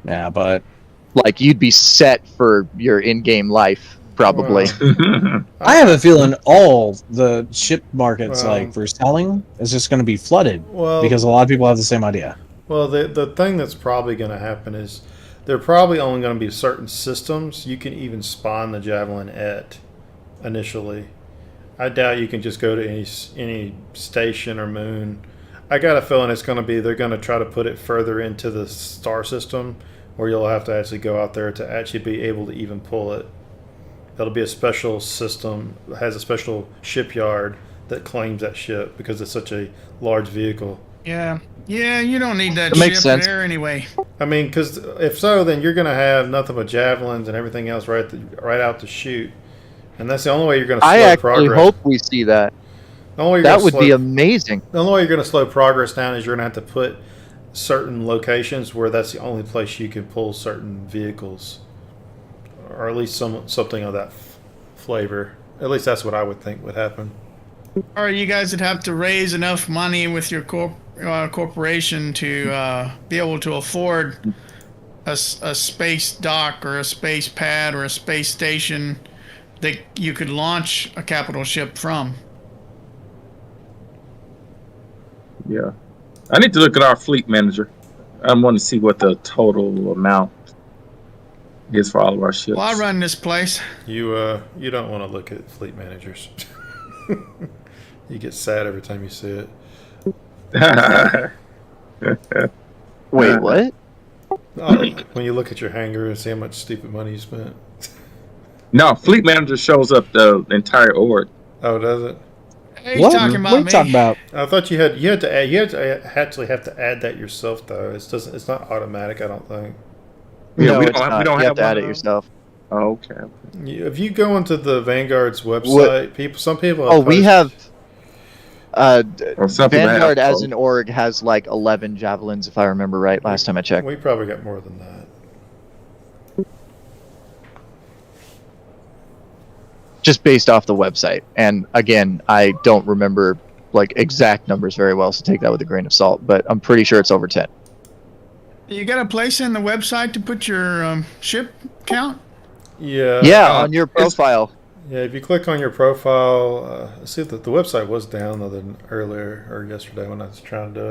Yeah, but Like, you'd be set for your in-game life, probably. I have a feeling all the ship markets, like for selling, is just going to be flooded because a lot of people have the same idea. Well, the thing that's probably going to happen is there are probably only going to be certain systems you can even spawn the Javelin at initially. I doubt you can just go to any station or moon. I got a feeling it's going to be they're going to try to put it further into the star system where you'll have to actually go out there to actually be able to even pull it. That'll be a special system, has a special shipyard that claims that ship because it's such a large vehicle. Yeah, you don't need that makes ship sense. there anyway. I mean, because if so, then you're going to have nothing but javelins and everything else right out to shoot, and that's the only way you're going to slow I actually progress. hope we see that. The only way you're That gonna would slow- be amazing. The only way you're going to slow progress down is you're going to have to put certain locations where that's the only place you can pull certain vehicles, or at least something of that flavor. At least that's what I would think would happen. Or you guys would have to raise enough money with your corporation to be able to afford a space dock or a space pad or a space station that you could launch a capital ship from. Yeah. I need to look at our fleet manager. I want to see what the total amount is for all of our ships. Well, I run this place. You don't want to look at fleet managers. You get sad every time you see it. Wait, what? When you look at your hangar and see how much stupid money you spent. No, fleet manager shows up the entire org. Oh, does it? Hey, What? you talking about What are you me? talking about? I thought you had to add. You had to actually have to add that yourself, though. It's not automatic. I don't think. Yeah, No, we it's don't have- not. we don't You have have to add one it of yourself. Oh, okay. If you go into the Vanguard's website, some people. Oh, we have. Or some people Vanguard have as an org has like 11 javelins, if I remember right. Last time I checked. We probably got more than that. Just based off the website. And again, I don't remember like exact numbers very well, so take that with a grain of salt. But I'm pretty sure it's over 10. You got a place in the website to put your ship count? Yeah. Yeah, on your profile. Yeah, if you click on your profile, see if the website was down other than earlier or yesterday when I was trying to do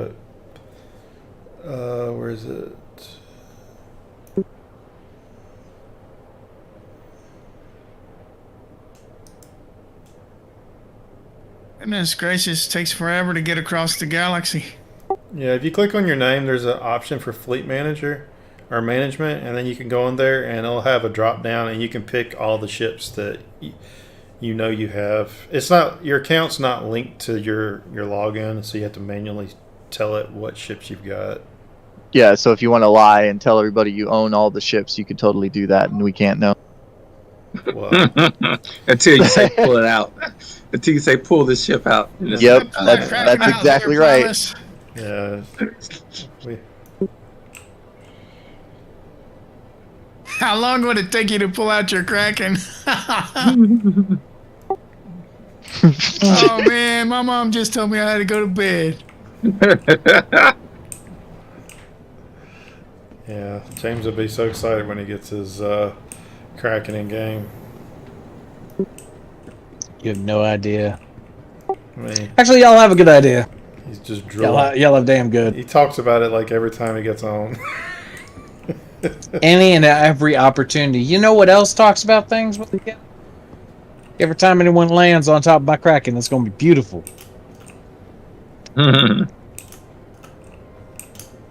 it. Where is it? Goodness gracious, takes forever to get across the galaxy. Yeah, if you click on your name, there's an option for fleet manager or management, and then you can go in there and it'll have a drop down and you can pick all the ships that you know you have. It's not, your account's not linked to your login, so you have to manually tell it what ships you've got. Yeah, so if you want to lie and tell everybody you own all the ships, you could totally do that, and we can't know. Well, Until you say pull it out. Until you say pull this ship out. Yep, that's exactly right. yeah. How long would it take you to pull out your Kraken? Oh man, my mom just told me I had to go to bed. Yeah, James will be so excited when he gets his Kraken in game. You have no idea. I mean, Actually, y'all have a good idea. he's just drooling. Y'all have damn good. He talks about it like every time he gets on. Any and every opportunity. You know what else talks about things? Every time anyone lands on top of my Kraken, it's going to be beautiful.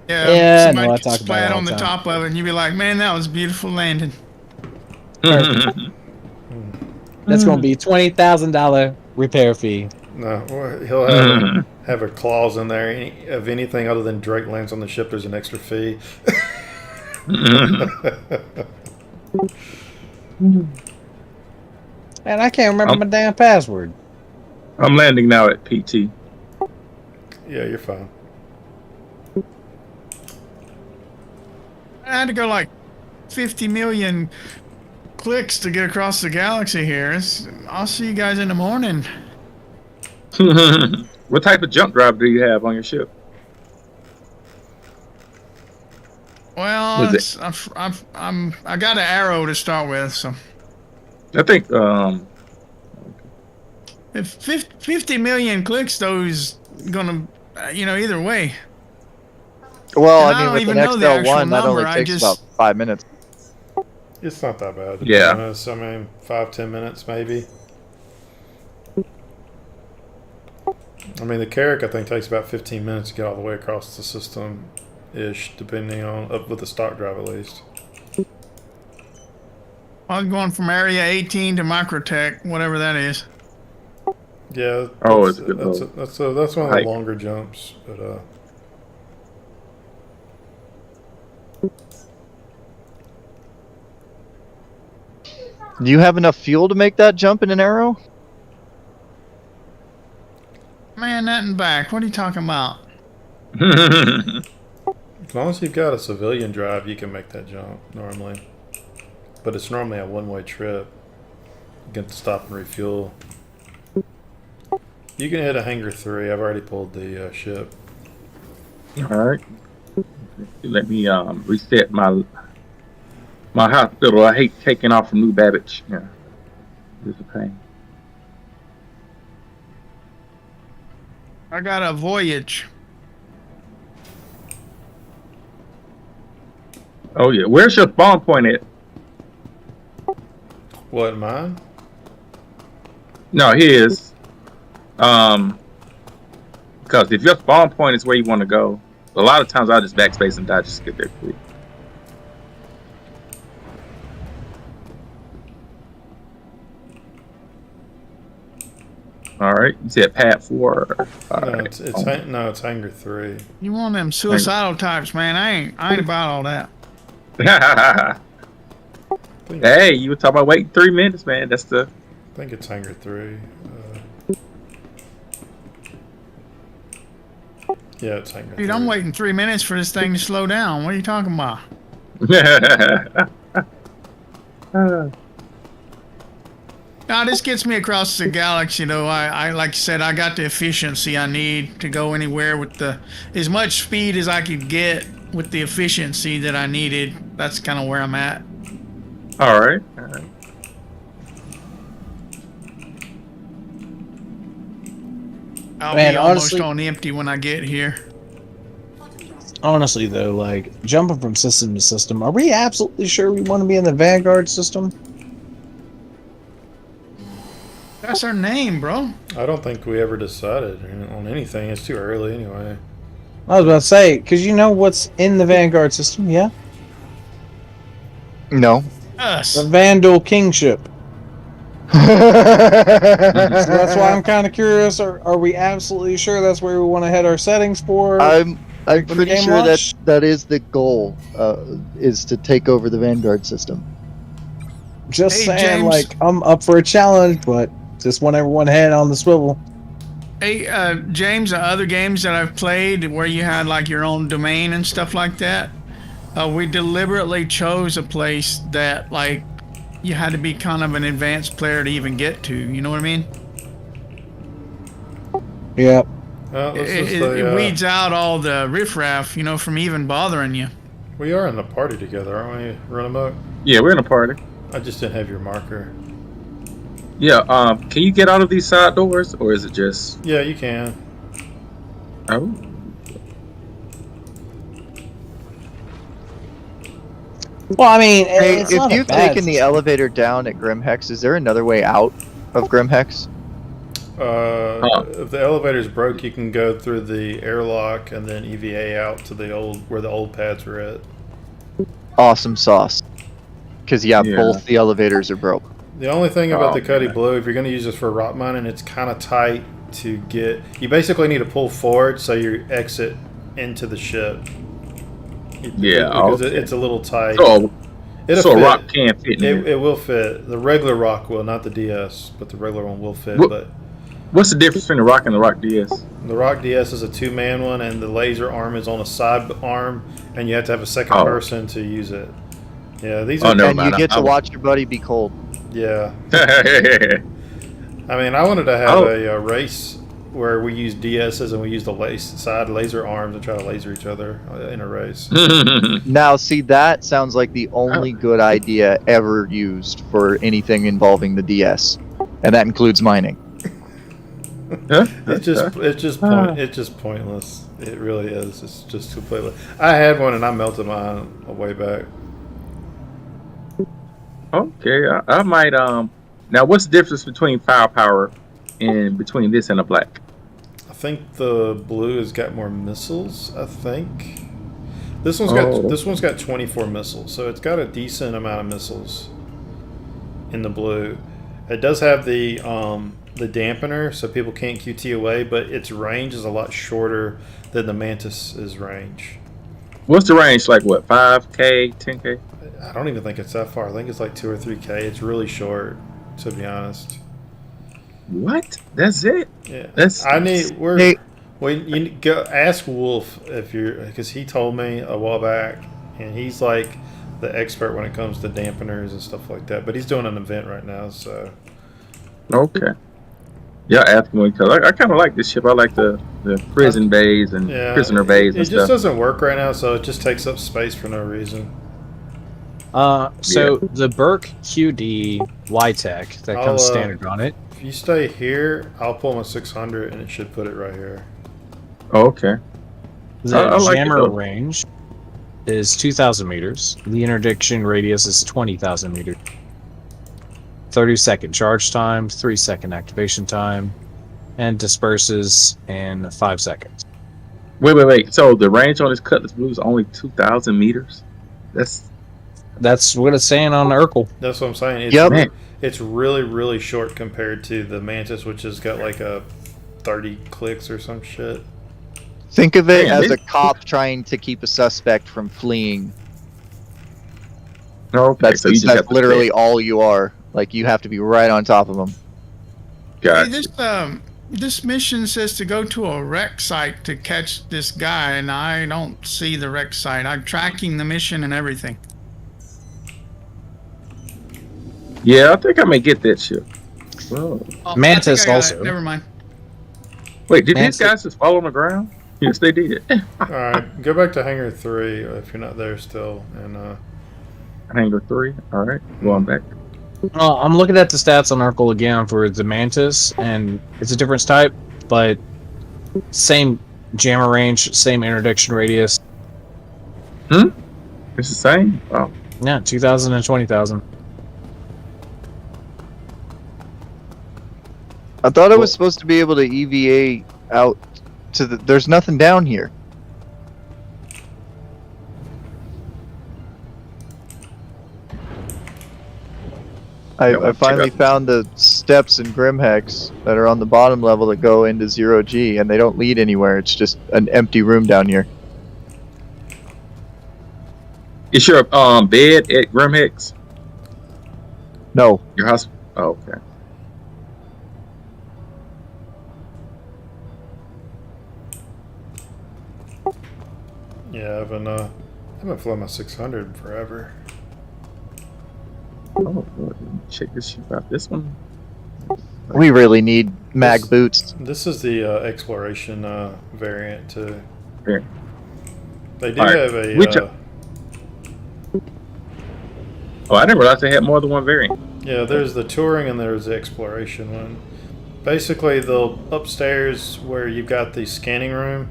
Yeah, I know, I somebody could talk about it splat all on the the time. top of it, and you'd be like, "Man, that was a beautiful landing." That's going to be $20,000 repair fee. No, well, he'll have a clause in there. If anything other than Drake lands on the ship, there's an extra fee. And I can't remember my damn password. I'm landing now at PT. Yeah, you're fine. I had to go like 50 million clicks to get across the galaxy here. I'll see you guys in the morning. What type of jump drive do you have on your ship? Well, Was I got an arrow to start with, so I think if 50 million clicks, though, is gonna, either way. Well, And I mean, don't with even an know the actual XL1, that only number, I takes just- about 5 minutes. It's not that bad. To Yeah. be honest. I mean, 5-10 minutes maybe. I mean, the Carrack I think takes about 15 minutes to get all the way across the system, ish, depending on with the stock drive at least. I'm going from Area 18 to Microtech, whatever that is. Yeah. Oh, that's, it's a good that's, little that's one of the hike. longer jumps, but Do you have enough fuel to make that jump in an arrow? Man, nothing back. What are you talking about? as long as you've got a civilian drive, you can make that jump normally. But it's normally a one-way trip. You get to stop and refuel. You can hit a Hangar 3. I've already pulled the ship. all right. Let me reset my hospital. I hate taking off from New Babbage. Yeah, it's a pain. I got a voyage. Oh yeah, where's your spawn point at? What, mine? No, his. Because if your spawn point is where you want to go, a lot of times I'll just backspace and die just to get there quick. All right, you said pad 4. All No, right. it's Hangar 3. You want them suicidal types, man? I ain't about all that. Hey, you were talking about waiting 3 minutes, man. That's the. I think it's Hangar 3. Yeah, it's Hangar 3. Dude, I'm waiting 3 minutes for this thing to slow down. What are you talking about? Now, this gets me across the galaxy, though. I like I said, I got the efficiency I need to go anywhere with as much speed as I could get with the efficiency that I needed. That's kind of where I'm at. All right. All right. I'll Man, be almost honestly- on empty when I get here. Honestly, though, like, jumping from system to system, are we absolutely sure we want to be in the Vanguard system? That's our name, bro. I don't think we ever decided on anything. It's too early anyway. I was about to say, because you know what's in the Vanguard system, yeah? No. Us. The Vandal Kingship. So that's why I'm kind of curious. Are we absolutely sure that's where we want to head our settings for? I'm When the pretty game sure launched? that is the goal, is to take over the Vanguard system. Just Hey, saying, James. like, I'm up for a challenge, but just want everyone head on the swivel. Hey, James, the other games that I've played where you had like your own domain and stuff like that, we deliberately chose a place that like you had to be kind of an advanced player to even get to. You know what I mean? Yep. It weeds out all the riffraff, from even bothering you. We are in the party together, aren't we, Runamuck? Yeah, we're in a party. I just didn't have your marker. Yeah. Can you get out of these side doors, or is it just? Yeah, you can. Oh. Well, I mean, Hey, it's if not a you've bad taken the system. elevator down at Grimhex, is there another way out of Grimhex? If the elevator's broke, you can go through the airlock and then EVA out to where the old pads were at. Awesome sauce. Because, yeah, Yeah. both the elevators are broke. The only thing about Oh, the Cuddy man. Blue, if you're going to use this for rock mining, it's kind of tight to get. You basically need to pull forward so you exit into the ship. Yeah, because okay. it's a little tight. So, It'll so a fit. rock can fit in here. It will fit. The regular rock will, not the DS, but the regular one will fit. What- But What's the difference between the rock and the rock DS? the rock DS is a two-man one, and the laser arm is on a side arm, and you have to have a second Oh. person to use it. Yeah, these Oh, are. no. And you man, get to I'm- watch your buddy be cold. Yeah, Yeah. I mean, I wanted to have Oh. a race where we use DSs and we use the side laser arms and try to laser each other in a race. Now, see, that sounds like the only good idea ever used for anything involving the DS, and that includes mining. It's just pointless. It really is. It's just completely. I had one and I melted mine a way back. Okay, I might. Now, what's the difference between firepower and between this and a black? I think the blue has got more missiles. I think this one's got 24 missiles, so it's got a decent amount of missiles in the blue. It does have the dampener, so people can't QT away, but its range is a lot shorter than the Mantis's range. What's the range? Like what? 5K, 10K? I don't even think it's that far. I think it's like 2 or 3K. It's really short, to be honest. What? That's it? Yeah. Hey. You go ask Wolf because he told me a while back, and he's like the expert when it comes to dampeners and stuff like that. But he's doing an event right now, so. Okay. Yeah, ask him because I kind of like this ship. I like the prison bays and prisoner bays and It stuff. just doesn't work right now, so it just takes up space for no reason. So the Burke QD Y-Tech that comes standard on it. If you stay here, I'll pull my 600 and it should put it right here. Oh, okay. The I like it, jammer though. range is 2,000 meters. The interdiction radius is 20,000 meters. 30-second charge time, 3-second activation time, and disperses in 5 seconds. Wait. So the range on this Cutlass Blue is only 2,000 meters? That's what it's saying on Urkel. That's what I'm saying. Yep. It's really, really short compared to the Mantis, which has got like a 30 clicks or some shit. Think of it Man, as a cop trying to keep a suspect from fleeing. Okay, That's, so you just that's have to literally stay. all you are. Like, you have to be right on top of them. Gotcha. Hey, this mission says to go to a wreck site to catch this guy, and I don't see the wreck site. I'm tracking the mission and everything. Yeah, I think I may get that ship. Whoa. Oh, Mantis I think I got also. it. Never mind. Wait, did Mantis- these guys just fall on the ground? Yes, they did. Alright, go back to Hangar 3 if you're not there still. And Hangar 3. All right, going back. I'm looking at the stats on Urkel again for the Mantis, and it's a different type, but same jammer range, same interdiction radius. It's the same? Oh. Yeah, 2,000 and 20,000. I thought I was supposed to be able to EVA out to the... There's nothing down here. I finally found the steps in Grimhex that are on the bottom level that go into 0G, and they don't lead anywhere. It's just an empty room down here. Is your bed at Grimhex? No. Your house? Oh, okay. yeah, I haven't flown my 600 in forever. Oh, Lord, check this ship out. This one? We really need mag boots. This is the exploration variant too. Here. They do Alright, have a. which- Oh, I didn't realize they had more than one variant. Yeah, there's the touring and there's the exploration one. Basically, the upstairs where you've got the scanning room,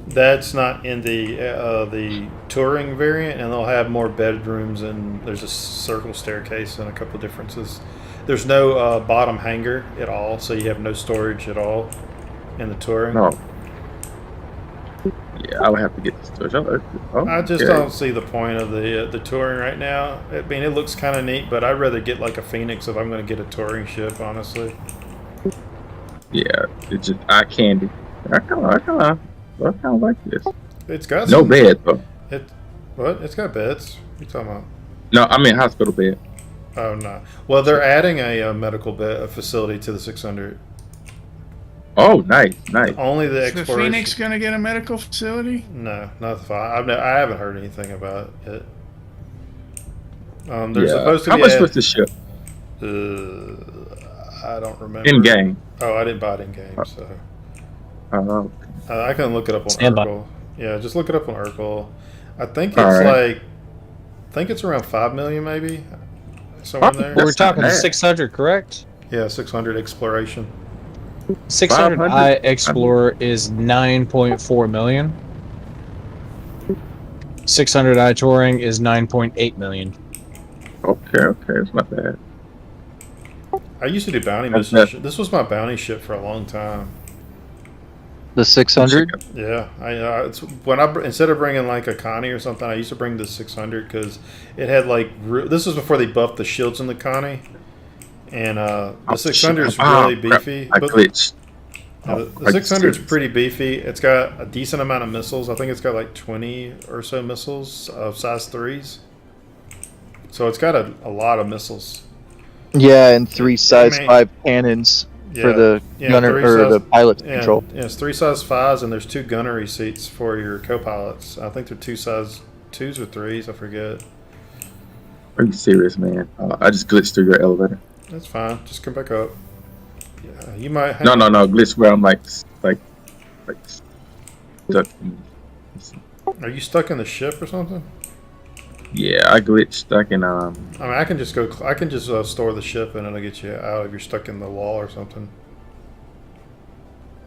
that's not in the touring variant, and they'll have more bedrooms and there's a circle staircase and a couple of differences. There's no bottom hangar at all, so you have no storage at all in the touring. No. Yeah, I would have to get this storage. Oh, I just okay. don't see the point of the touring right now. I mean, it looks kind of neat, but I'd rather get like a Phoenix if I'm going to get a touring ship, honestly. Yeah, it's just eye candy. I kind of like this. It's got No some, bed though. What? It's got beds. What are you talking about? No, I mean hospital bed. Oh no. Well, they're adding a medical bed facility to the 600. Oh, nice. Only the Is the exploration. Phoenix going to get a medical facility? No, not the 5. I haven't heard anything about it. There's Yeah. supposed to How be. much was the ship I don't remember. in game? Oh, I didn't buy it in game, so Uh, I can look it up on Standby. Urkel. Yeah, just look it up on Urkel. I think it's Alright. I think it's around 5 million, maybe somewhere in there. We're That's not talking bad. 600, correct? Yeah, 600 exploration. 600 500? I Explorer is 9.4 million. 600 I Touring is 9.8 million. okay, it's not bad. I used to do bounty That's missions. This was my bounty ship for a long time. The 600. Yeah, it's when instead of bringing like a Connie or something, I used to bring the 600 because it had like this was before they buffed the shields in the Connie, and the 600 is really beefy. I But glitched. the 600 is pretty beefy. It's got a decent amount of missiles. I think it's got like 20 or so missiles of size 3s. So it's got a lot of missiles. Yeah, and 3 size mean- 5 cannons for Yeah, the yeah, gunner 3 or size- the pilot's Yeah, control. yeah, it's 3 size 5s, and there's 2 gunnery seats for your co-pilots. I think they're 2 size 2s or 3s. I forget. Are you serious, man? I just glitched through your elevator. That's fine. Just come back up. Yeah, you might have. No, glitched where I'm like stuck. Are you stuck in the ship or something? Yeah, I glitched. I can I mean, I can just go. I can just store the ship, and it'll get you out if you're stuck in the wall or something.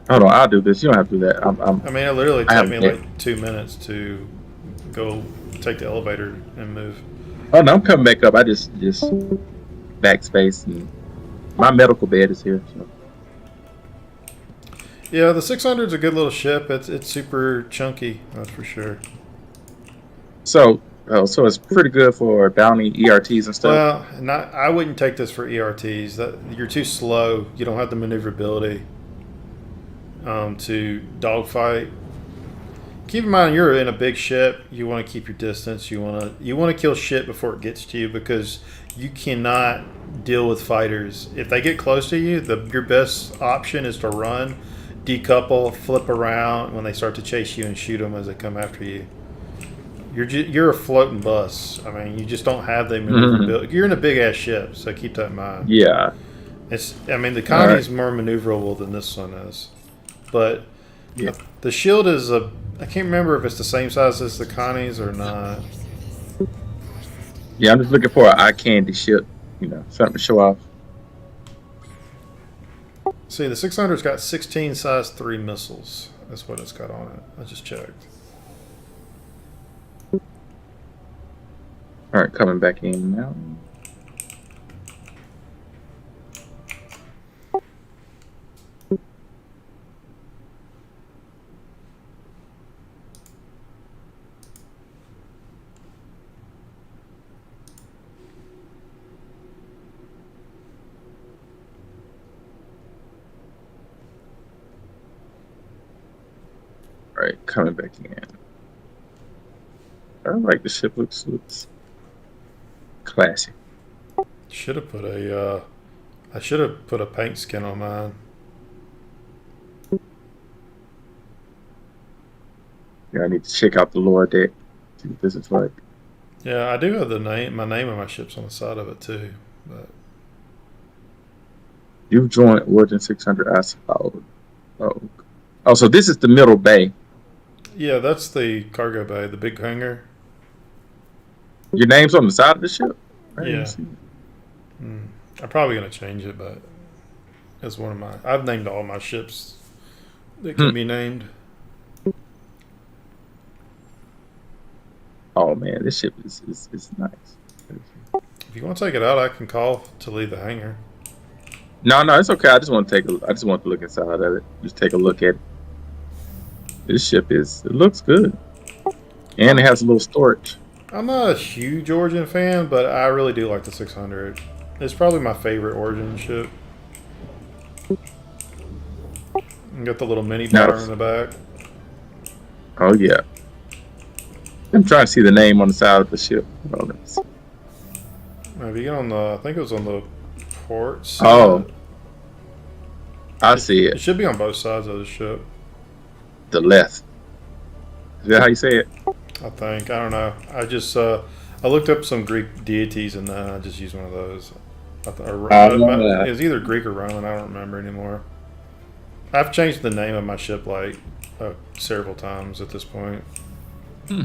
Hold on, I'll do this. You don't have to do that. I'm I mean, it literally I took have me it. like 2 minutes to go take the elevator and move. oh no, I'm coming back up. I just backspace and my medical bed is here. So. Yeah, the 600 is a good little ship. It's super chunky, that's for sure. So it's pretty good for bounty ERTs and stuff. Well, I wouldn't take this for ERTs. That you're too slow. You don't have the maneuverability to dogfight. Keep in mind, you're in a big ship. You want to keep your distance. You want to kill shit before it gets to you because you cannot deal with fighters. If they get close to you, your best option is to run, decouple, flip around when they start to chase you, and shoot them as they come after you. You're a floating bus. I mean, you just don't have the maneuverability. You're in a big ass ship, so keep that in mind. Yeah. The Connie is more maneuverable than this one is, but Yeah. the shield is I can't remember if it's the same size as the Connies or not. Yeah, I'm just looking for an eye candy ship. Something to show off. See, the 600's got 16 size 3 missiles. That's what it's got on it. I just checked. All right, coming back in now. All right, coming back in. I like the ship looks classy. Should have put I should have put a paint skin on mine. Yeah, I need to check out the lower deck. See what this is like. Yeah, I do have my name of my ship's on the side of it too. But You've joined Origin 600 Ice. Oh, so this is the middle bay. yeah, that's the cargo bay, the big hangar. Your name's on the side of the ship? I didn't Yeah. see it. I'm probably gonna change it, but it's one of I've named all my ships that can be named. Oh man, this ship is nice. If you want to take it out, I can call to leave the hangar. No, it's okay. I just want to look inside of it. Just take a look at it. This ship it looks good. And it has a little storage. I'm not a huge Origin fan, but I really do like the 600. It's probably my favorite Origin ship. You got the little mini bar Nice. in the back. Oh yeah. I'm trying to see the name on the side of the ship. Oh, let me see. If you get on I think it was on the port side. Oh, I see It it. should be on both sides of the ship, The left. Is that how you say it? I think. I don't know. I just I looked up some Greek deities and then I just used one of those. It was either Greek or Roman. I don't remember anymore. I've changed the name of my ship like several times at this point. So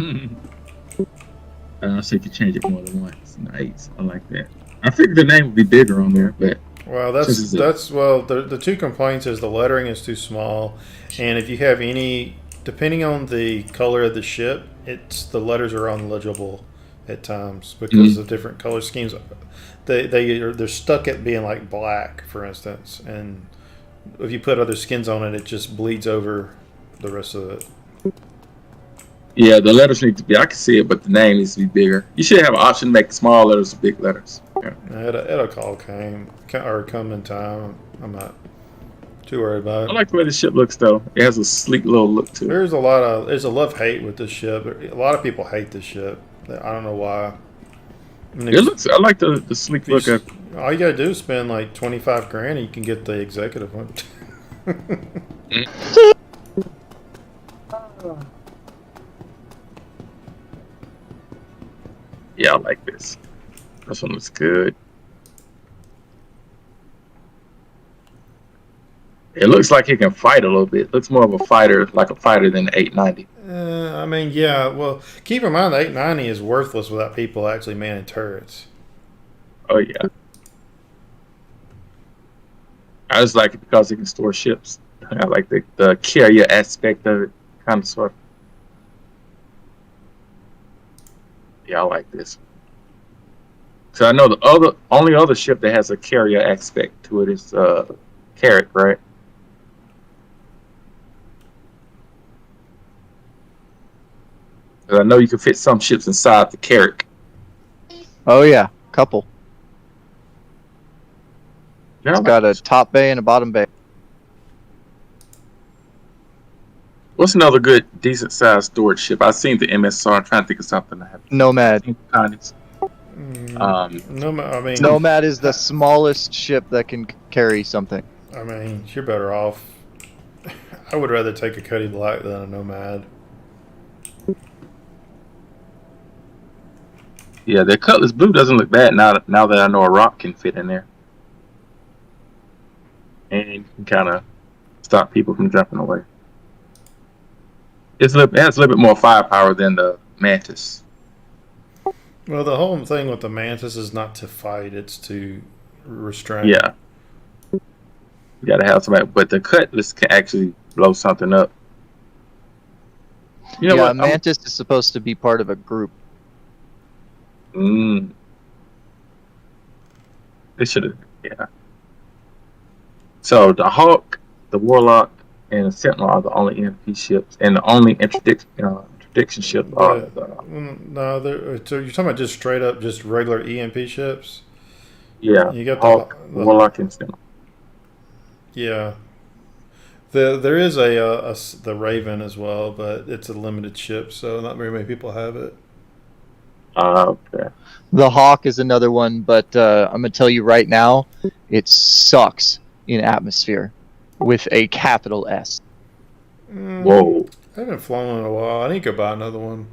you can change it more than once. Nice. I like that. I figured the name would be bigger on there, but Well, This is it. the two complaints is the lettering is too small, and if you have any, depending on the color of the ship, the letters are unlegible at times because of different color schemes. They're stuck at being like black, for instance, and if you put other skins on it, it just bleeds over the rest of it. yeah, the letters need to be. I can see it, but the name needs to be bigger. You should have an option to make small letters or big letters. Yeah. It'll come in time. I'm not too worried about I it. like the way the ship looks, though. It has a sleek little look to it. There's a love hate with this ship. A lot of people hate this ship. I don't know why. I mean, It looks. I like the sleek look of. all you gotta do is spend like 25 grand and you can get the executive one. Yeah, I like this. This one looks good. It looks like he can fight a little bit. It looks more of a fighter, like a fighter than the 890. I mean, yeah. Well, keep in mind the 890 is worthless without people actually manning turrets. Oh yeah. I just like it because he can store ships. I like the carrier aspect of it, kind of sort of. Yeah, I like this. So I know the only other ship that has a carrier aspect to it is Carrack, right? I know you can fit some ships inside the Carrack. Oh yeah, couple. Yeah, I It's like got a this. top bay and a bottom bay. What's another good, decent sized storage ship? I've seen the MSR. I'm trying to think of something I have. Nomad. No, I mean, Nomad is the smallest ship that can carry something. I mean, you're better off. I would rather take a Cuddy Black than a Nomad. Yeah, the Cutlass Blue doesn't look bad now that I know a rock can fit in there. And you can kind of stop people from jumping away. It has a little bit more firepower than the Mantis. Well, the whole thing with the Mantis is not to fight; it's to restrain. Yeah. You gotta have somebody, but the Cutlass can actually blow something up. You know yeah, what? Mantis is supposed to be part of a group. They should have, yeah. So the Hawk, the Warlock, and the Sentinel are the only EMP ships, and the only interdiction ship are the, No, so you're talking about just straight up, just regular EMP ships. yeah, You got Hawk, the Warlock, and Sentinel. yeah. There is the Raven as well, but it's a limited ship, so not very many people have it. Okay. The Hawk is another one, but I'm gonna tell you right now, it sucks in atmosphere, with a capital S. Whoa. I haven't flown in a while. I need to go buy another one.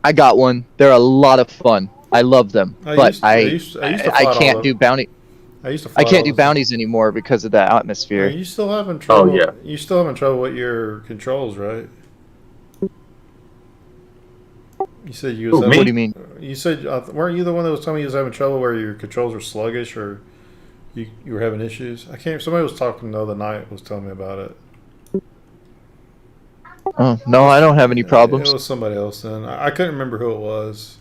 I got one. They're a lot of fun. I love them, but I used to fly all can't of- do bounty. I used to fly I can't all do of them. bounties anymore because of the Are atmosphere. you still having trouble? yeah. You still having trouble with your controls, right? You said you was Who, having, me? What do you mean? You said weren't you the one that was telling me you was having trouble where your controls were sluggish or you were having issues? I can't. Somebody was talking the other night was telling me about it. Oh no, I don't have any problems. It was somebody else then. I couldn't remember who it was.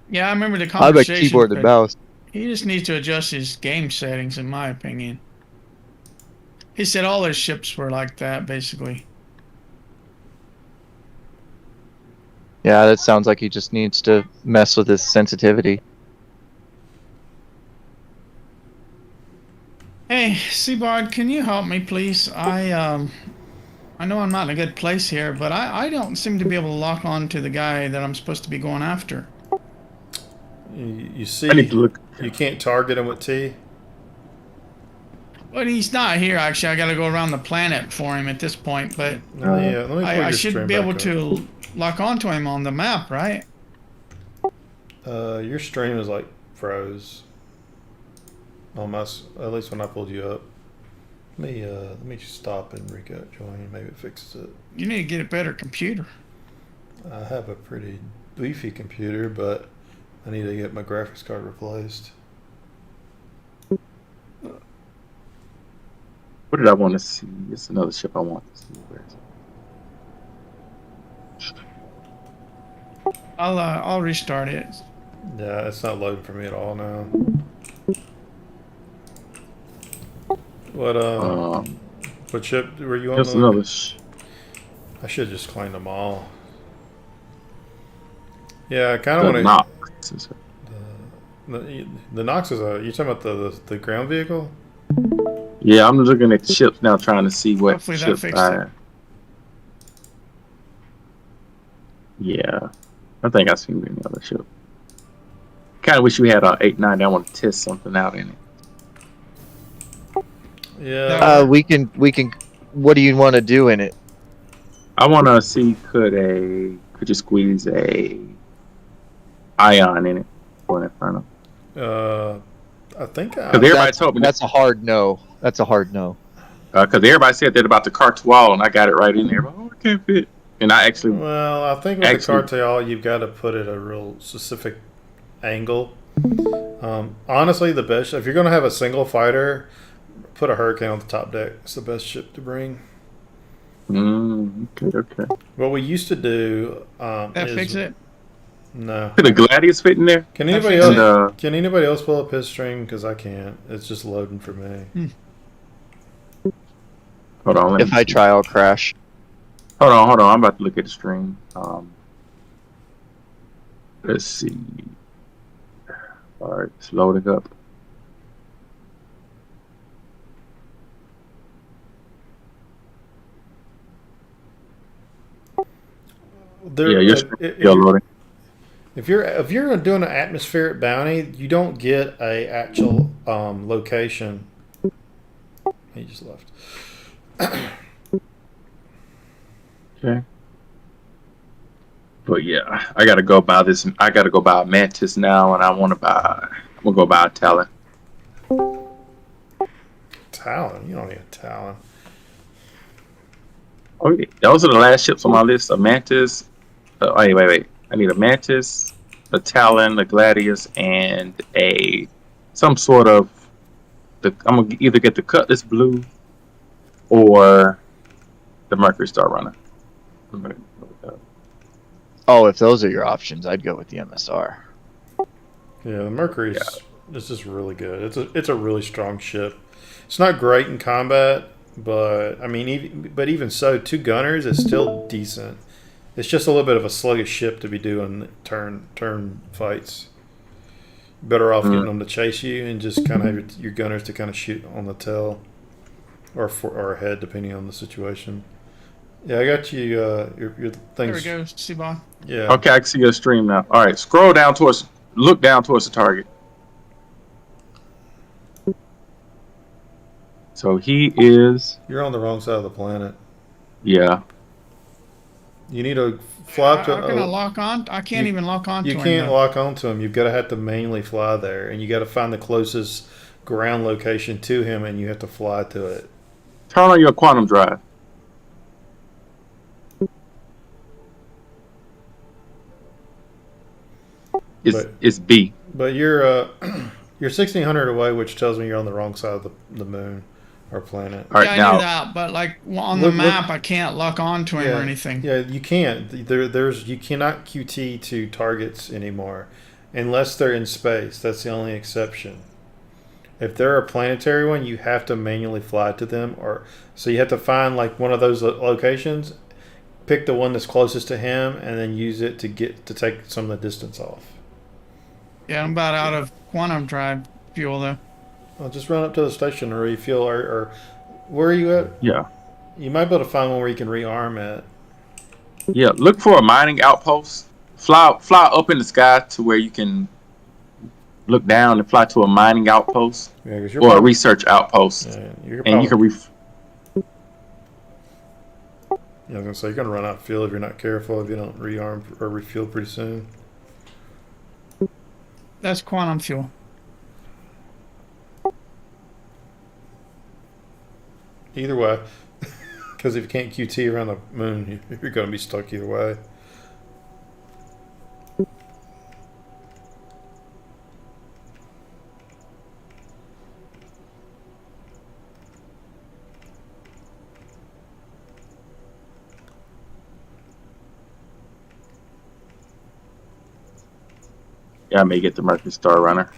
Yeah, I remember the I have a conversation. keyboard and but mouse. He just needs to adjust his game settings, in my opinion. He said all his ships were like that, basically. Yeah, that sounds like he just needs to mess with his sensitivity. Hey, Seabard, can you help me, please? I know I'm not in a good place here, but I don't seem to be able to lock on to the guy that I'm supposed to be going after. You see, I need to look. you can't target him with T. But he's not here, actually. I got to go around the planet for him at this point, but Let me pull I your should stream be able back up. to lock onto him on the map, right? Your stream is like froze. At least when I pulled you up. Let me stop and join. Maybe it fixes it. You need to get a better computer. I have a pretty beefy computer, but I need to get my graphics card replaced. What did I want to see? It's another ship I want to see. Where is it? I'll restart it. Yeah, it's not loading for me at all now. What ship were you on? Just another. I should just claim them all. Yeah, I kind of The want Nox. to. The Nox is you talking about the ground vehicle? Yeah, I'm looking at the ships now, trying to see what Hopefully that ship fixed it. Yeah, I think I seen any other ship. Kind of wish we had a 890. I want to test something out in it. Yeah. We can. What do you want to do in it? I want to see could you squeeze a ion in it for an Inferno? I think Because everybody told me That's a hard no. That's a hard no. because everybody said that about the Cartual, and I got it right in there. Oh, it can't fit. And I actually, Well, I think with Actually- the Cartel, you've got to put it a real specific angle. Honestly, the best if you're going to have a single fighter, put a Hurricane on the top deck. It's the best ship to bring. okay. What we used to do That is fix it? no. Could the Gladius fit in there? Can anybody fix else? it. Can anybody else pull up his stream? Because I can't. It's just loading for me. Hold on. If I try, I'll crash. Hold on. I'm about to look at the stream. Let's see. All right, it's loading up. There, Yeah, you're still loading. if you're doing an atmospheric bounty, you don't get a actual location. He just left. Okay. But yeah, I gotta go buy this. I gotta go buy a Mantis now, and I'm gonna go buy a Talon. Talon? You don't need a Talon. Okay, those are the last ships on my list. A Mantis. Wait. I need a Mantis, a Talon, a Gladius, and some sort of. I'm gonna either get the Cutlass Blue or the Mercury Star Runner. Oh, if those are your options, I'd go with the MSR. Yeah, the Mercury's this is really good. It's a really strong ship. It's not great in combat, but I mean, even so, 2 gunners is still decent. It's just a little bit of a sluggish ship to be doing turn fights. Better off getting them to chase you and just kind of have your gunners to kind of shoot on the tail or ahead, depending on the situation. Yeah, I got you. Your things. There we go, Seabon. Yeah. Okay, I can see your stream now. All right, look down towards the target. So he is, You're on the wrong side of the planet. yeah. You need to fly up to. How can I lock on? I can't even lock on to You him. can't though. lock onto him. You've got to have to manually fly there, and you got to find the closest ground location to him, and you have to fly to it. Turn on your quantum drive. It's B. But you're you're 1,600 away, which tells me you're on the wrong side of the moon or planet. All right, Yeah, I now knew that, but like on the Look- map, I can't lock on to him or anything. Yeah, you can't. You cannot QT to targets anymore, unless they're in space. That's the only exception. If they're a planetary one, you have to manually fly to them, so you have to find like one of those locations, pick the one that's closest to him, and then use it to take some of the distance off. Yeah, I'm about out of quantum drive fuel though. Well, just run up to the station or refuel, or where are you at? yeah. You might be able to find one where you can rearm at. Yeah, look for a mining outpost. Fly up in the sky to where you can look down and fly to a mining outpost Yeah, because or a research outpost, you're and you can Yeah, I was gonna say you're gonna run out of fuel if you're not careful. If you don't rearm or refuel pretty soon. That's quantum fuel. either way. Because if you can't QT around the moon, you're going to be stuck either way. Yeah, I may get the Mercury Star Runner.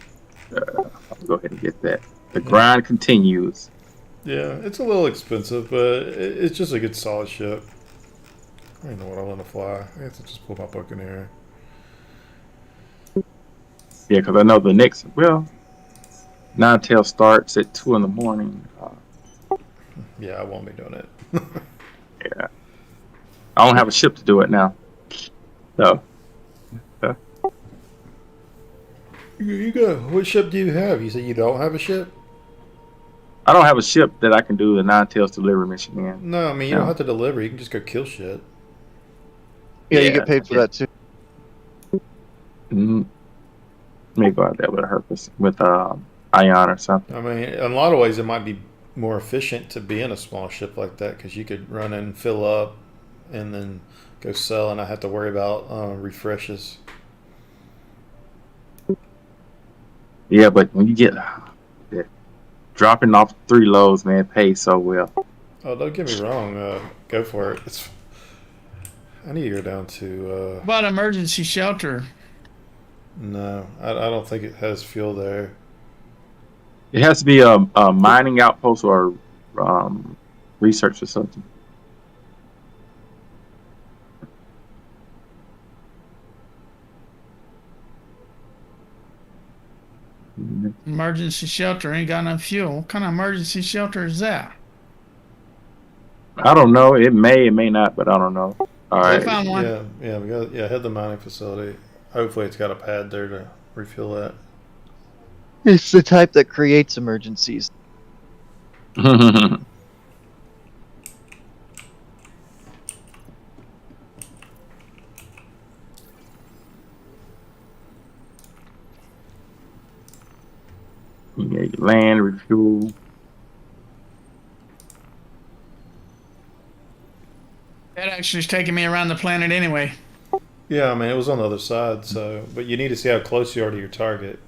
I'll go ahead and get that. The grind continues. Yeah, it's a little expensive, but it's just a good solid ship. I don't know what I want to fly. I have to just pull my Buccaneer. Yeah, because I know the next, Nine Tail starts at 2 in the morning. Yeah, I won't be doing it. Yeah. I don't have a ship to do it now. So, You got what ship do you have? You said you don't have a ship? I don't have a ship that I can do the Nine Tails delivery mission in. No, I mean you don't have to deliver. You can just go kill shit. Yeah, you Yeah, get paid for that too. Maybe go out there with a Herpes, with Ion or something. I mean, in a lot of ways, it might be more efficient to be in a small ship like that because you could run in, fill up, and then go sell, and not have to worry about refreshes. Yeah, but when you get dropping off 3 loads, man, it pays so well. Oh, don't get me wrong. Go for it. I need to go down to. What about emergency shelter? No, I don't think it has fuel there. It has to be a mining outpost or research facility. Emergency shelter ain't got enough fuel. What kind of emergency shelter is that? I don't know. It may not, but I don't know. All I right. found one. We got head the mining facility. Hopefully, it's got a pad there to refuel that. It's the type that creates emergencies. Yeah, land, refuel. That actually is taking me around the planet anyway. Yeah, I mean, it was on the other side, so. But you need to see how close you are to your target.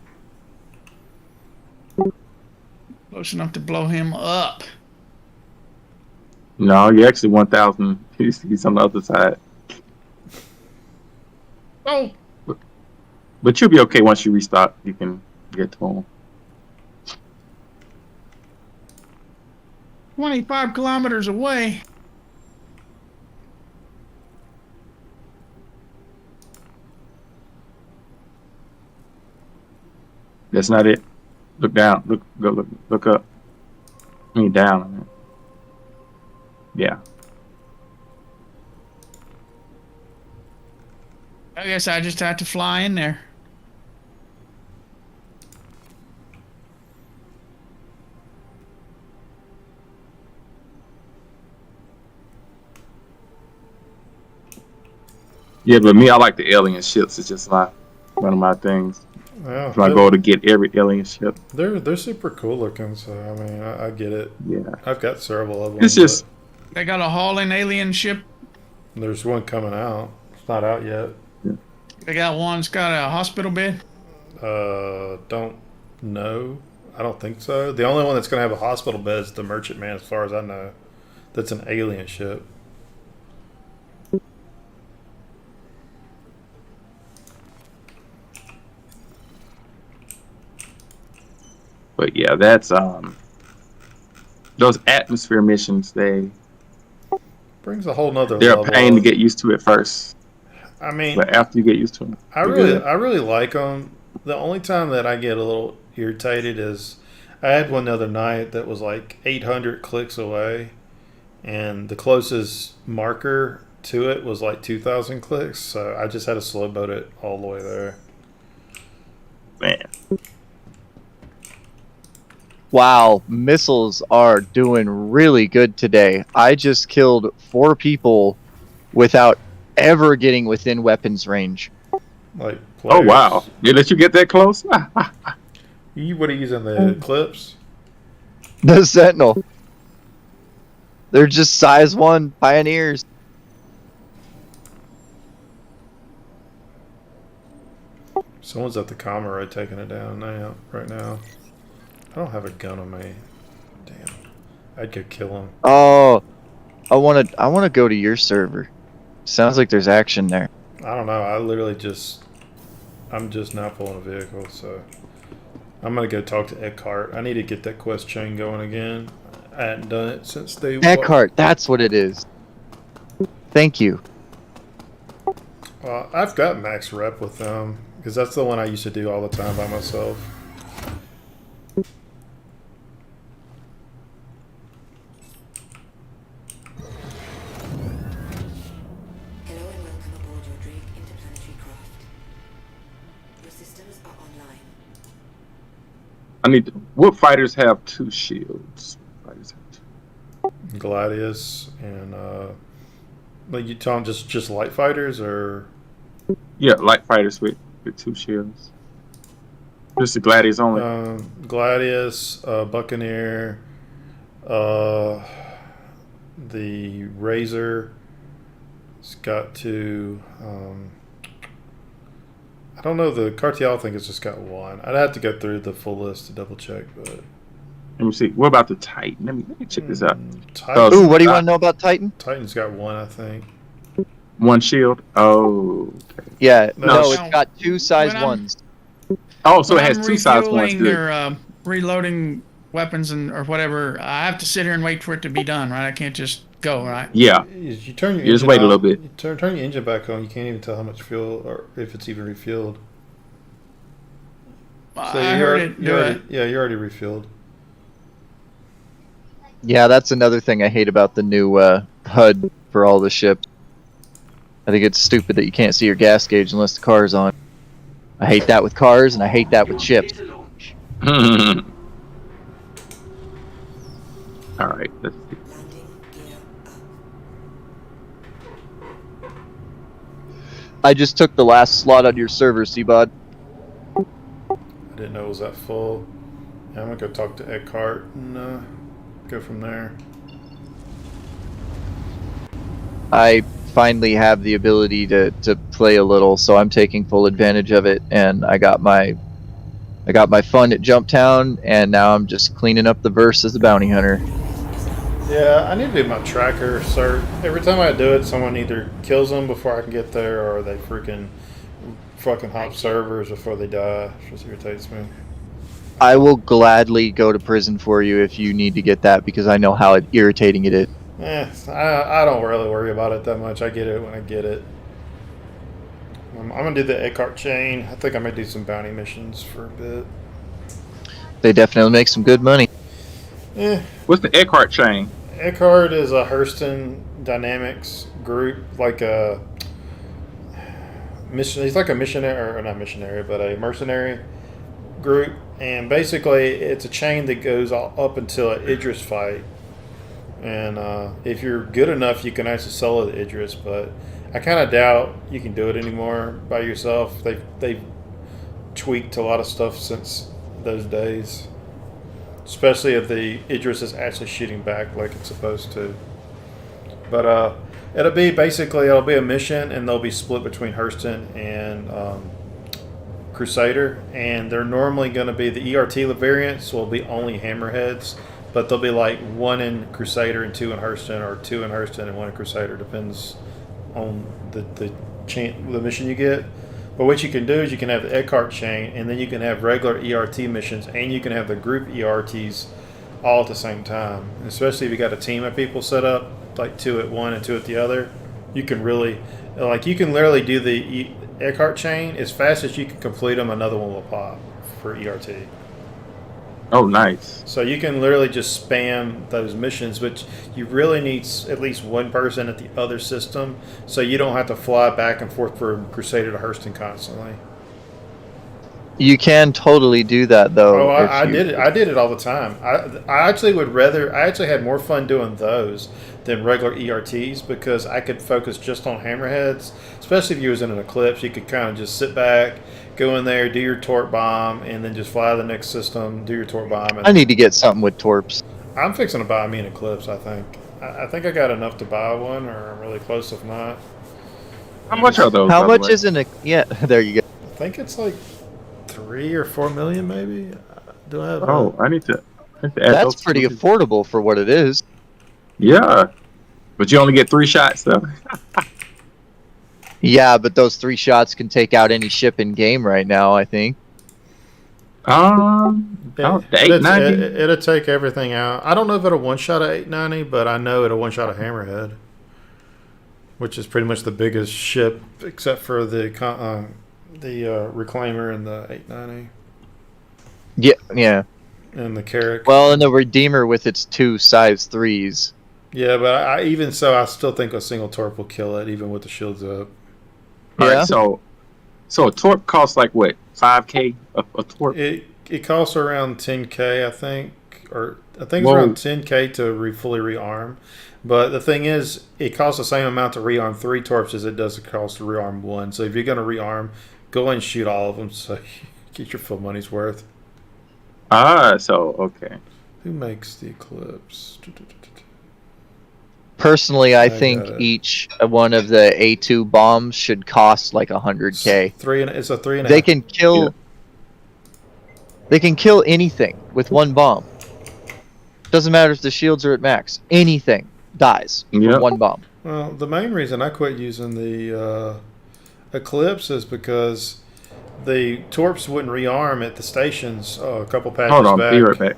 Close enough to blow him up. No, you're actually 1,000. He's on the other side. Oh, But you'll be okay once you restock. You can get to him. 25 kilometers away. That's not it. Look down. Look up. I mean down. I mean. Yeah. I guess I just have to fly in there. Yeah, but me, I like the alien ships. It's just one of my things. Yeah, It's my goal to get every alien ship. they're super cool looking, so I mean, I get it. Yeah. I've got several of them. It's just They got a hauling alien ship. but there's one coming out. It's not out yet. They got one that's got a hospital bed. Don't know. I don't think so. The only one that's going to have a hospital bed is the Merchantman, as far as I know. That's an alien ship. But yeah, that's those atmosphere missions. They're Brings a whole nother a level. pain to get used to at first, I mean, but after you get used to them, I really like them. The only time that I get a little irritated is I had one the other night that was like 800 clicks away, and the closest marker to it was like 2,000 clicks. So I just had to slow boat it all the way there. man. Wow, missiles are doing really good today. I just killed 4 people without ever getting within weapons range. Like, Oh players. wow! They let you get that close? What are you using, the clips? The Sentinel. They're just size 1 pioneers. Someone's at the Comrade taking it down now. Right now, I don't have a gun on me. Damn, I'd go kill him. Oh, I wanna go to your server. Sounds like there's action there. I don't know. I'm just now pulling a vehicle, so I'm gonna go talk to Eckhart. I need to get that quest chain going again. I hadn't done it since they. Eckhart, that's what it is. Thank you. I've got max rep with them because that's the one I used to do all the time by myself. Hello and welcome aboard your Drake interplanetary craft. Your systems are online. What fighters have 2 shields? Fighters have 2. Gladius and like you talking just light fighters or Yeah, light fighters with 2 shields. Just the Gladius only. Gladius, Buccaneer, the Razor. It's got 2. I don't know. The Cartier, I think it's just got 1. I'd have to go through the full list to double check, but. Let me see. What about the Titan? Let me check this out. Titan, Ooh, what do you want to know about Titan? Titan's got 1, I think. 1 shield. Oh. Okay. Yeah, No, no, no. it's got 2 size When I'm- 1s. Oh, so it When has I'm 2 size ones. refueling Good. or reloading weapons or whatever, I have to sit here and wait for it to be done, right? I can't just go, right? Yeah. You turn your You just engine wait a on- little bit. You turn your engine back on. You can't even tell how much fuel or if it's even refueled. I heard it do it. Yeah, you're already refueled. Yeah, that's another thing I hate about the new HUD for all the ships. I think it's stupid that you can't see your gas gauge unless the car's on. I hate that with cars, and I hate that with ships. All right. Let's see. Landing gear up. I just took the last slot on your server, Seabod. I didn't know it was that full. Yeah, I'm gonna go talk to Eckhart and go from there. I finally have the ability to play a little, so I'm taking full advantage of it, and I got my fun at Jumptown, and now I'm just cleaning up the verse as a bounty hunter. Yeah, I need to do my tracker cert. Every time I do it, someone either kills them before I can get there, or they fucking hop servers before they die. It just irritates me. I will gladly go to prison for you if you need to get that, because I know how irritating it is. I don't really worry about it that much. I get it when I get it. I'm gonna do the Eckhart chain. I think I might do some bounty missions for a bit. They definitely make some good money. What's the Eckhart chain? Eckhart is a Hurston Dynamics group, like a mission. He's like a missionary, or not missionary, but a mercenary group. And basically, it's a chain that goes all up until an Idris fight. And if you're good enough, you can actually solo the Idris, but I kind of doubt you can do it anymore by yourself. They've tweaked a lot of stuff since those days, especially if the Idris is actually shooting back like it's supposed to. But it'll be a mission, and they'll be split between Hurston and Crusader, and they're normally going to be the ERT variants will be only hammerheads. But they'll be like 1 in Crusader and 2 in Hurston, or 2 in Hurston and 1 in Crusader, depends on the mission you get. But what you can do is you can have the Eckhart chain, and then you can have regular ERT missions, and you can have the group ERTs all at the same time. And especially if you got a team of people set up, like 2 at one and 2 at the other, you can literally do the Eckhart chain as fast as you can complete them. Another one will pop for ERT. Oh, nice. So you can literally just spam those missions, but you really need at least one person at the other system, so you don't have to fly back and forth from Crusader to Hurston constantly. You can totally do that, though. Oh, I did it. I did it all the time. I actually would rather. I actually had more fun doing those than regular ERTs because I could focus just on hammerheads. Especially if you was in an eclipse, you could kind of just sit back, go in there, do your torp bomb, and then just fly to the next system, do your torp bomb. And I need to get something with torps. I'm fixing to buy me an eclipse. I think I think I got enough to buy one, or I'm really close if not. How much are those? How by the much way? is in a? Yeah, there you go. I think it's like 3 or 4 million, maybe. Do I have? Oh, I need to add those That's to pretty it. affordable for what it is. Yeah, but you only get 3 shots though. Yeah, but those 3 shots can take out any ship in game right now. I think. The 890. It'll take everything out. I don't know if it'll one shot at 890, but I know it'll one shot a Hammerhead, which is pretty much the biggest ship except for the Reclaimer and the 890 Yeah. and the Carrack. Well, and the Redeemer with its 2 size 3s. Yeah, but even so, I still think a single torp will kill it, even with the shields up. All Yeah. right, so a torp costs like what, 5K a torp? It costs around 10K, I think, or I think it's Whoa. around 10K to fully rearm. But the thing is, it costs the same amount to rearm 3 torps as it does to cost to rearm 1. So if you're going to rearm, go and shoot all of them so you get your full money's worth. So okay. Who makes the Eclipse? Personally, I I think got it. each one of the A2 bombs should cost like 100K. It's a 3.5. They can kill. They can kill anything with 1 bomb. Doesn't matter if the shields are at max. Anything dies Yep. from 1 bomb. Well, the main reason I quit using the Eclipse is because the torps wouldn't rearm at the stations a couple patches Hold on, back. be right back.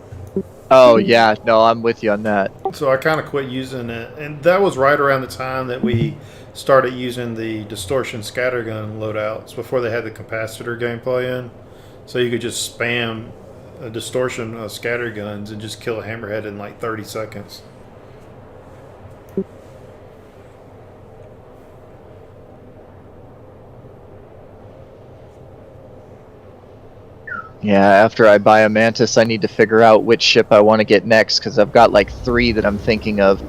Oh yeah, no, I'm with you on that. So I kind of quit using it, and that was right around the time that we started using the distortion scattergun loadouts before they had the capacitor gameplay in. So you could just spam a distortion scatterguns and just kill a Hammerhead in like 30 seconds. Yeah, after I buy a Mantis, I need to figure out which ship I want to get next because I've got like 3 that I'm thinking of.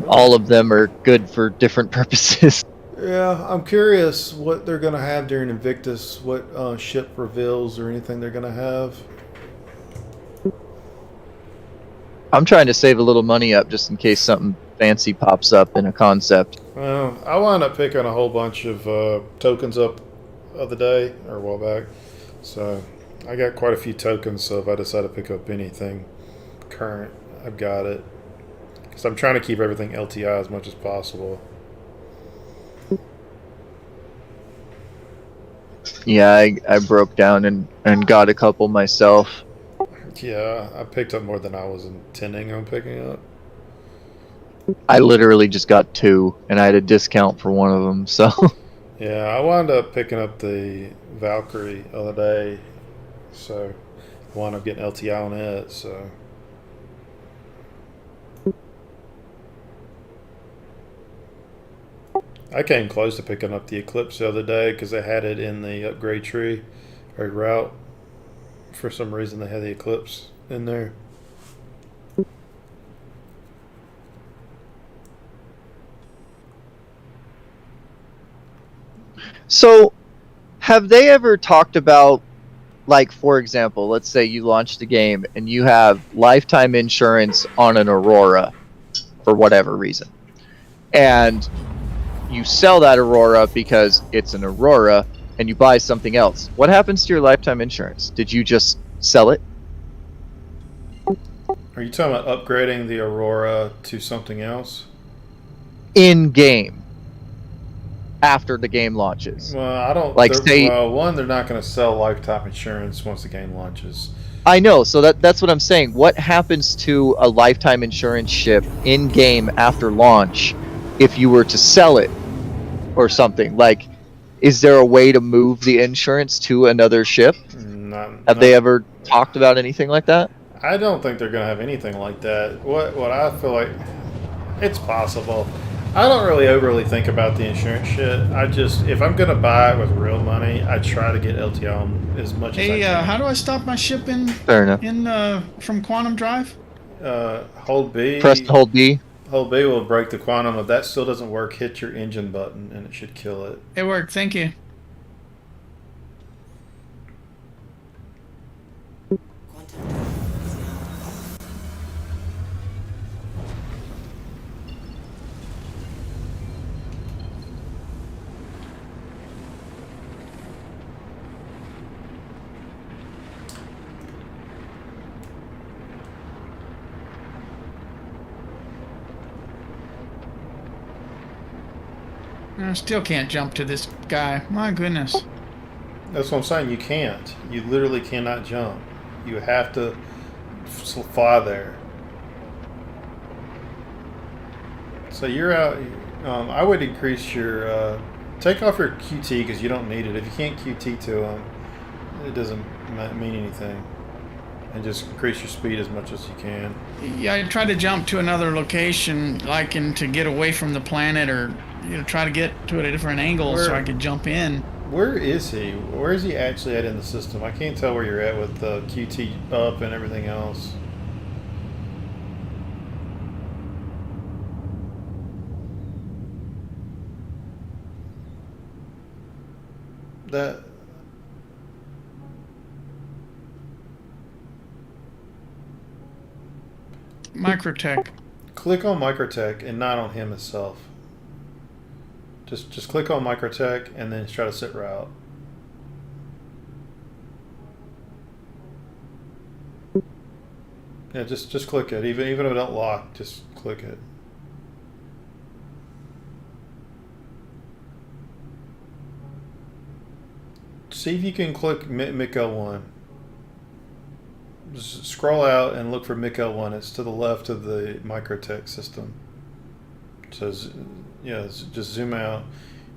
All of them are good for different purposes. Yeah, I'm curious what they're going to have during Invictus, what ship reveals or anything they're going to have. I'm trying to save a little money up just in case something fancy pops up in a concept. Well, I wound up picking a whole bunch of tokens up the other day, or a while back. So I got quite a few tokens, so if I decide to pick up anything current, I've got it. Because I'm trying to keep everything LTI as much as possible. Yeah, I broke down and got a couple myself. Yeah, I picked up more than I was intending on picking up. I literally just got 2, and I had a discount for one of them, so... Yeah, I wound up picking up the Valkyrie the other day, so I wound up getting LTI on it, so... I came close to picking up the Eclipse the other day because they had it in the upgrade tree or route. For some reason, they had the Eclipse in there. So, have they ever talked about, like, for example, let's say you launch the game and you have lifetime insurance on an Aurora for whatever reason, and you sell that Aurora because it's an Aurora and you buy something else. What happens to your lifetime insurance? Did you just sell it? Are you talking about upgrading the Aurora to something else? In game. After the game launches. Well, I don't. Like, they're- say- well, one, they're not going to sell lifetime insurance once the game launches. I know, so that's what I'm saying. What happens to a lifetime insurance ship in game after launch if you were to sell it or something? Like, is there a way to move the insurance to another ship? Have they ever talked about anything like that? I don't think they're going to have anything like that. What I feel like, it's possible. I don't really overly think about the insurance shit. I just, if I'm going to buy it with real money, I try to get LTL on as much as I Hey, can. how do I stop my ship Fair enough. from Quantum Drive? Hold B. Press and hold B. Hold B will break the quantum. If that still doesn't work, hit your engine button and it should kill it. It worked. Thank you. Quantum drive is now off. I still can't jump to this guy. My goodness. That's what I'm saying. You can't. You literally cannot jump. You have to fly there. So you're out. I would increase your. Take off your QT because you don't need it. If you can't QT to them, it doesn't mean anything. And just increase your speed as much as you can. Yeah, I tried to jump to another location, like to get away from the planet, or try to get to it at a different angle so I could jump in. Where is he? Where is he actually at in the system? I can't tell where you're at with the QT up and everything else. That. Microtech. Click on Microtech and not on him itself. Just click on Microtech and then try to sit route. Yeah, just click it. Even if it don't lock, just click it. See if you can click MIC-L1. Just scroll out and look for MIC-L1. It's to the left of the Microtech system. So yeah, just zoom out.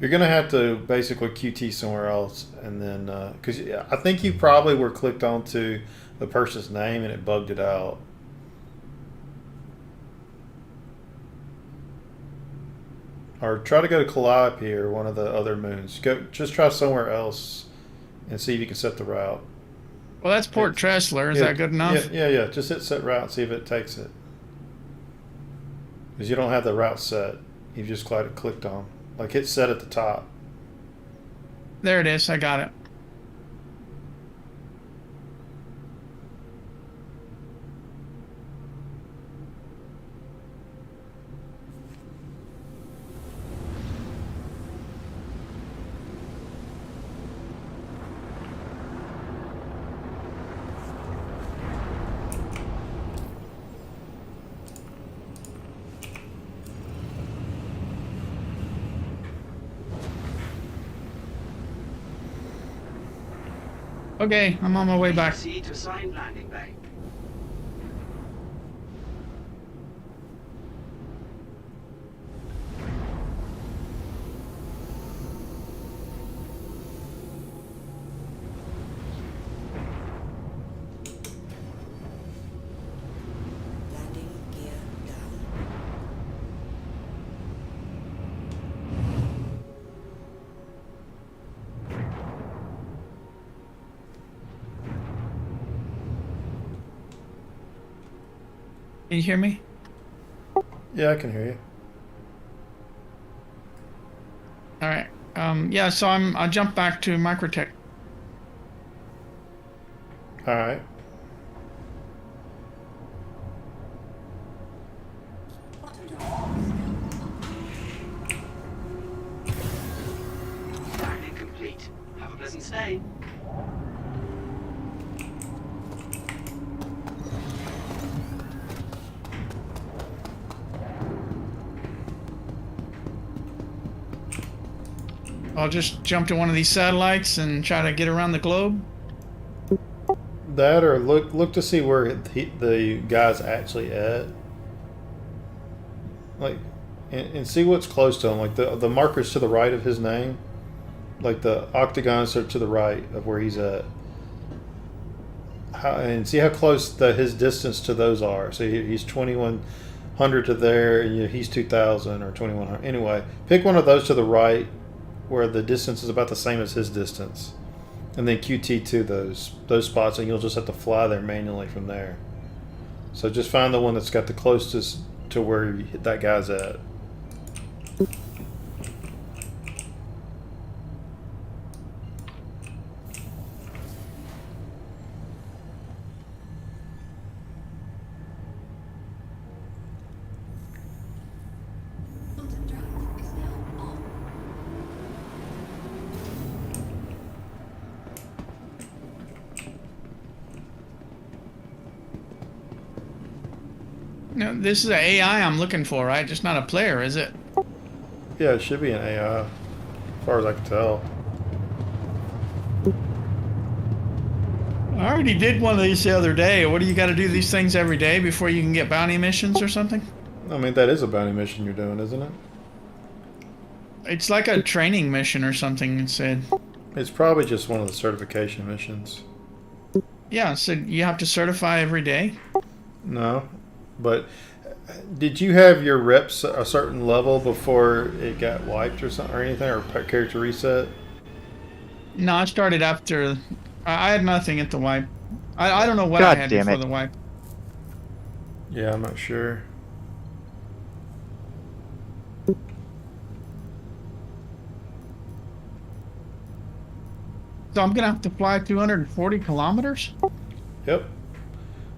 You're gonna have to basically QT somewhere else, and then because I think you probably were clicked onto the person's name and it bugged it out. Or try to go to Calliope or one of the other moons. Just try somewhere else and see if you can set the route. Well, that's Port Tressler. Is that good enough? Yeah. Just hit set route and see if it takes it. Because you don't have the route set. You've just clicked on. Like hit set at the top. There it is. I got it. Okay, I'm on my way back. Proceed to assigned landing bay. Landing gear down. Can you hear me? Yeah, I can hear you. All right. Yeah. So I jumped back to Microtech. All right. Landing complete. Have a pleasant stay. I'll just jump to one of these satellites and try to get around the globe. That or look to see where the guy's actually at. Like, and see what's close to him. Like the markers to the right of his name. Like the octagons are to the right of where he's at. And see how close his distance to those are. So he's 2100 to there, and he's 2000 or 2100. Anyway, pick one of those to the right where the distance is about the same as his distance. And then QT to those spots, and you'll just have to fly there manually from there. So just find the one that's got the closest to where that guy's at. Content drive is now on. No, this is an AI I'm looking for, right? Just not a player, is it? Yeah, it should be an AI, as far as I can tell. I already did one of these the other day. What do you got to do these things every day before you can get bounty missions or something? I mean, that is a bounty mission you're doing, isn't it? It's like a training mission or something. It said. It's probably just one of the certification missions. Yeah, so you have to certify every day. No, but did you have your reps a certain level before it got wiped or something or anything, or character reset? No, I started after. I had nothing at the wipe. I don't know what God I had damn before it. the wipe. Yeah, I'm not sure. So I'm gonna have to fly 240 kilometers. Yep.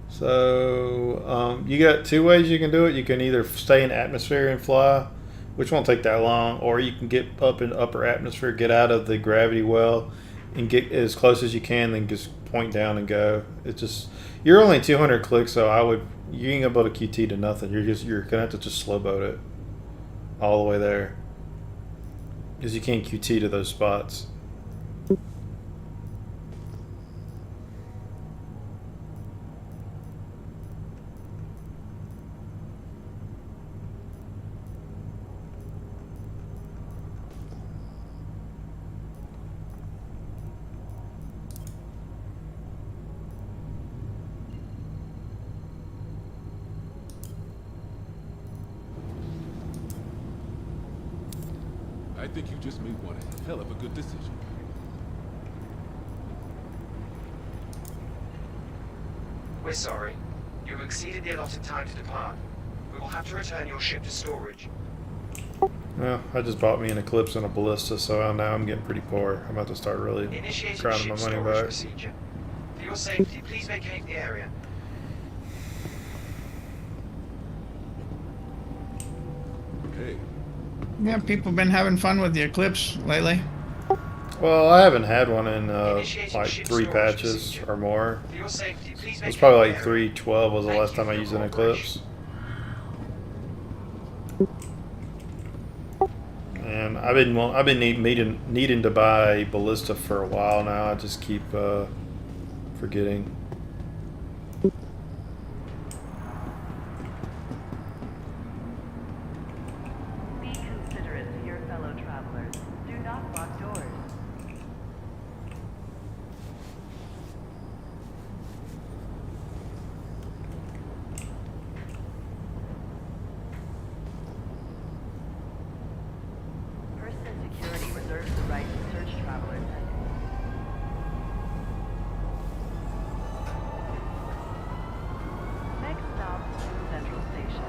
So you got two ways you can do it. You can either stay in atmosphere and fly, which won't take that long, or you can get up in upper atmosphere, get out of the gravity well, and get as close as you can, then just point down and go. It's just you're only 200 clicks, so you ain't able to QT to nothing. You're gonna have to just slow boat it all the way there, because you can't QT to those spots. I think you just made one hell of a good decision. We're sorry. You've exceeded the allotted time to depart. We will have to return your ship to storage. Well, I just bought me an Eclipse and a Ballista, so now I'm getting pretty poor. I'm about to start really Initiating crowding my ship money storage back. procedure. For your safety, please vacate the area. Hey, Yeah, people been having fun with the Eclipse lately. Well, I haven't had one in Initiating like ship 3 storage patches procedure. or more. For your safety, please It's vacate probably the like area. 312 was the Thank last you time I for used your an cooperation. Eclipse. And I've been needing to buy Ballista for a while now. I just keep forgetting. Be considerate to your fellow travelers. Do not lock doors. Person security reserves the right to search travelers. Next stop, Central Station.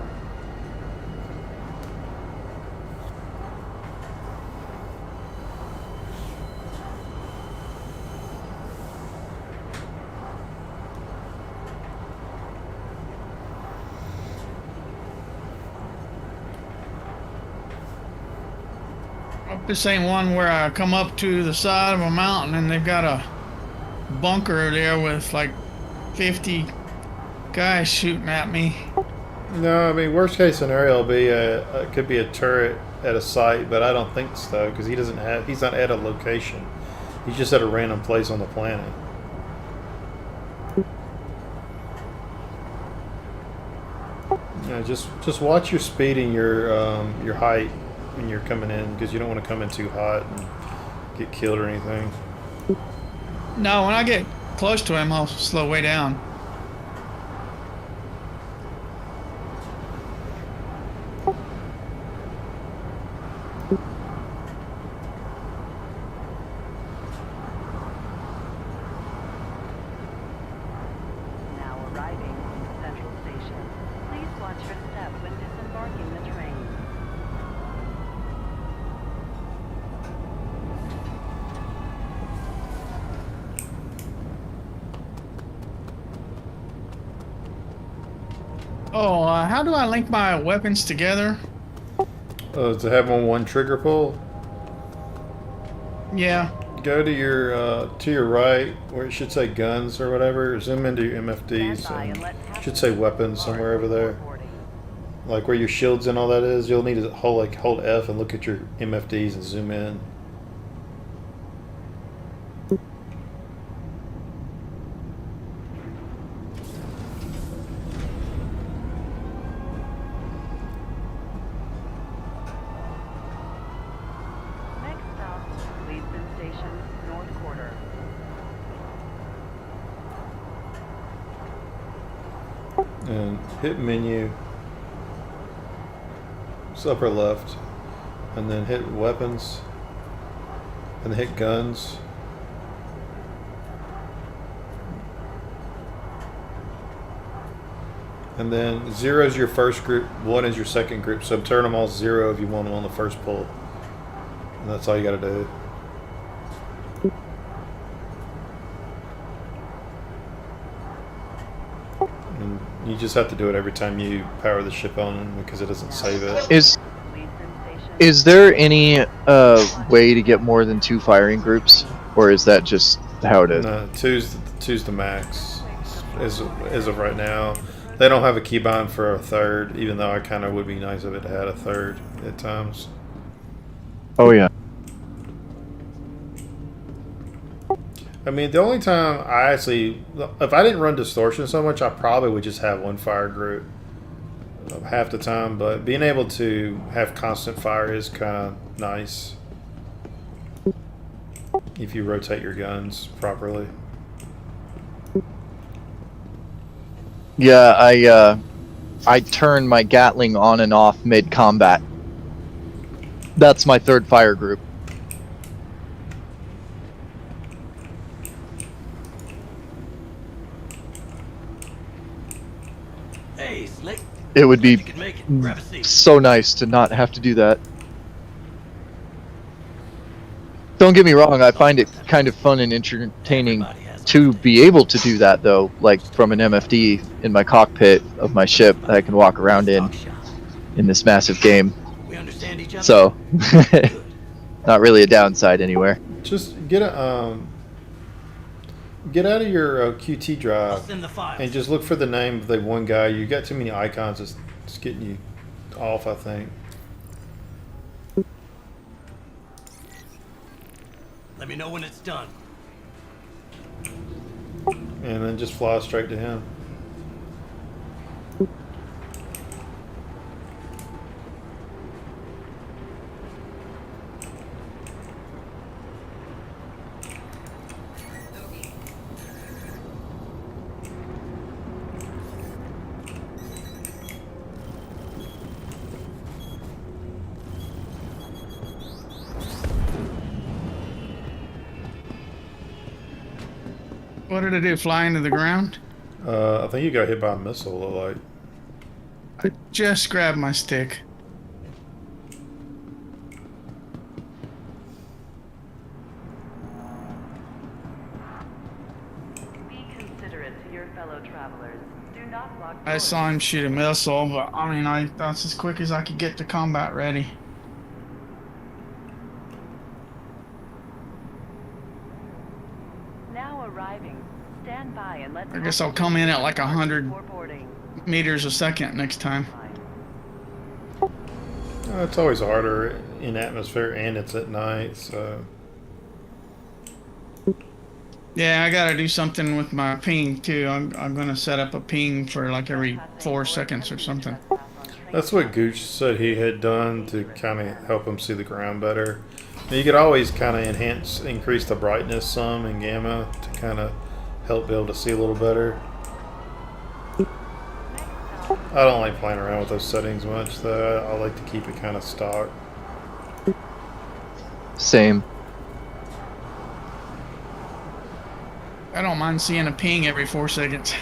This ain't one where I come up to the side of a mountain and they've got a bunker there with like 50 guys shooting at me. No, I mean worst case scenario will be it could be a turret at a site, but I don't think so because he's not at a location. He's just at a random place on the planet. Yeah, just watch your speed and your height when you're coming in because you don't want to come in too hot and get killed or anything. No, when I get close to him, I'll slow way down. Now arriving in Central Station. Please watch your step when disembarking the train. Oh, how do I link my weapons together? To have on one trigger pull, Yeah. go to your right where it should say guns or whatever. Zoom into your MFDs Stand by and and let it should say weapons somewhere over there. passengers board. like where your shields and all that is, you'll need to hold F and look at your MFDs and zoom in. Next stop, Leedston Station, North Quarter. And hit menu. It's upper left. And then hit weapons. And then hit guns. And then 0 is your first group, 1 is your second group. So turn them all 0 if you want them on the first pull. And that's all you gotta do. And you just have to do it every time you power the ship on because it doesn't save it. Is there any way to get more than 2 firing groups, or is that just how it is? No, two's the max as of right now. They don't have a keybind for a third, even though I kind of would be nice if it had a third at times. Oh yeah. I mean, the only time I actually, if I didn't run distortion so much, I probably would just have 1 fire group half the time. But being able to have constant fire is kind of nice if you rotate your guns properly. Yeah, I turn my Gatling on and off mid-combat. That's my 3rd fire group. Hey, Slick. It would be You can make it. Grab a seat. so nice to not have to do that. Don't get me wrong, I find it kind of fun and entertaining to be able to do that, though, like from an MFD in my cockpit of my ship that I can walk around in this massive game. We understand each other. So, not really a downside anywhere. Just get out of your QT I'll drive send the files. and just look for the name of the one guy. You got too many icons. It's getting you off, I think. Let me know when it's done. And then just fly straight to him. What did it do? Fly into the ground? I think you got hit by a missile. Like, I just grabbed my stick. Be considerate to your fellow travelers. Do not block I doors. saw him shoot a missile, but I mean, that's as quick as I could get to combat ready. Now arriving. Stand by and let I guess I'll come in at like 100 before boarding. meters a second next time. it's always harder in atmosphere, and it's at night. So Yeah, I gotta do something with my ping too. I'm gonna set up a ping for like every 4 seconds or something. that's what Gooch said he had done to kind of help him see the ground better. You could always kind of increase the brightness some in gamma to kind of help be able to see a little better. I don't like playing around with those settings much, though. I like to keep it kind of stock. Same. I don't mind seeing a ping every 4 seconds.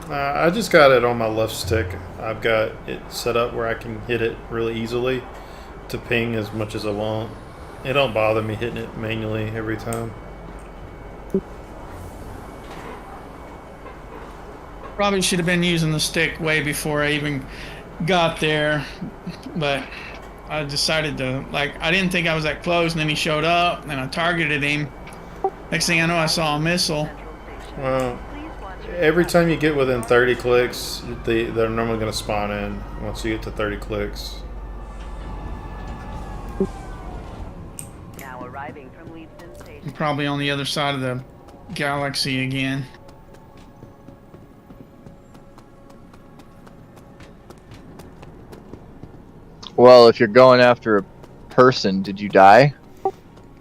I just got it on my left stick. I've got it set up where I can hit it really easily to ping as much as I want. It don't bother me hitting it manually every time. Probably should have been using the stick way before I even got there, but I decided to, like, I didn't think I was that close, and then he showed up, and I targeted him. Next thing I know, I saw a missile. Well, every time you get within 30 clicks, they're normally going to spawn in once you get to 30 clicks. Now arriving from Leedston Station. I'm probably on the other side of the galaxy again. Well, if you're going after a person, did you die?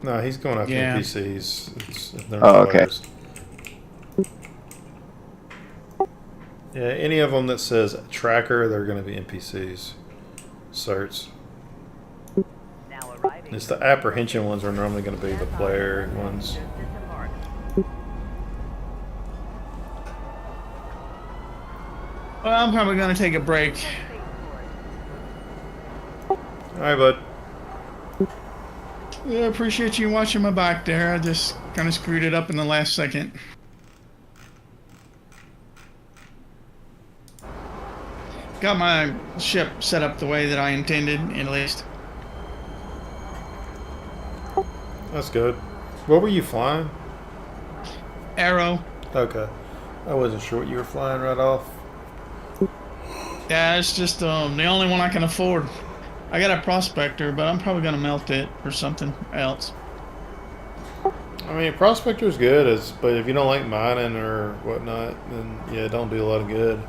No, he's going after Yeah. NPCs. They're Oh, not okay. players. Yeah, any of them that says tracker, they're going to be NPCs. Certs. Now arriving. It's the apprehension ones are normally going to be the player ones. Disembark. Well, I'm probably going to take a break. Alright, bud. Yeah, I appreciate you watching my back there. I just kind of screwed it up in the last second. Got my ship set up the way that I intended, at least. That's good. What were you flying? Arrow. Okay. I wasn't sure what you were flying right off. Yeah, it's just the only one I can afford. I got a prospector, but I'm probably gonna melt it or something else. I mean, Prospector's good, but if you don't like mining or whatnot, then yeah, it don't do a lot of good.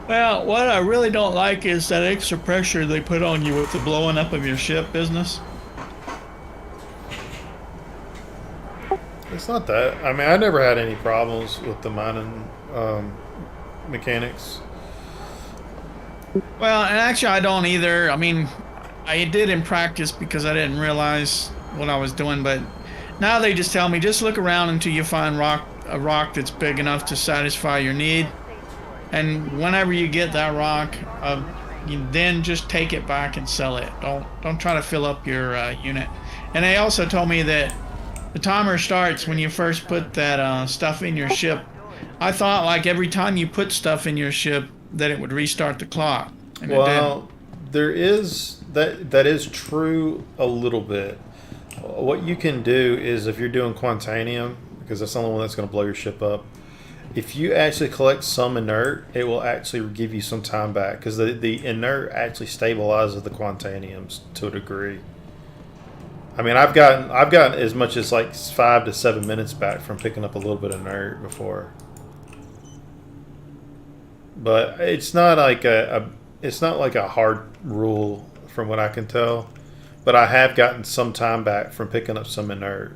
Well, what I really don't like is that extra pressure they put on you with the blowing up of your ship business. It's not that. I mean, I never had any problems with the mining mechanics. Well, and actually I don't either. I mean, I did in practice because I didn't realize what I was doing, but now they just tell me, just look around until you find a rock that's big enough to satisfy your need. And whenever you get that rock, you then just take it back and sell it. Don't try to fill up your unit. And they also told me that the timer starts when you first put that stuff in your ship. I thought like every time you put stuff in your ship that it would restart the clock. And Well, there is that is true a little bit. What you can do is if you're doing Quantanium, because that's the only one that's going to blow your ship up, if you actually collect some inert, it will actually give you some time back because the inert actually stabilizes the Quantaniums to a degree. I mean, I've gotten as much as like 5 to 7 minutes back from picking up a little bit of inert before. But it's not like a hard rule from what I can tell. But I have gotten some time back from picking up some inert.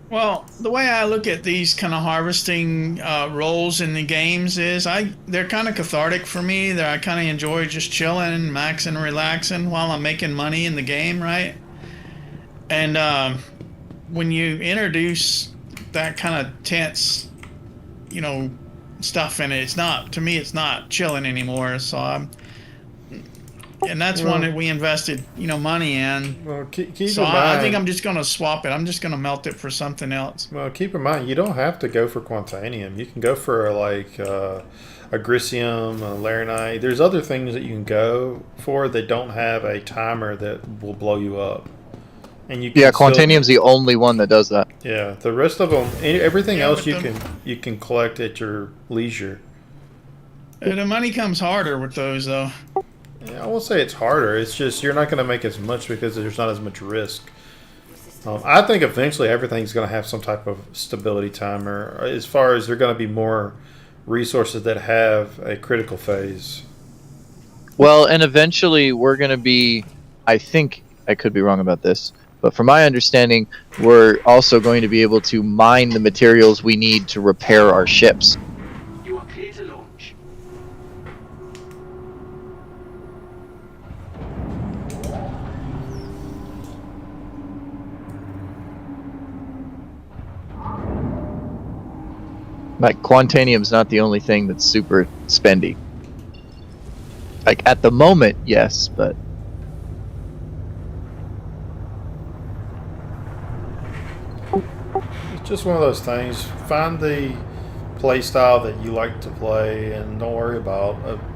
Well, the way I look at these kind of harvesting roles in the games is they're kind of cathartic for me. I kind of enjoy just chilling, maxing, relaxing while I'm making money in the game, right? And when you introduce that kind of tense, stuff in it, it's not chilling anymore. So that's one that we invested, money in. Well, keep So in mind, I think I'm just going to swap it. I'm just going to melt it for something else. Well, keep in mind, you don't have to go for Quantanium. You can go for like a Grisium, a Laranite. There's other things that you can go for that don't have a timer that will blow you up. And you can Quantanium's the only one that does that. Yeah, the rest of them, everything Yeah, else but you can collect at your leisure. The money comes harder with those, though. Yeah, I won't say it's harder. It's just you're not going to make as much because there's not as much risk. I think eventually everything's going to have some type of stability timer. As far as there are going to be more resources that have a critical phase. Well, and eventually we're going to be, I think, I could be wrong about this, but from my understanding, we're also going to be able to mine the materials we need to repair our ships. You are clear to launch. Like, Quantanium's not the only thing that's super spendy. Like, at the moment, yes, but... It's just one of those things. Find the play style that you like to play and don't worry about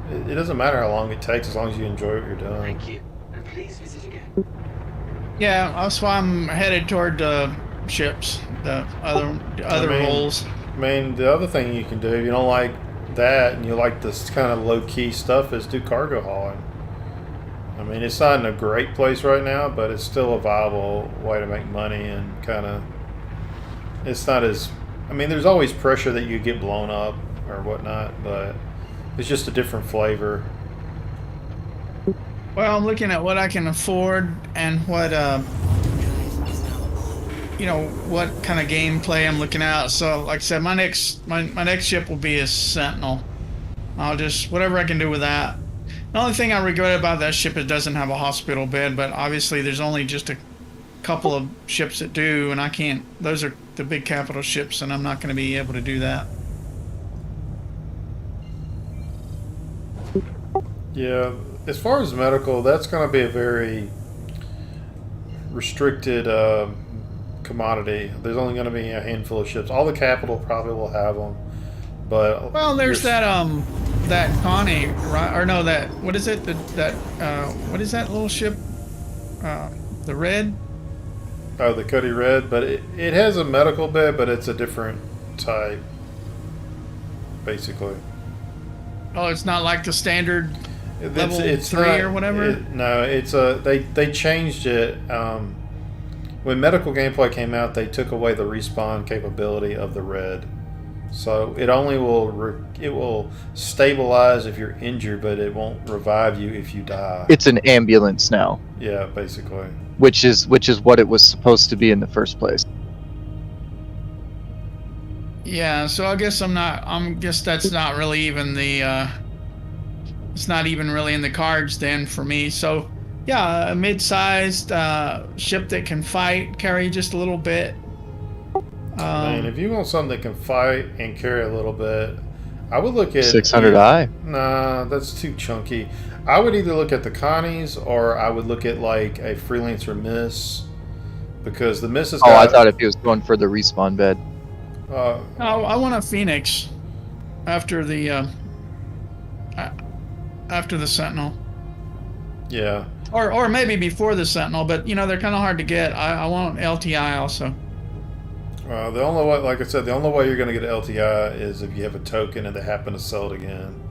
it. Doesn't matter how long it takes as long as you enjoy what you're doing. Thank you, and please visit again. Yeah, that's why I'm headed toward ships, the other mean, roles. I mean, the other thing you can do, if you don't like that and you like this kind of low key stuff, is do cargo hauling. I mean, it's not in a great place right now, but it's still a viable way to make money and kind of. It's not as. I mean, there's always pressure that you get blown up or whatnot, but it's just a different flavor. Well, I'm looking at what I can afford and what what kind of gameplay I'm looking at. So, like I said, my next ship will be a Sentinel. I'll just whatever I can do with that. The only thing I regret about that ship is it doesn't have a hospital bed, but obviously there's only just a couple of ships that do, and I can't. Those are the big capital ships, and I'm not going to be able to do that. Yeah, as far as medical, that's going to be a very restricted commodity. There's only going to be a handful of ships. All the capital probably will have them, but well, there's that Connie, right? Or no, that what is it? What is that little ship? The Red. Oh, the Cody Red, but it has a medical bed, but it's a different type, basically. Oh, it's not like the standard level it's 3 not, or whatever? No, it's they changed it. When medical gameplay came out, they took away the respawn capability of the Red. So it only will stabilize if you're injured, but it won't revive you if you die. It's an ambulance now. Yeah, basically. Which is what it was supposed to be in the first place. Yeah, so I guess that's not really even the it's not even really in the cards then for me. So yeah, a mid-sized ship that can fight, carry just a little bit. Man, if you want something that can fight and carry a little bit, I would look at 600i. Nah, that's too chunky. I would either look at the Connies or I would look at like a Freelancer Miss, because the Miss has got. Oh, I thought if he was going for the respawn bed. I want a Phoenix after the Sentinel. Yeah. Or maybe before the Sentinel, but they're kind of hard to get. I want LTI also. The only way, like I said, the only way you're going to get LTI is if you have a token and they happen to sell it again.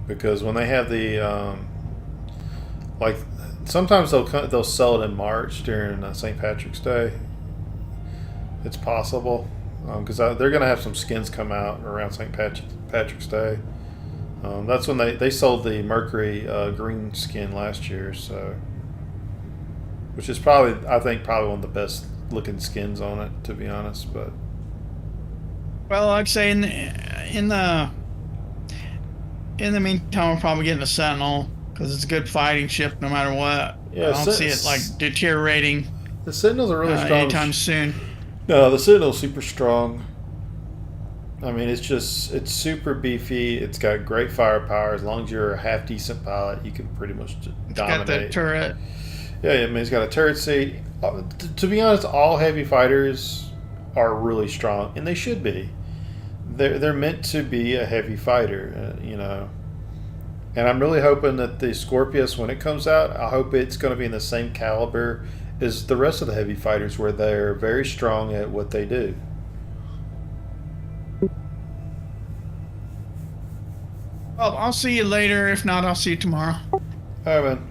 Because when they have the, like, sometimes they'll sell it in March during St. Patrick's Day. It's possible, because they're going to have some skins come out around St. Patrick's Day. That's when they sold the Mercury green skin last year, so which is probably one of the best looking skins on it, to be honest. But well, like I say, in the meantime, we're probably getting a Sentinel because it's a good fighting ship no matter what. Yeah, I don't see it like deteriorating. The Sentinels are really strong anytime soon. No, the Sentinel's super strong. I mean, it's super beefy. It's got great firepower. As long as you're a half decent pilot, you can pretty much dominate. It's got that turret. Yeah, I mean, it's got a turret seat. To be honest, all heavy fighters are really strong, and they should be. They're meant to be a heavy fighter, And I'm really hoping that the Scorpius, when it comes out, I hope it's going to be in the same caliber as the rest of the heavy fighters, where they're very strong at what they do. Well, I'll see you later. If not, I'll see you tomorrow. All right, man.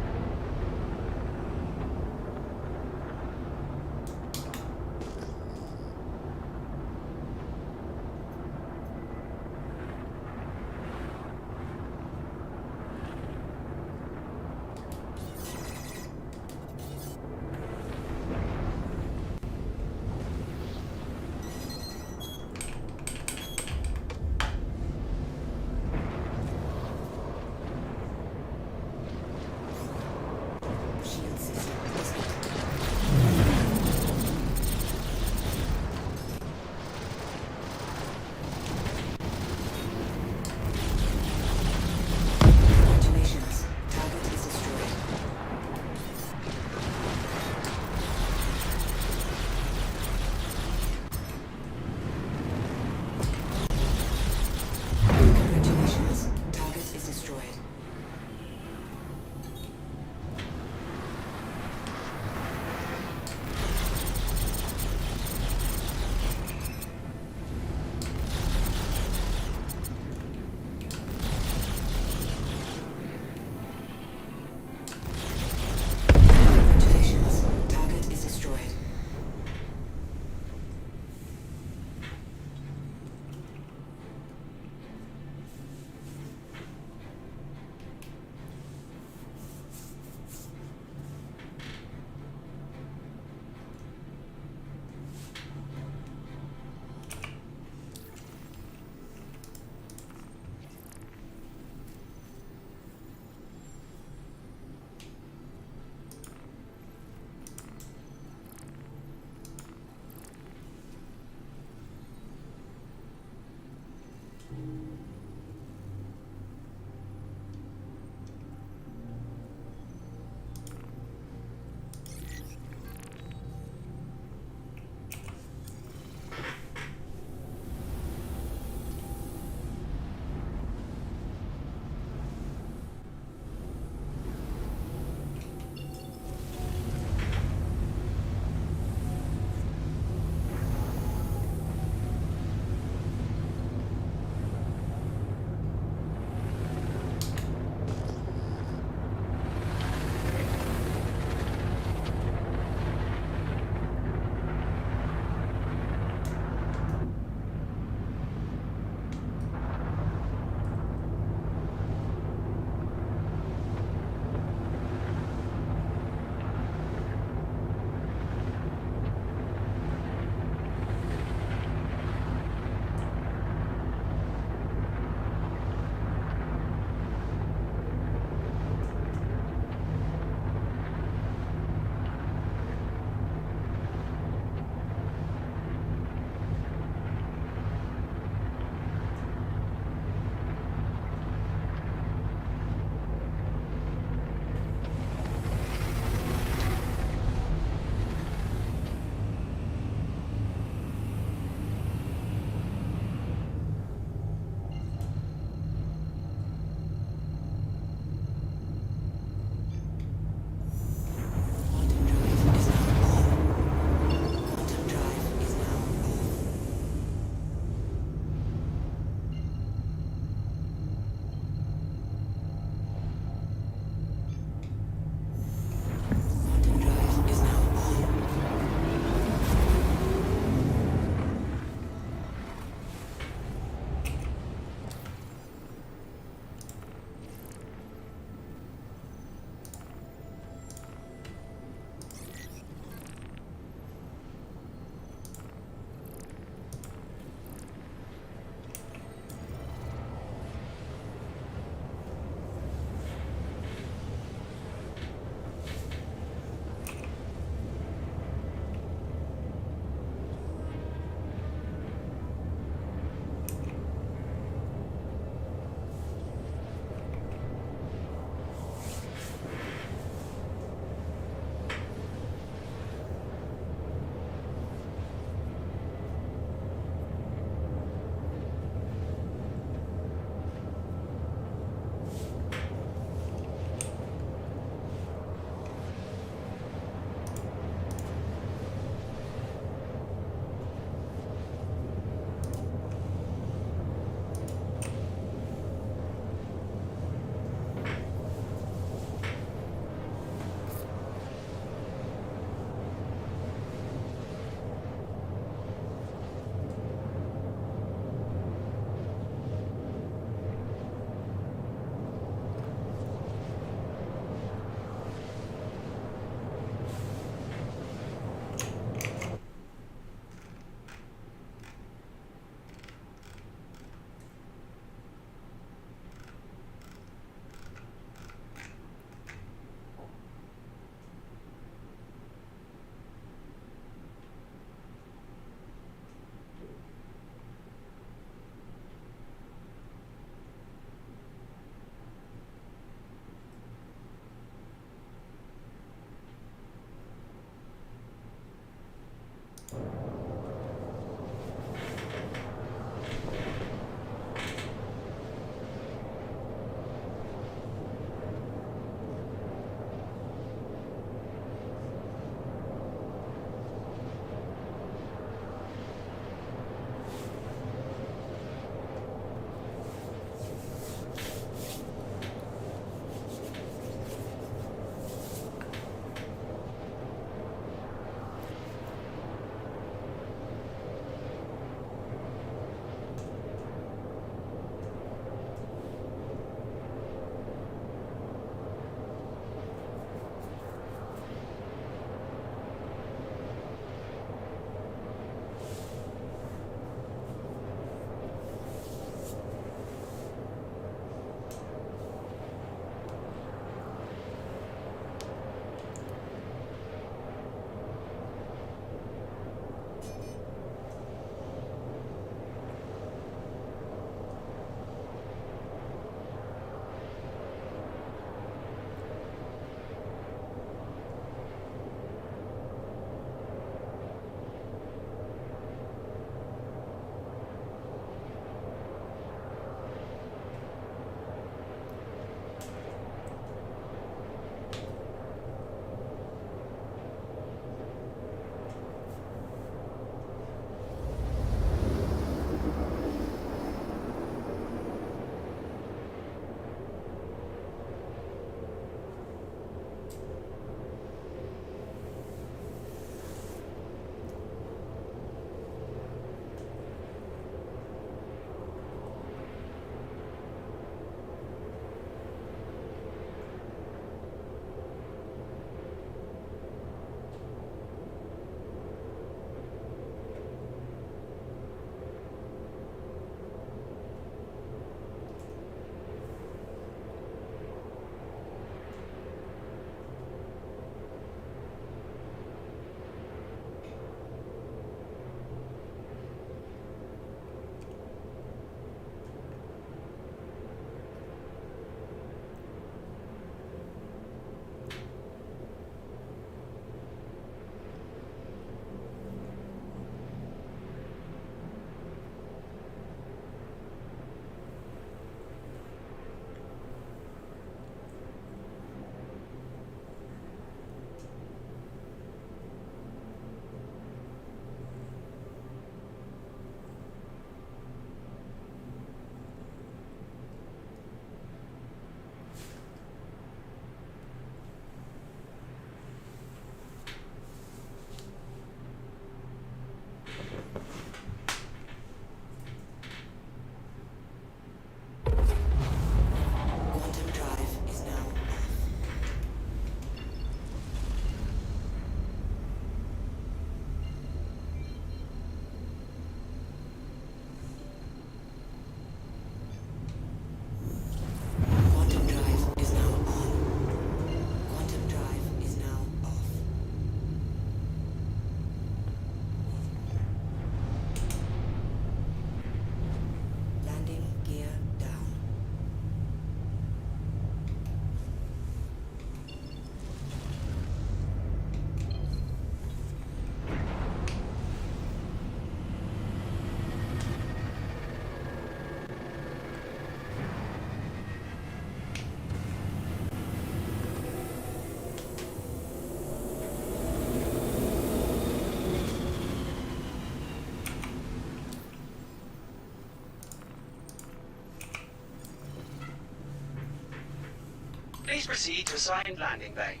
Please proceed to assigned landing bay.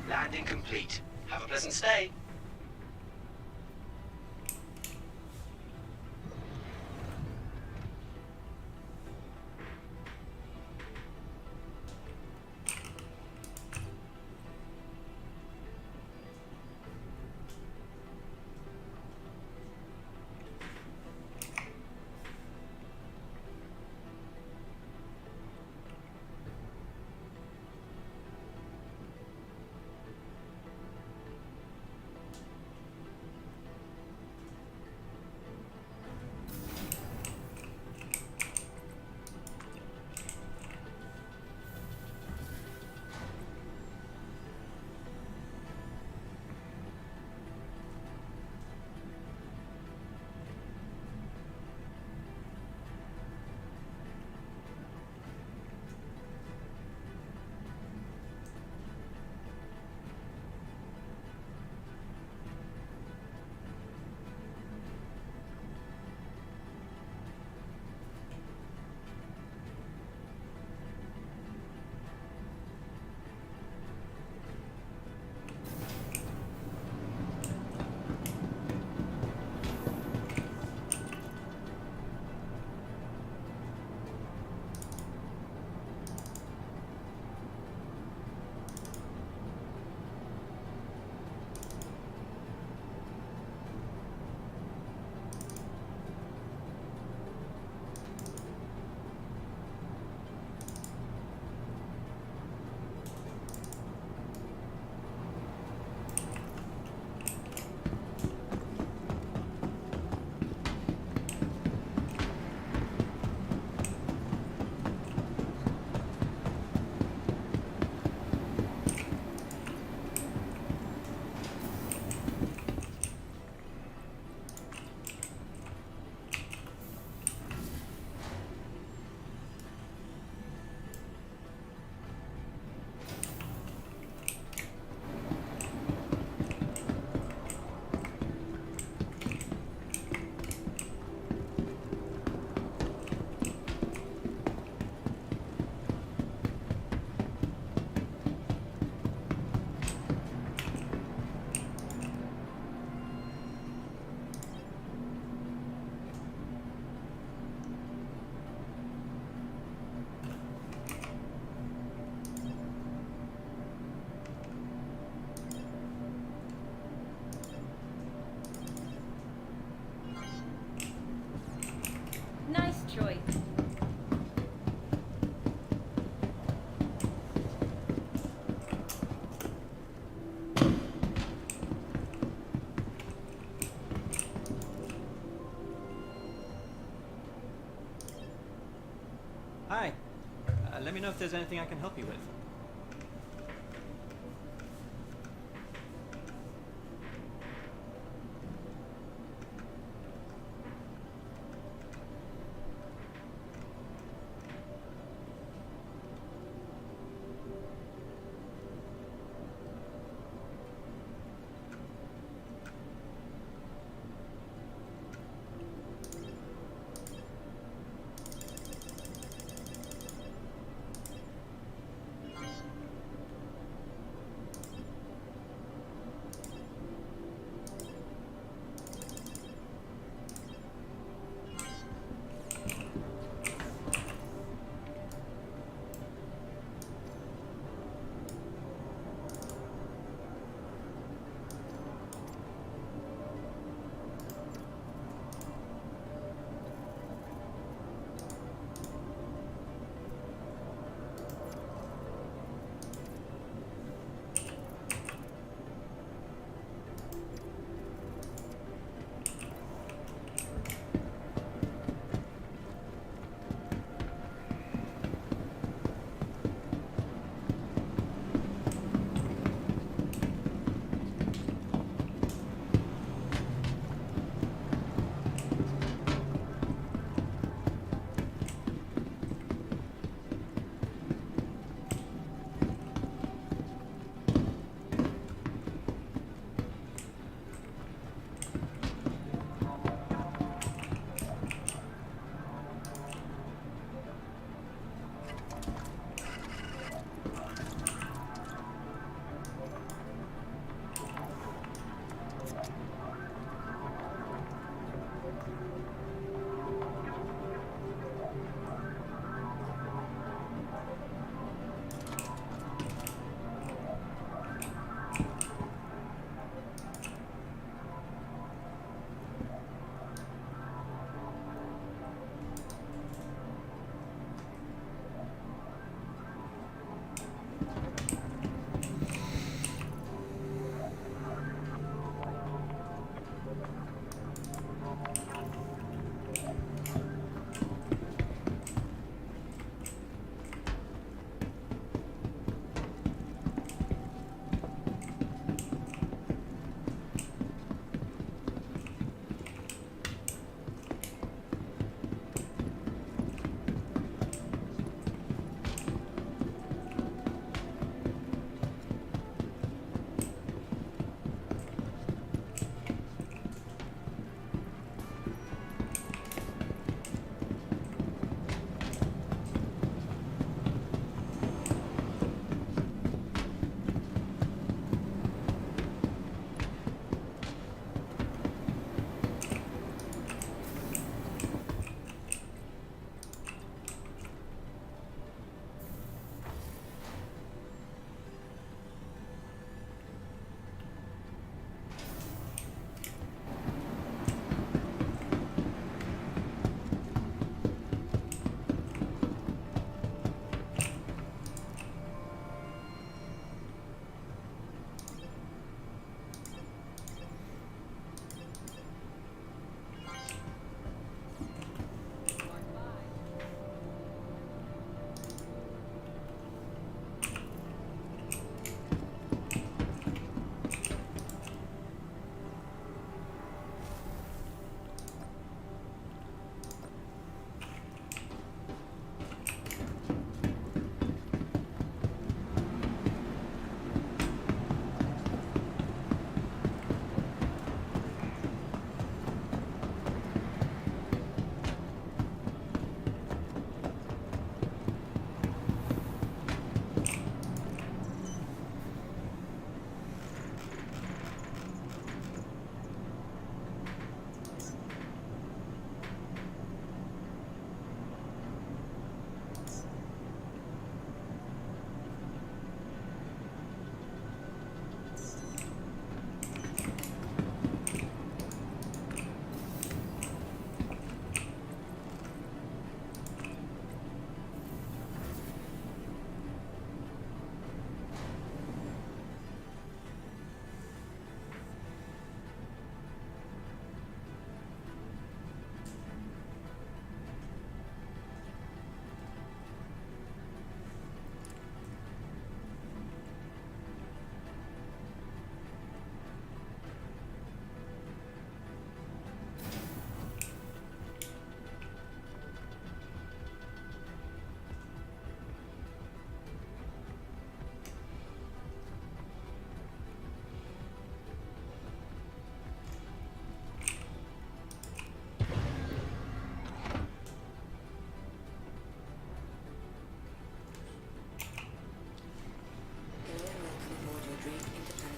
Landing complete. Have a pleasant stay. Nice choice. Hi. Let me know if there's anything I can help you with.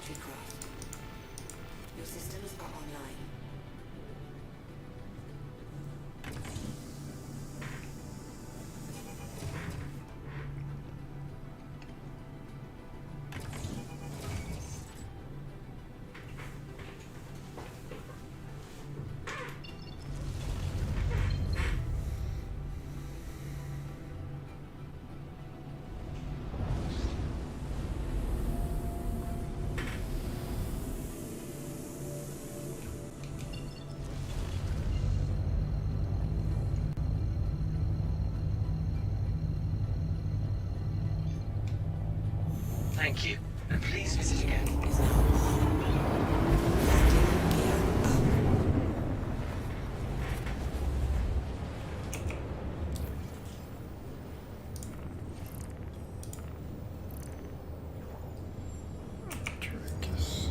interplanetary craft. Your systems are online. Thank you, and please visit again. Is now on. Landing gear up. Trickus.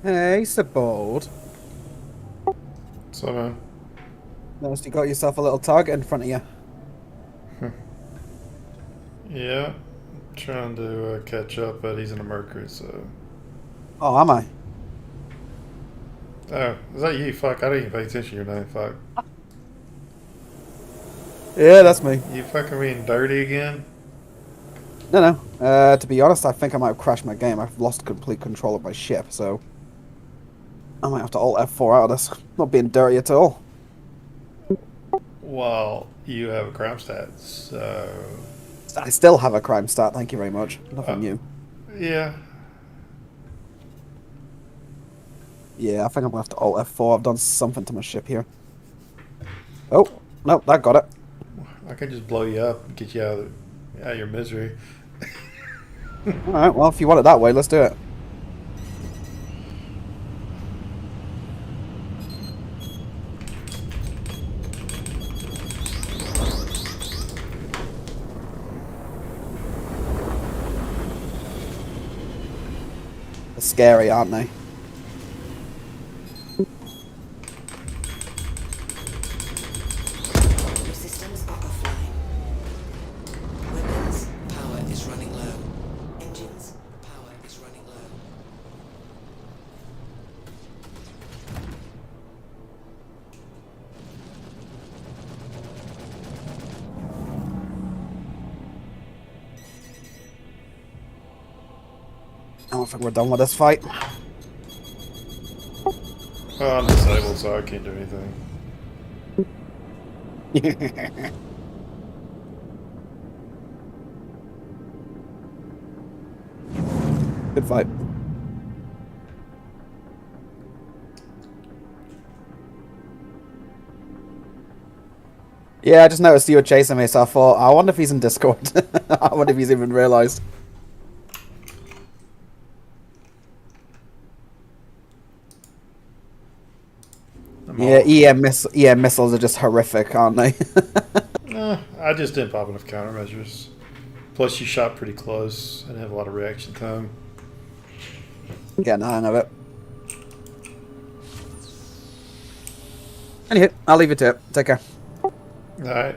Hey, Sabald. So, man. Noticed you got yourself a little target in front of you. Yeah. Trying to catch up, but he's in a Mercury, so. Oh, am I? Oh, is that you? Fuck, I didn't even pay attention to your name. Fuck. Yeah, that's me. You fucking being dirty again? No, no. To be honest, I think I might have crashed my game. I've lost complete control of my ship, so I might have to Alt F4 out of this. Not being dirty at all. Well, you have a crime stat, so. I still have a crime stat. Thank you very much. Nothing new. Yeah. Yeah, I think I'm gonna have to Alt F4. I've done something to my ship here. Oh, no, that got it. I can just blow you up and get you out of your misery. Alright, well, if you want it that way, let's do it. They're scary, aren't they? Your systems are offline. Weapons power is running low. Engines power is running low. I don't think we're done with this fight. Well, I'm disabled, so I can't do anything. Good fight. Yeah, I just noticed you were chasing me, so I thought, I wonder if he's in Discord. I wonder if he's even realised. Yeah, EM missiles are just horrific, aren't they? I just didn't pop enough countermeasures. Plus, you shot pretty close and have a lot of reaction time. Getting the hang of it. Anywho, I'll leave it to it. Take care. Alright.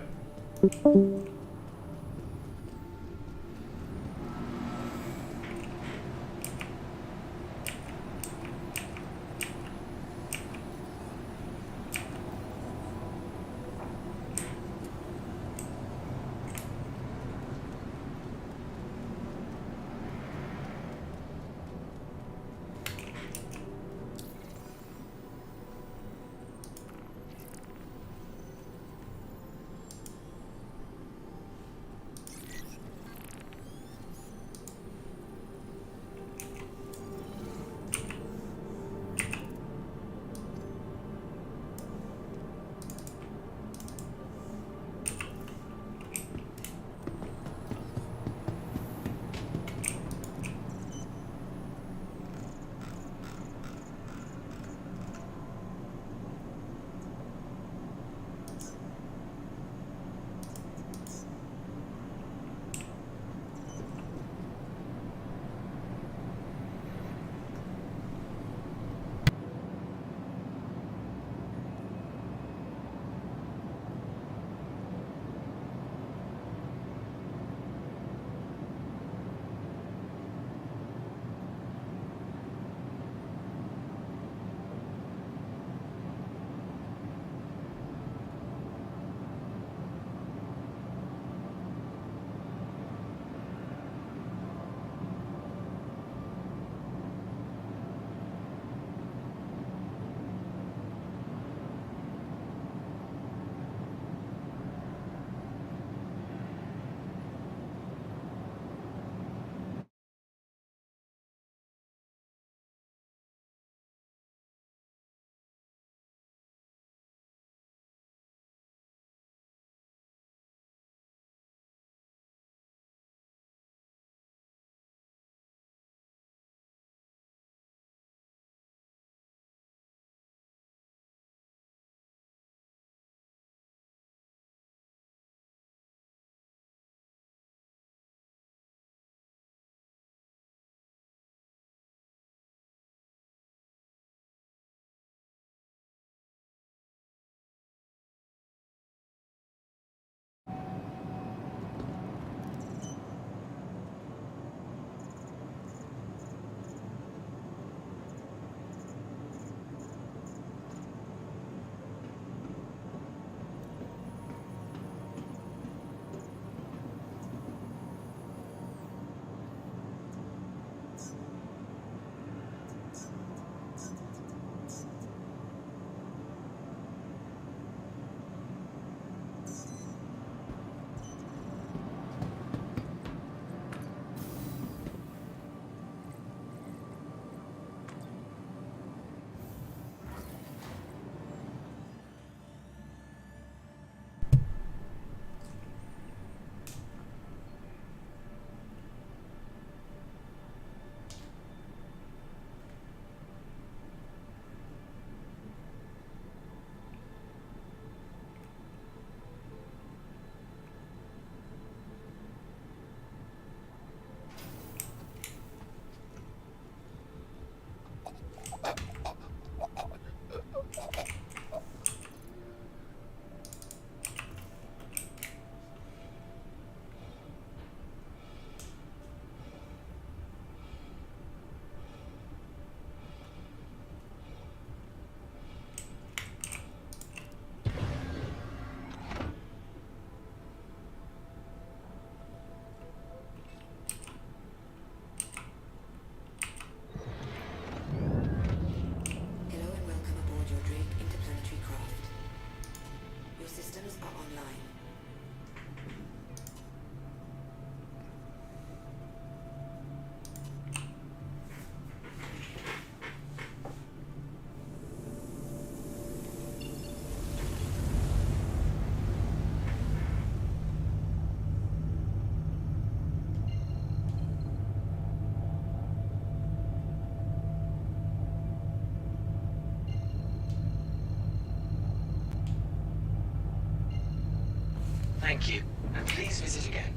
Thank you, and please visit again.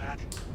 that.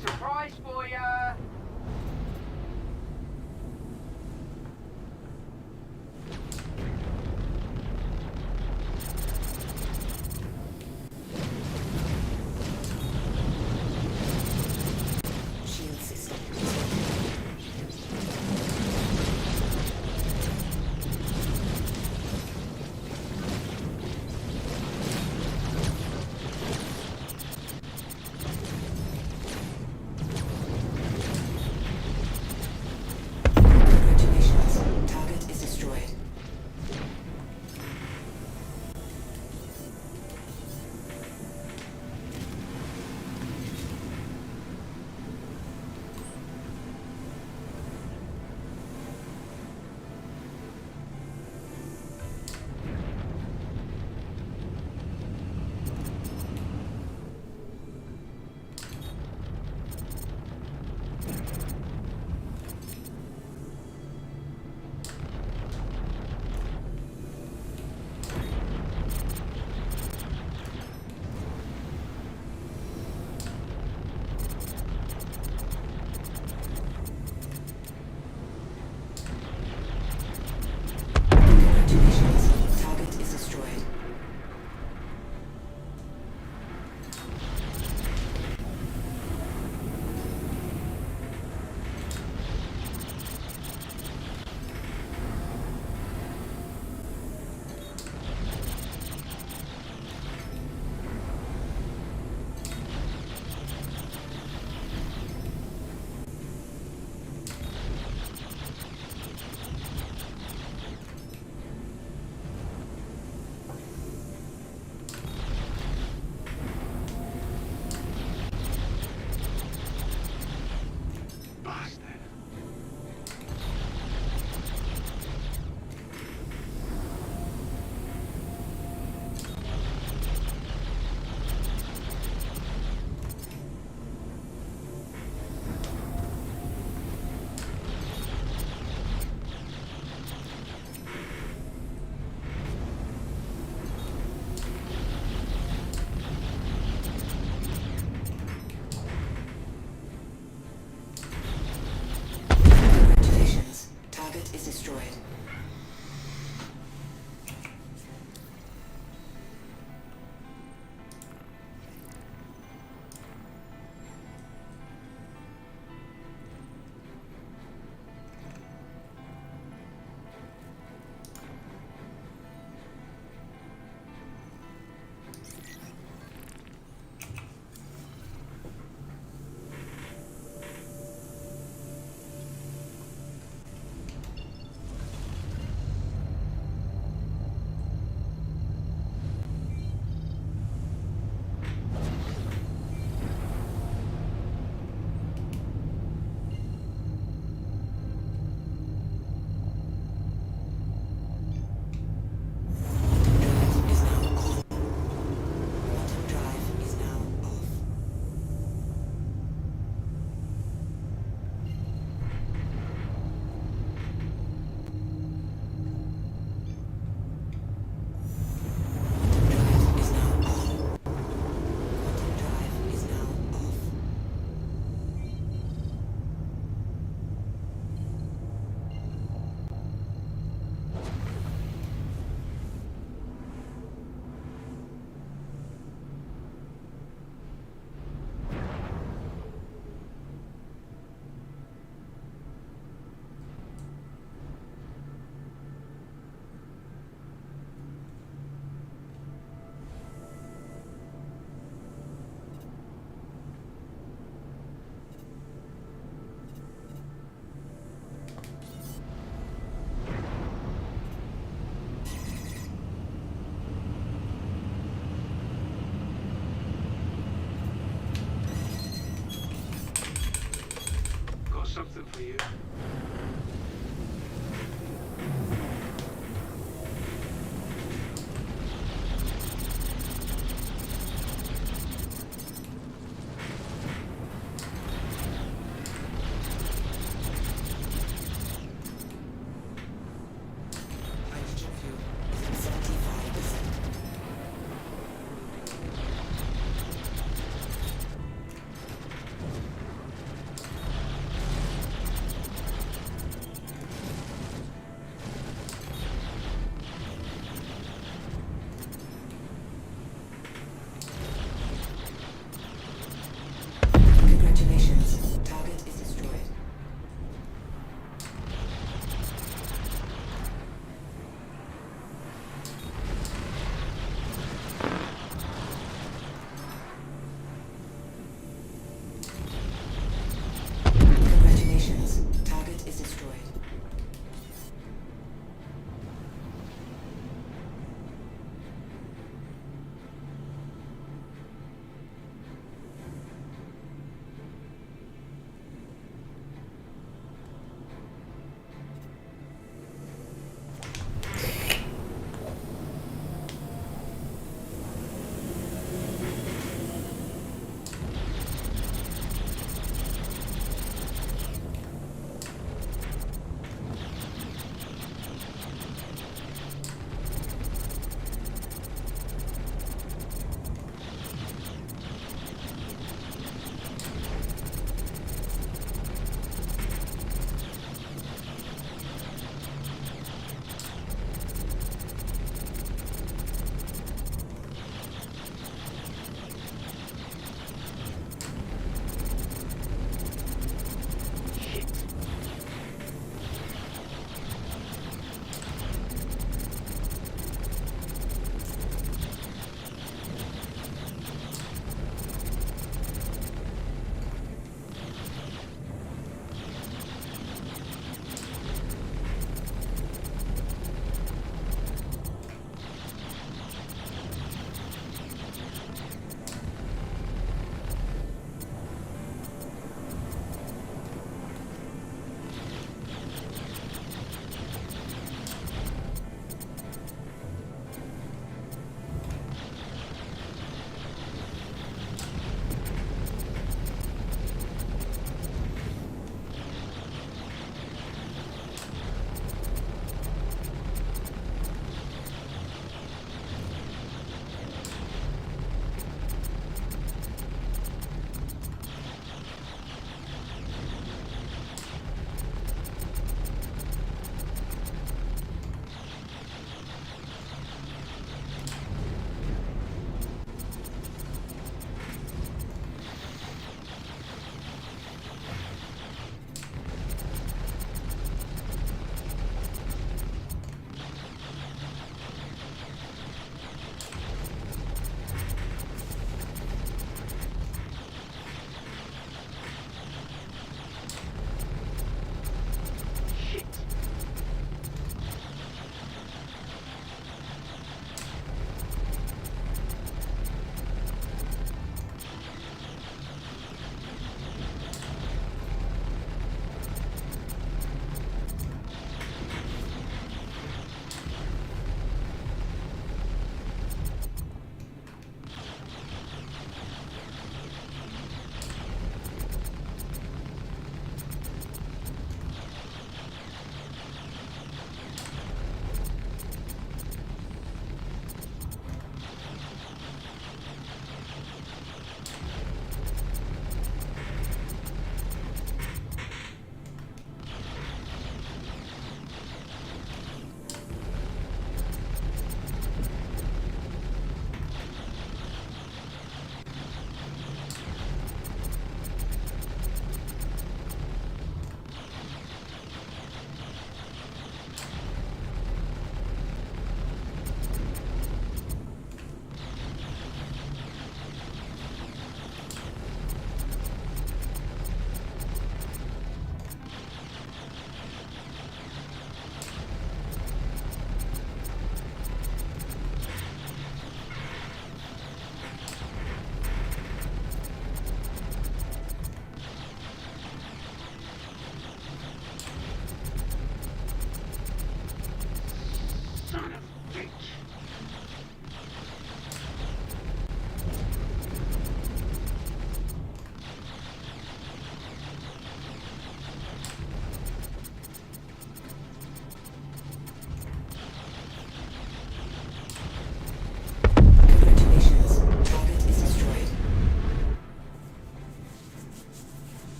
surprise for ya! Shield system. Congratulations. Target is destroyed. Congratulations. Target is destroyed. Congratulations. Target is destroyed. Drive is now on. Quantum drive is now off. Quantum drive is now on. Quantum drive is now off. Got something for you. Hydrogen fuel is at 75%.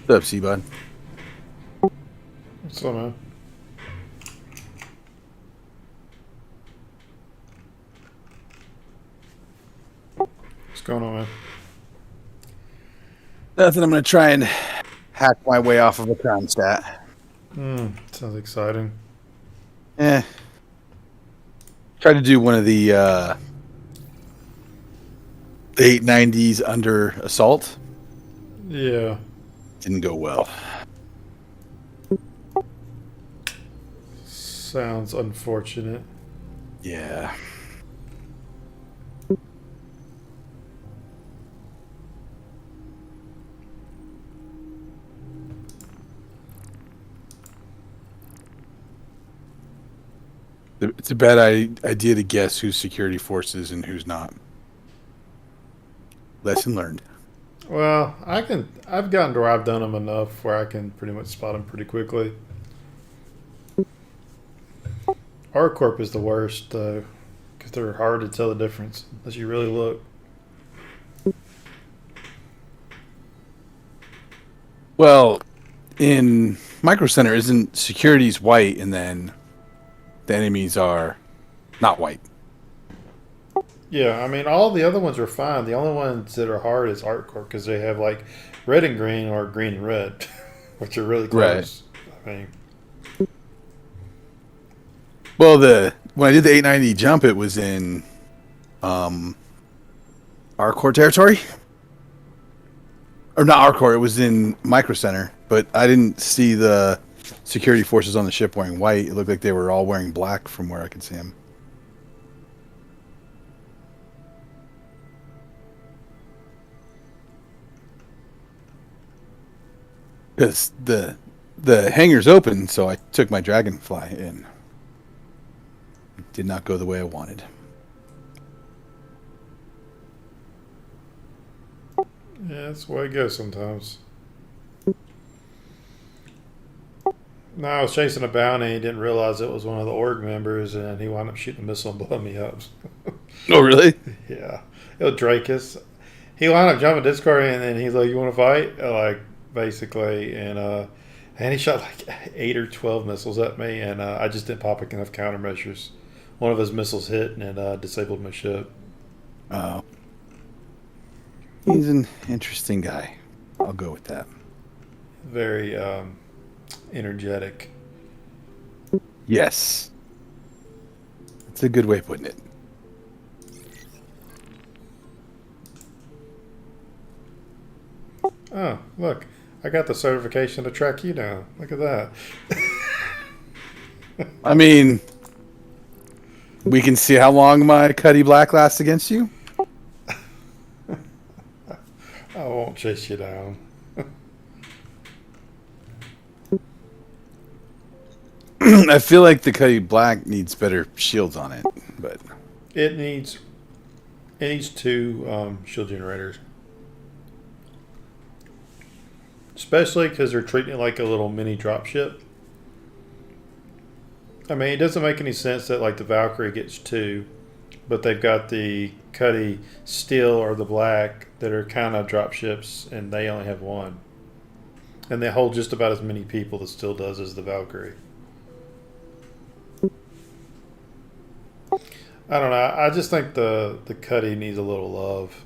What's up, C-Bud? What's up, man? What's going on, man? Nothing. I'm going to try and hack my way off of a crime stat. Sounds exciting. Tried to do one of the 890s under assault. Yeah. Didn't go well. Sounds unfortunate. Yeah. It's a bad idea to guess who's security forces and who's not. Lesson learned. Well, I've gotten to where I've done them enough where I can pretty much spot them pretty quickly. ArcCorp is the worst, though, because they're hard to tell the difference unless you really look. Well, in Micro Center, isn't security's white and then the enemies are not white? Yeah, I mean, all the other ones are fine. The only ones that are hard is ArcCorp because they have like red and green or green and red, which are really close. Right. I mean, well, when I did the 890 jump, it was in ArcCorp territory. Or not ArcCorp, it was in Micro Center, but I didn't see the security forces on the ship wearing white. It looked like they were all wearing black from where I could see them. Because the hangar's open, so I took my Dragonfly in. It did not go the way I wanted. yeah, that's the way it goes sometimes. No, I was chasing a bounty. He didn't realize it was one of the org members, and he wound up shooting a missile and blowing me up. Oh, really? Yeah. It was Drakus. He wound up jumping Discord, and then he's like, "You want to fight?" Like, basically, and he shot like 8 or 12 missiles at me, and I just didn't pop enough countermeasures. One of his missiles hit and it disabled my ship. Oh. He's an interesting guy. I'll go with that. Very energetic. Yes. That's a good way of putting it. Oh, look. I got the certification to track you down. Look at that. I mean, we can see how long my Cuddy Black lasts against you. I won't chase you down. I feel like the Cuddy Black needs better shields on it, but It needs 2 shield generators. Especially because they're treating it like a little mini dropship. I mean, it doesn't make any sense that like the Valkyrie gets 2, but they've got the Cuddy Steel or the Black that are kind of dropships, and they only have 1. And they hold just about as many people the Steel does as the Valkyrie. I don't know. I just think the Cuddy needs a little love.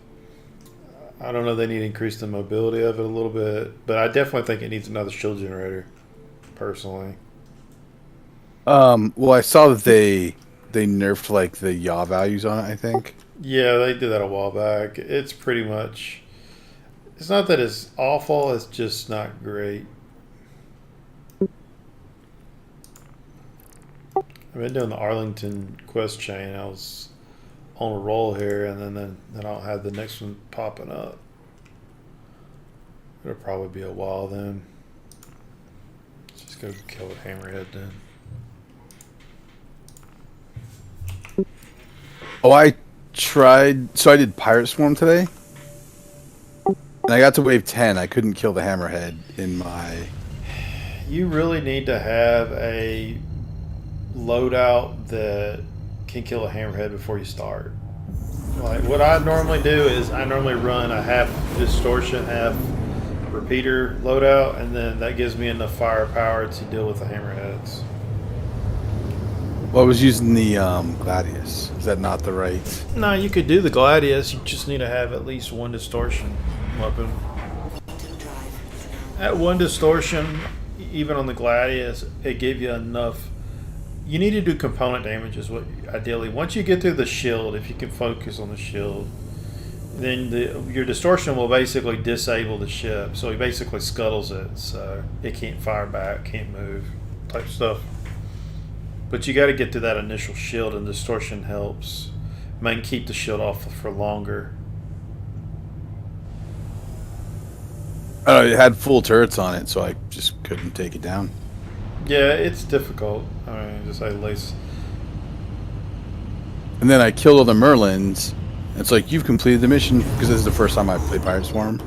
I don't know. They need to increase the mobility of it a little bit, but I definitely think it needs another shield generator. Personally. well, I saw that they nerfed like the yaw values on it, I think. Yeah, they did that a while back. It's pretty much. It's not that it's awful. It's just not great. I've been doing the Arlington quest chain. I was on a roll here, and then I'll have the next one popping up. It'll probably be a while then. Let's just go kill a hammerhead then. Oh, I tried. So I did Pirate Swarm today, and I got to wave 10. I couldn't kill the hammerhead in my. You really need to have a loadout that can kill a hammerhead before you start. Like what I normally do is I normally run a half distortion, half repeater loadout, and then that gives me enough firepower to deal with the hammerheads. Well, I was using the Gladius. Is that not the right? No, you could do the Gladius. You just need to have at least one distortion weapon. At one distortion, even on the Gladius, it gave you enough. You need to do component damage is what ideally. Once you get through the shield, if you can focus on the shield, then your distortion will basically disable the ship. So he basically scuttles it, so it can't fire back, can't move, type stuff. But you got to get to that initial shield, and distortion helps. Man, keep the shield off for longer. It had full turrets on it, so I just couldn't take it down. Yeah, it's difficult. I mean, just say least. And then I killed all the Merlins. It's like, you've completed the mission, because this is the first time I played Pirate Swarm.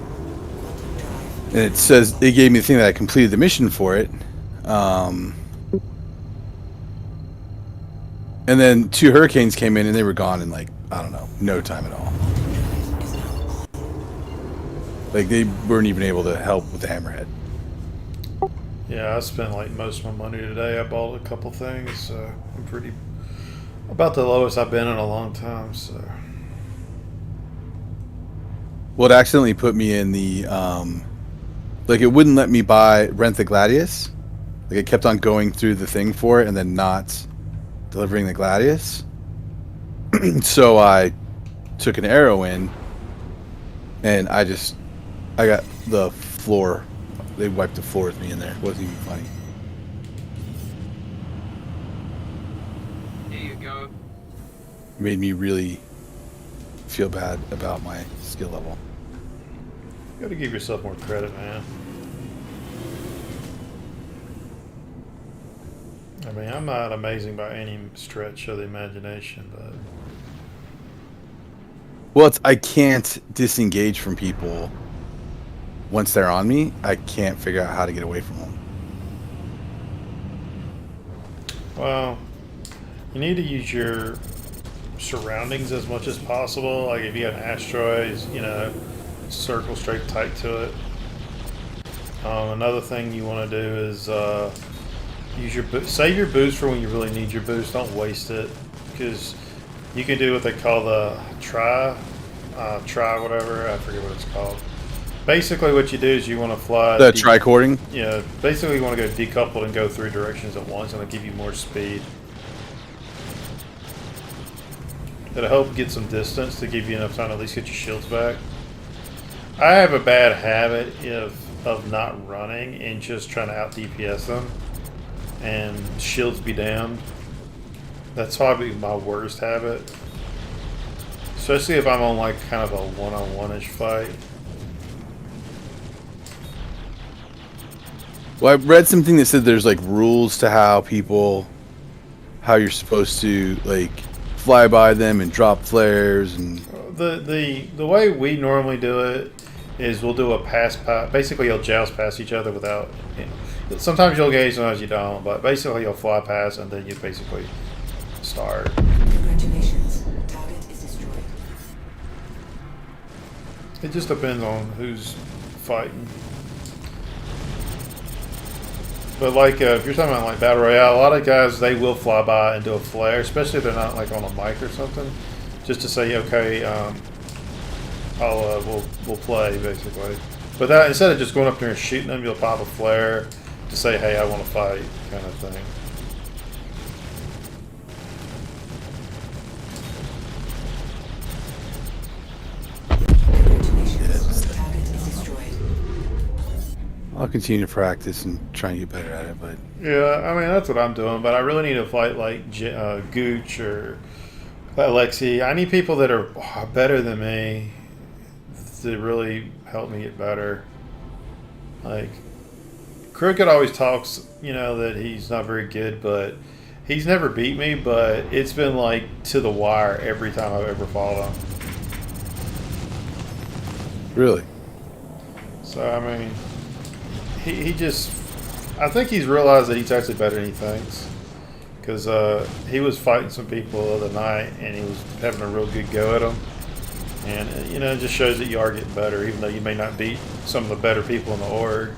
And it says, it gave me the thing that I completed the mission for it. And then 2 hurricanes came in and they were gone in like, I don't know, no time at all. Like they weren't even able to help with the hammerhead. Yeah, I spent like most of my money today. I bought a couple things. So I'm pretty about the lowest I've been in a long time. So. Well, it accidentally put me in the like it wouldn't let me rent the Gladius. Like it kept on going through the thing for it and then not delivering the Gladius. So I took an arrow in and I got the floor. They wiped the floor with me in there. It wasn't even funny. Here you go. It made me really feel bad about my skill level. You gotta give yourself more credit, man. I mean, I'm not amazing by any stretch of the imagination, but... Well, I can't disengage from people once they're on me. I can't figure out how to get away from them. Well, you need to use your surroundings as much as possible. Like if you got an asteroid, circle straight tight to it. Another thing you want to do is save your boost for when you really need your boost. Don't waste it, because you can do what they call the try whatever. I forget what it's called. Basically, what you do is you want to fly the tricording. Yeah, basically you want to go decoupled and go 3 directions at once, and it'll give you more speed. It'll help get some distance to give you enough time to at least get your shields back. I have a bad habit of not running and just trying to out DPS them, and shields be damned. That's probably my worst habit, especially if I'm on like kind of a one-on-one-ish fight. Well, I read something that said there's like rules to how you're supposed to like fly by them and drop flares and. The way we normally do it is we'll do a pass. Basically, you'll joust past each other without. Sometimes you'll engage, sometimes you don't. But basically, you'll fly past and then you basically start. Congratulations. Target is destroyed. It just depends on who's fighting. But like if you're talking about like Battle Royale, a lot of guys, they will fly by and do a flare, especially if they're not like on a mic or something, just to say, okay, we'll play basically. But that instead of just going up there and shooting them, you'll pop a flare to say, hey, I want to fight, kind of thing. I'll continue to practice and try and get better at it, but yeah, I mean that's what I'm doing. But I really need to fight like Gooch or Alexi. I need people that are better than me to really help me get better. Like Crooked always talks, that he's not very good, but he's never beat me. But it's been like to the wire every time I've ever fought him. Really? So I mean. He just, I think he's realized that he's actually better than he thinks, because he was fighting some people the other night and he was having a real good go at them, And it just shows that you are getting better, even though you may not beat some of the better people in the org.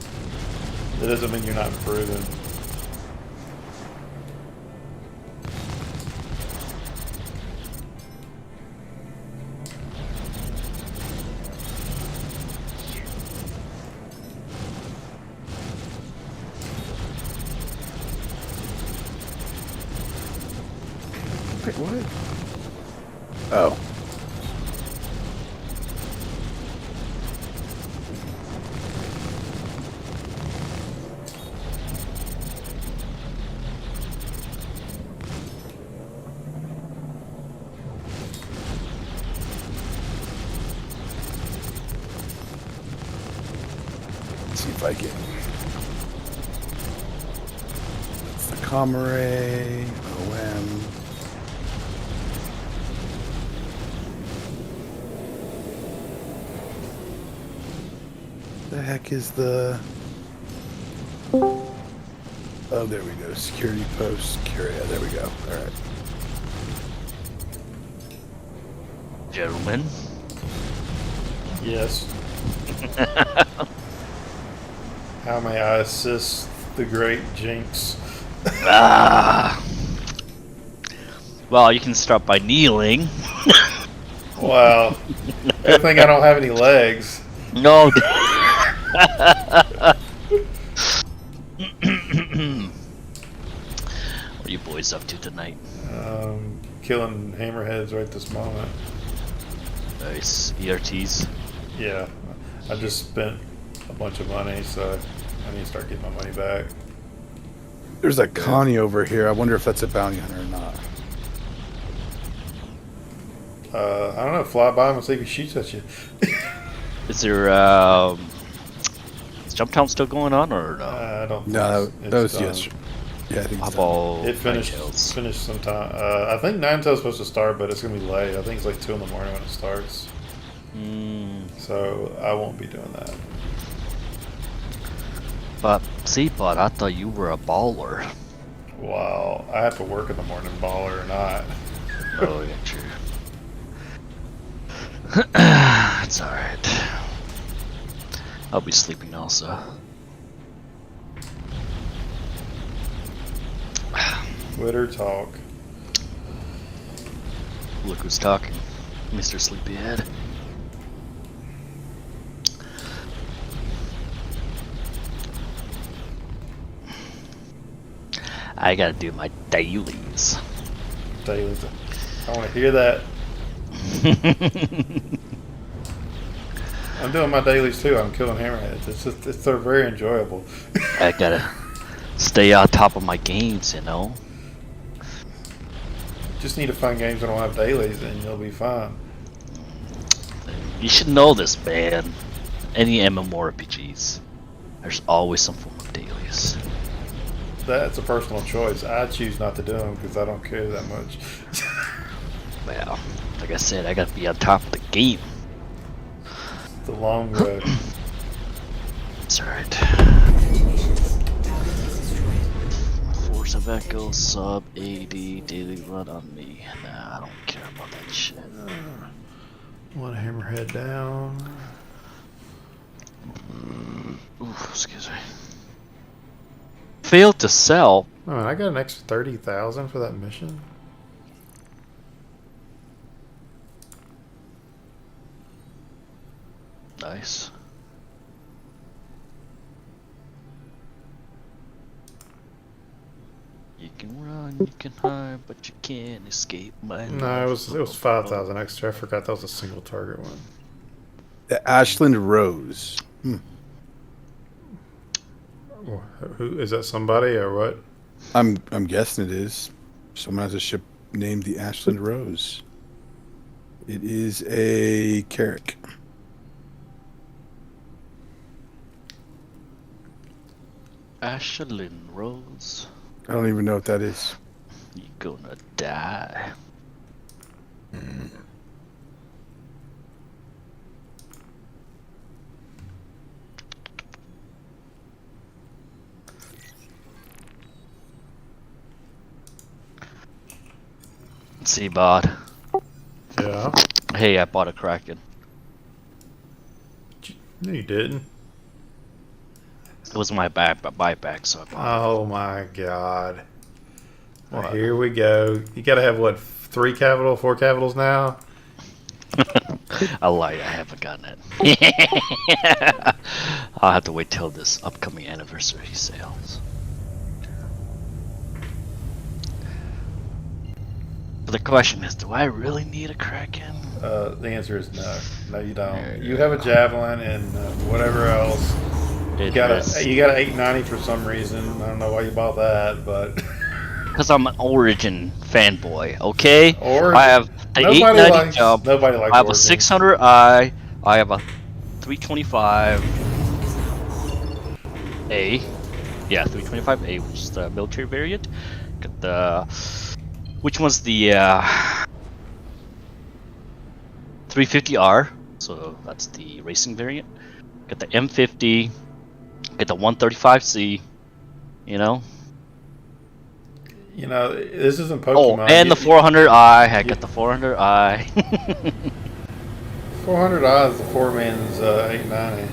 That doesn't mean you're not improving. Wait, what? Oh. Let's see if I get that's the comm array, OM. The heck is the... Oh, there we go. Security post. Curia. There we go. All right. Gentlemen. Yes. How may I assist the great Jinx? Well, you can start by kneeling. Wow. Good thing I don't have any legs. No. What are you boys up to tonight? Killing hammerheads right this moment. Nice. ERTs. Yeah. I just spent a bunch of money, so I need to start getting my money back. There's a Connie over here. I wonder if that's a bounty hunter or not. I don't know. Fly by him and see if he shoots at you. Is there is Jumptown still going on or no? I don't. No, think that was done. yesterday. Yeah, I think How it's about It finished sometime. I think Ninetale's supposed to start, but it's gonna be late. I think it's like 2 in the morning when it starts. So I won't be doing that. But I thought you were a baller. Wow, I have to work in the morning, baller or not. Oh, yeah, true. It's alright. I'll be sleeping also. Twitter talk. Look who's talking. Mr. Sleepyhead. I gotta do my dailies. Dailies. I want to hear that. I'm doing my dailies too. I'm killing hammerheads. They're very enjoyable. I gotta stay on top of my games, you know. Just need to find games that don't have dailies, and you'll be fine. You should know this, man. Any MMORPGs, there's always some form of dailies. That's a personal choice. I choose not to do them because I don't care that much. Well, like I said, I gotta be on top of the game. The long road. It's alright. Force of Echo, sub 80, daily run on me. Nah, I don't care about that shit. One hammerhead down. Ooh, excuse me. Failed to sell. Oh, man, I got an extra 30,000 for that mission. Nice. You can run, you can hide, but you can't escape my No, it was 5,000 extra. I forgot that was a single target one. The Ashland Rose. Who is that? Somebody or what? I'm guessing it is. Someone has a ship named the Ashland Rose. It is a Carrack. Ashland Rose. I don't even know what that is. You're gonna die. See, Bod. Yeah. Hey, I bought a Kraken. No, you didn't. It was my buyback, so I bought Oh my god. Well, What? here we go. You gotta have what, 4 capitals now? it. I lied, I haven't gotten it. I'll have to wait till this upcoming anniversary sales. But the question is, do I really need a Kraken? The answer is no. No, you don't. You have a Javelin and whatever else. You got an 890 for some reason. I don't know why you bought that, but Because I'm an Origin fanboy, okay? Origin. I have the Nobody 890 likes- jump. nobody likes I have Origin. a 600i. I have a 325A. Yeah, 325A, which is the military variant. Got the. Which one's the 350R? So that's the racing variant. Got the M50. Got the 135C. You know. you know, this isn't Oh, Pokemon. and the 400i. I got the 400i. 400i is the poor man's 890.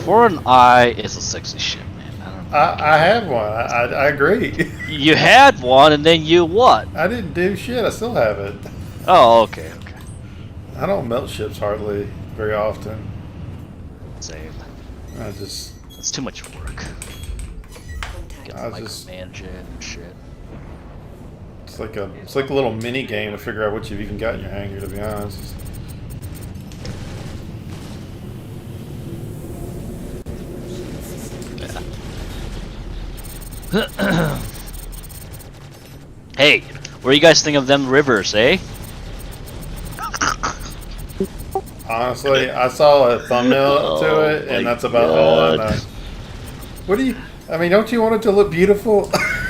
400i is a sexy shit, man. I had one. I agree. You had one, and then you what? I didn't do shit. I still have it. Oh, okay, okay. I don't melt ships hardly very often. Same. I just. It's too much work. Get I to just- manage it and shit. It's like a little mini game to figure out what you've even got in your hangar. To be honest. Hey, what do you guys think of them rivers, eh? Honestly, I saw a thumbnail to it, and that's about all I know. What do you? I mean, don't you want it to look beautiful?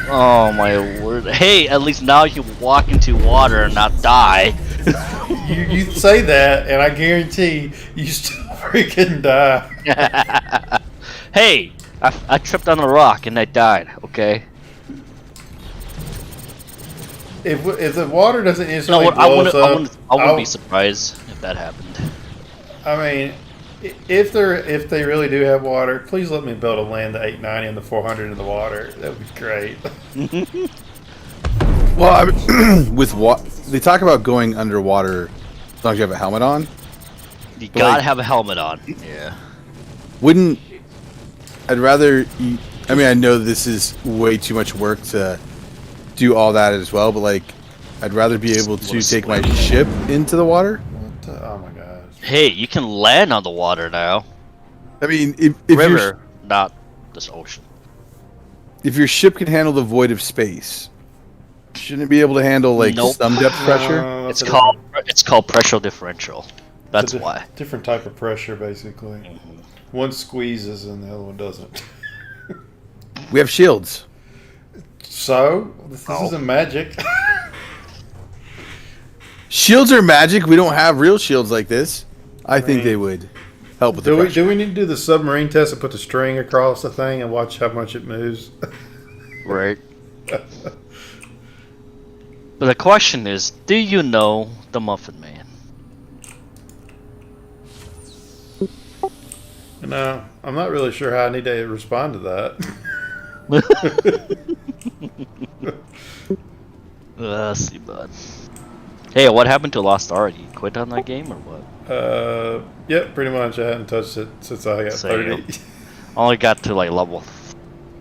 Oh my word. Hey, at least now you can walk into water and not die. you say that, and I guarantee you still freaking die. Hey, I tripped on a rock and I died, okay? If the water doesn't You know instantly what? I blow us wouldn't up, be surprised if that happened. I mean, if they really do have water, please let me be able to land the 890 and the 400 in the water. That would be great. Well, with what they talk about going underwater, as long as you have a helmet on. You But, gotta like, have a helmet on. Yeah. Wouldn't I'd rather? I mean, I know this is way too much work to do all that as well, but like, I'd rather be able to take my ship into the water. Oh my gosh. Hey, you can land on the water now. I mean, if River, not this ocean. if your ship can handle the void of space, shouldn't it be able to handle like Nope. some depth pressure? It's called pressure differential. That's It's a why. Different type of pressure, basically. One squeezes and the other one doesn't. We have shields. So this isn't magic. Shields are magic. We don't have real shields like this. I think they would help with the pressure. Do we need to do the submarine test and put the string across the thing and watch how much it moves? Right. But the question is, do you know the Muffin Man? No, I'm not really sure how I need to respond to that. Let's see, bud. Hey, what happened to Lost Art? You quit on that game or what? Yep, pretty much. I hadn't touched it since I got Same. 30. Only got to like level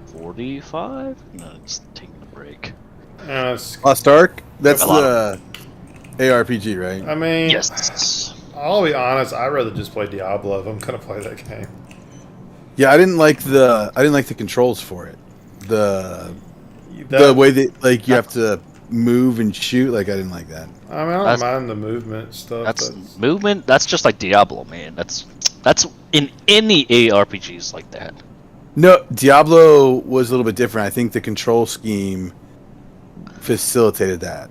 45? No, just taking a break. Lost Ark? That's A lot the ARPG, right? I mean, Yes. I'll be honest. I'd rather just play Diablo if I'm gonna play that game. Yeah, I didn't like the controls for it. The That- way that like you have to move and shoot, like I didn't like that. I mean, I don't That's- mind the movement stuff. That's movement. That's just like Diablo, man. That's in any ARPGs like that. No, Diablo was a little bit different. I think the control scheme facilitated that.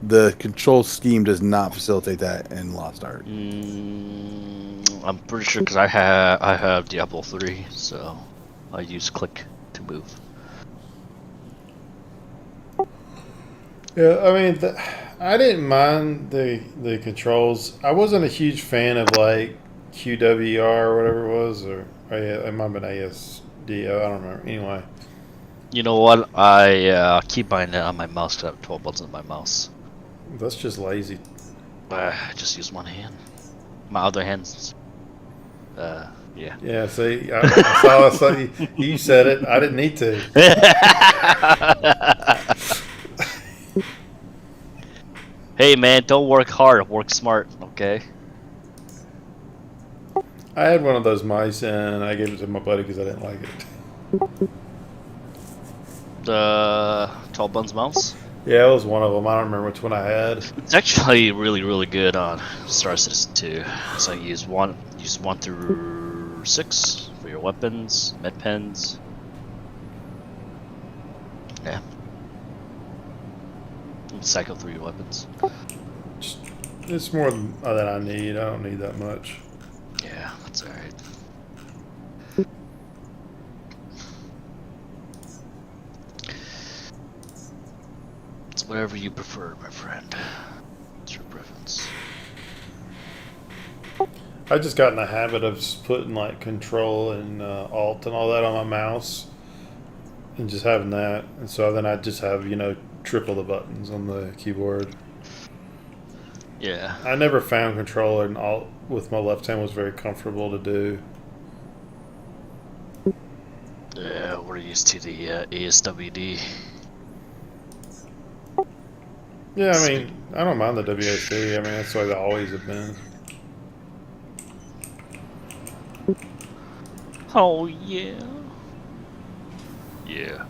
The control scheme does not facilitate that in Lost Ark. I'm pretty sure because I have Diablo 3, so I use click to move. Yeah, I mean, I didn't mind the controls. I wasn't a huge fan of like QWR or whatever it was, or it might have been ASD. I don't remember. Anyway, You know what? I keep mine on my mouse because I have 12 buttons on my mouse. that's just lazy. I just use one hand. My other hand's. Yeah. Yeah. See, I saw you said it. I didn't need to. Hey man, don't work hard, work smart, okay? I had one of those mice and I gave it to my buddy because I didn't like it. The 12 buttons mouse? Yeah, it was one of them. I don't remember which one I had. It's actually really good on Star Citizen 2. So you use 1 through 6 for your weapons, med pens. Yeah. Cycle through your weapons. It's more than I need. I don't need that much. Yeah, that's alright. It's whatever you prefer, my friend. It's your preference. I just got in the habit of just putting like Control and Alt and all that on my mouse, and just having that. And so then I just have triple the buttons on the keyboard. Yeah. I never found Control and Alt with my left hand was very comfortable to do. Yeah, we're used to the ASWD. Yeah, I mean, I don't mind the WAC. I mean, that's the way they always have been. Oh, yeah. Yeah.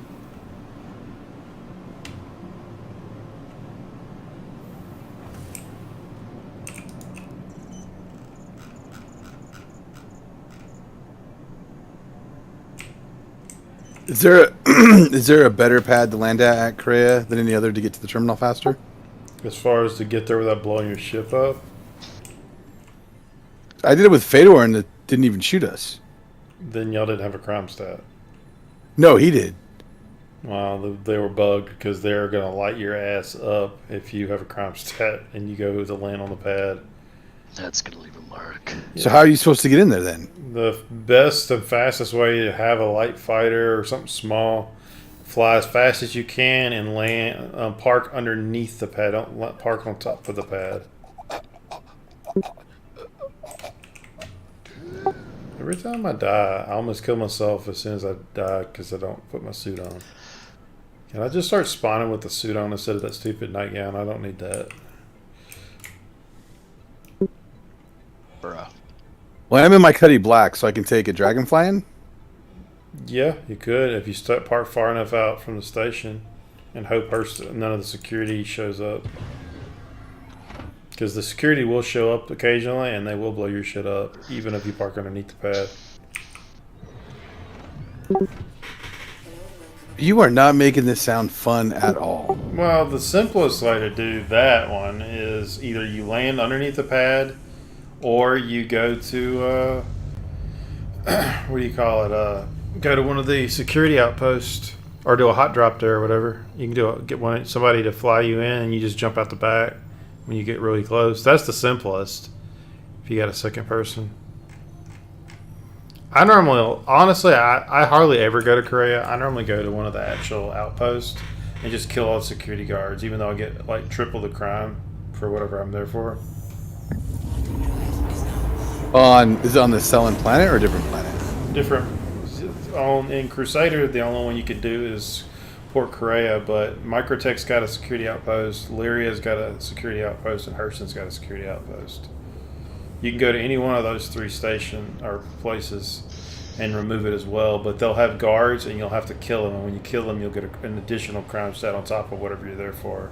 Is there is there a better pad to land at Korea than any other to get to the terminal faster? As far as to get there without blowing your ship up? I did it with Fedor and it didn't even shoot us. Then y'all didn't have a crime stat. No, he did. Well, they were bugged because they're going to light your ass up if you have a crime stat and you go to land on the pad. That's going to leave a mark. So how are you supposed to get in there then? The best and fastest way to have a light fighter or something small, fly as fast as you can and land, park underneath the pad. Don't park on top of the pad. Every time I die, I almost kill myself as soon as I die because I don't put my suit on. Can I just start spawning with the suit on instead of that stupid nightgown? I don't need that. Bruh. Well, I'm in my Cuddy Black, so I can take a Dragonfly in? Yeah, you could if you park far enough out from the station and hope none of the security shows up. Because the security will show up occasionally and they will blow your shit up, even if you park underneath the pad. You are not making this sound fun at all. Well, the simplest way to do that one is either you land underneath the pad or you go to, what do you call it? Go to one of the security outposts or do a hot drop there or whatever. You can get somebody to fly you in and you just jump out the back when you get really close. That's the simplest if you got a second person. I normally, honestly, I hardly ever go to Korea. I normally go to one of the actual outposts and just kill all the security guards, even though I get like triple the crime for whatever I'm there for. Is it on the Selene planet or a different planet? Different. In Crusader, the only one you can do is Port Korea, but Microtech's got a security outpost, Lyria's got a security outpost, and Hurston's got a security outpost. You can go to any one of those three station or places and remove it as well, but they'll have guards and you'll have to kill them, and when you kill them you'll get an additional crime stat on top of whatever you're there for.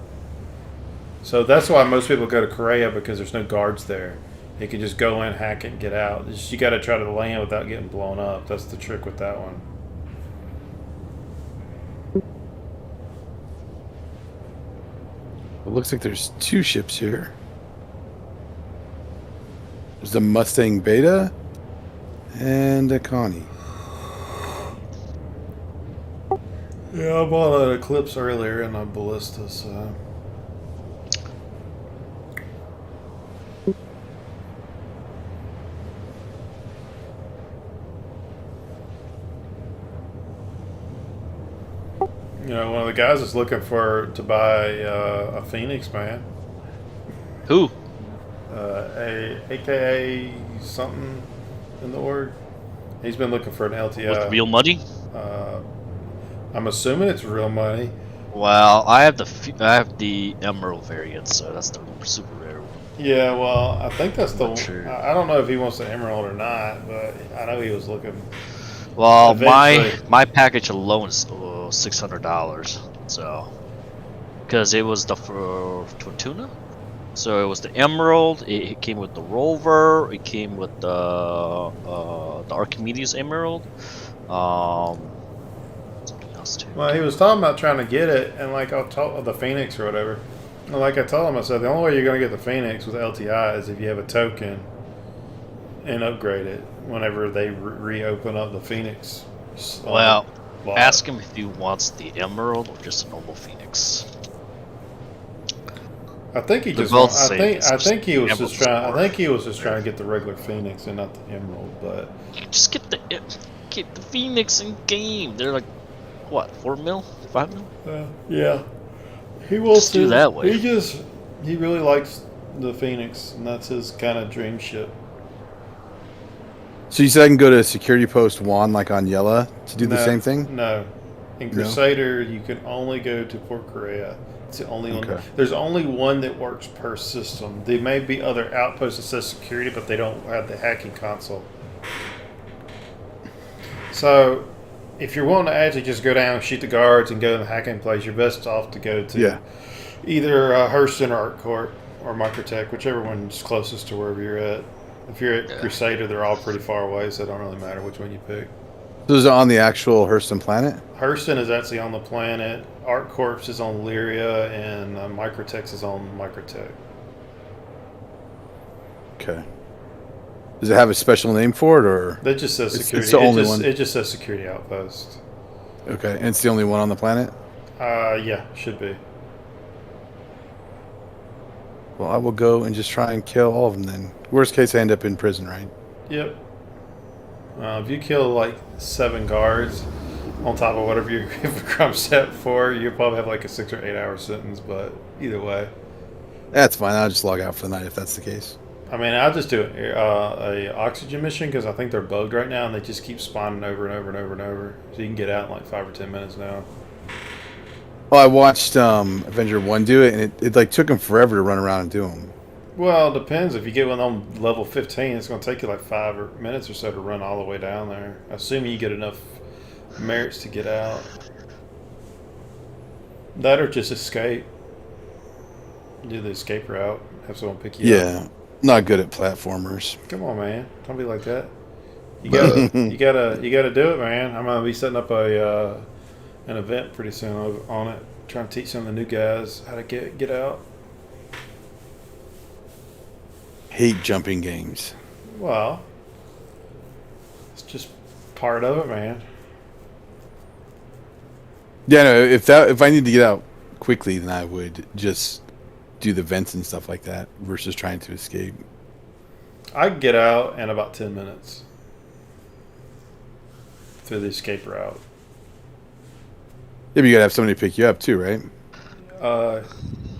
So that's why most people go to Korea, because there's no guards there. You can just go in, hack it, and get out. You got to try to land without getting blown up. That's the trick with that one. It looks like there's two ships here. There's the Mustang Beta and a Connie. Yeah, I bought an Eclipse earlier and a Ballista, so... know, one of the guys is looking to buy a Phoenix, man. Who? AKA something in the org. He's been looking for an LTI. With real money? I'm assuming it's real money. Well, I have the Emerald variant, so that's the super rare one. Yeah, well, I think that's the. Sure. I don't know if he wants the Emerald or not, but I know he was looking. Well, Eventually. my package alone is $600, so because it was the Fortuna, so it was the Emerald. It came with the Rover. It came with the Archimedes Emerald. Something else too. Well, he was talking about trying to get it, and like I'll talk the Phoenix or whatever. And like I told him, I said the only way you're gonna get the Phoenix with LTI is if you have a token and upgrade it whenever they reopen up the Phoenix. Well, lot. ask him if he wants the Emerald or just a normal Phoenix. I think he They're just. both I same. think he was Emerald's just trying. I more. think he was just trying to get the regular Phoenix and not the Emerald. But Just get the Phoenix in game. They're like what, 4 mil, 5 mil? yeah, he wants Just do that way. He really likes the Phoenix, and that's his kind of dream ship. So you said I can go to Security Post 1 like on Yella to do the same thing? No. In No? Crusader, you can only go to Port Korea. It's the only one. Okay. There's only one that works per system. There may be other outposts that says security, but they don't have the hacking console. So, if you're willing to actually just go down and shoot the guards and go to the hacking place, you're best off to go to either Hurston or ArtCorp or Microtech, whichever one's closest to wherever you're at. If you're at Crusader, they're all pretty far away, so it don't really matter which one you pick. So is it on the actual Hurston planet? Hurston is actually on the planet. ArtCorp is on Lyria, and Microtech is on Microtech. Okay. Does it have a special name for it, or That just says security. It's the only one. It just says security outpost. Okay, and it's the only one on the planet. Yeah, should be. Well, I will go and just try and kill all of them then. Worst case, I end up in prison, right? Yep. If you kill like 7 guards on top of whatever you give a crumb set for, you'll probably have like a 6 or 8 hour sentence. But either way, That's fine. I'll just log out for the night if that's the case. I mean, I'll just do a oxygen mission because I think they're bugged right now and they just keep spawning over and over and over and over. So you can get out in like 5 or 10 minutes now. Well, I watched Avenger 1 do it, and it like took him forever to run around and do them. Well, it depends. If you get one on level 15, it's going to take you like 5 minutes or so to run all the way down there. Assuming you get enough merits to get out. That or just escape. Do the escape route. Have someone pick you up. Yeah, not good at platformers. Come on, man. Don't be like that. You gotta do it, man. I'm gonna be setting up an event pretty soon on it. Trying to teach some of the new guys how to get out. Hate jumping games. Well, it's just part of it, man. Yeah, no. If I need to get out quickly, then I would just do the vents and stuff like that versus trying to escape. I can get out in about 10 minutes through the escape route. Yeah, but you gotta have somebody pick you up too, right?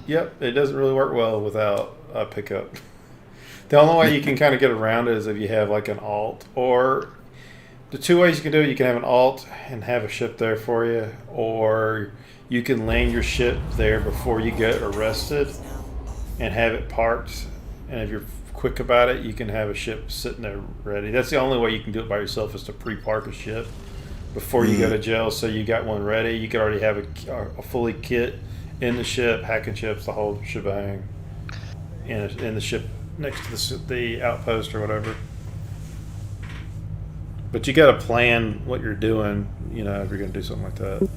Yep. It doesn't really work well without a pickup. The only way you can kind of get around it is if you have like an alt, or the 2 ways you can do it. You can have an alt and have a ship there for you, or you can land your ship there before you get arrested and have it parked. And if you're quick about it, you can have a ship sitting there ready. That's the only way you can do it by yourself, is to pre-park a ship before you go to jail. So you got one ready. You could already have a fully kit in the ship, hacking ships, the whole shebang, in the ship next to the outpost or whatever. But you got to plan what you're doing, if you're going to do something like that.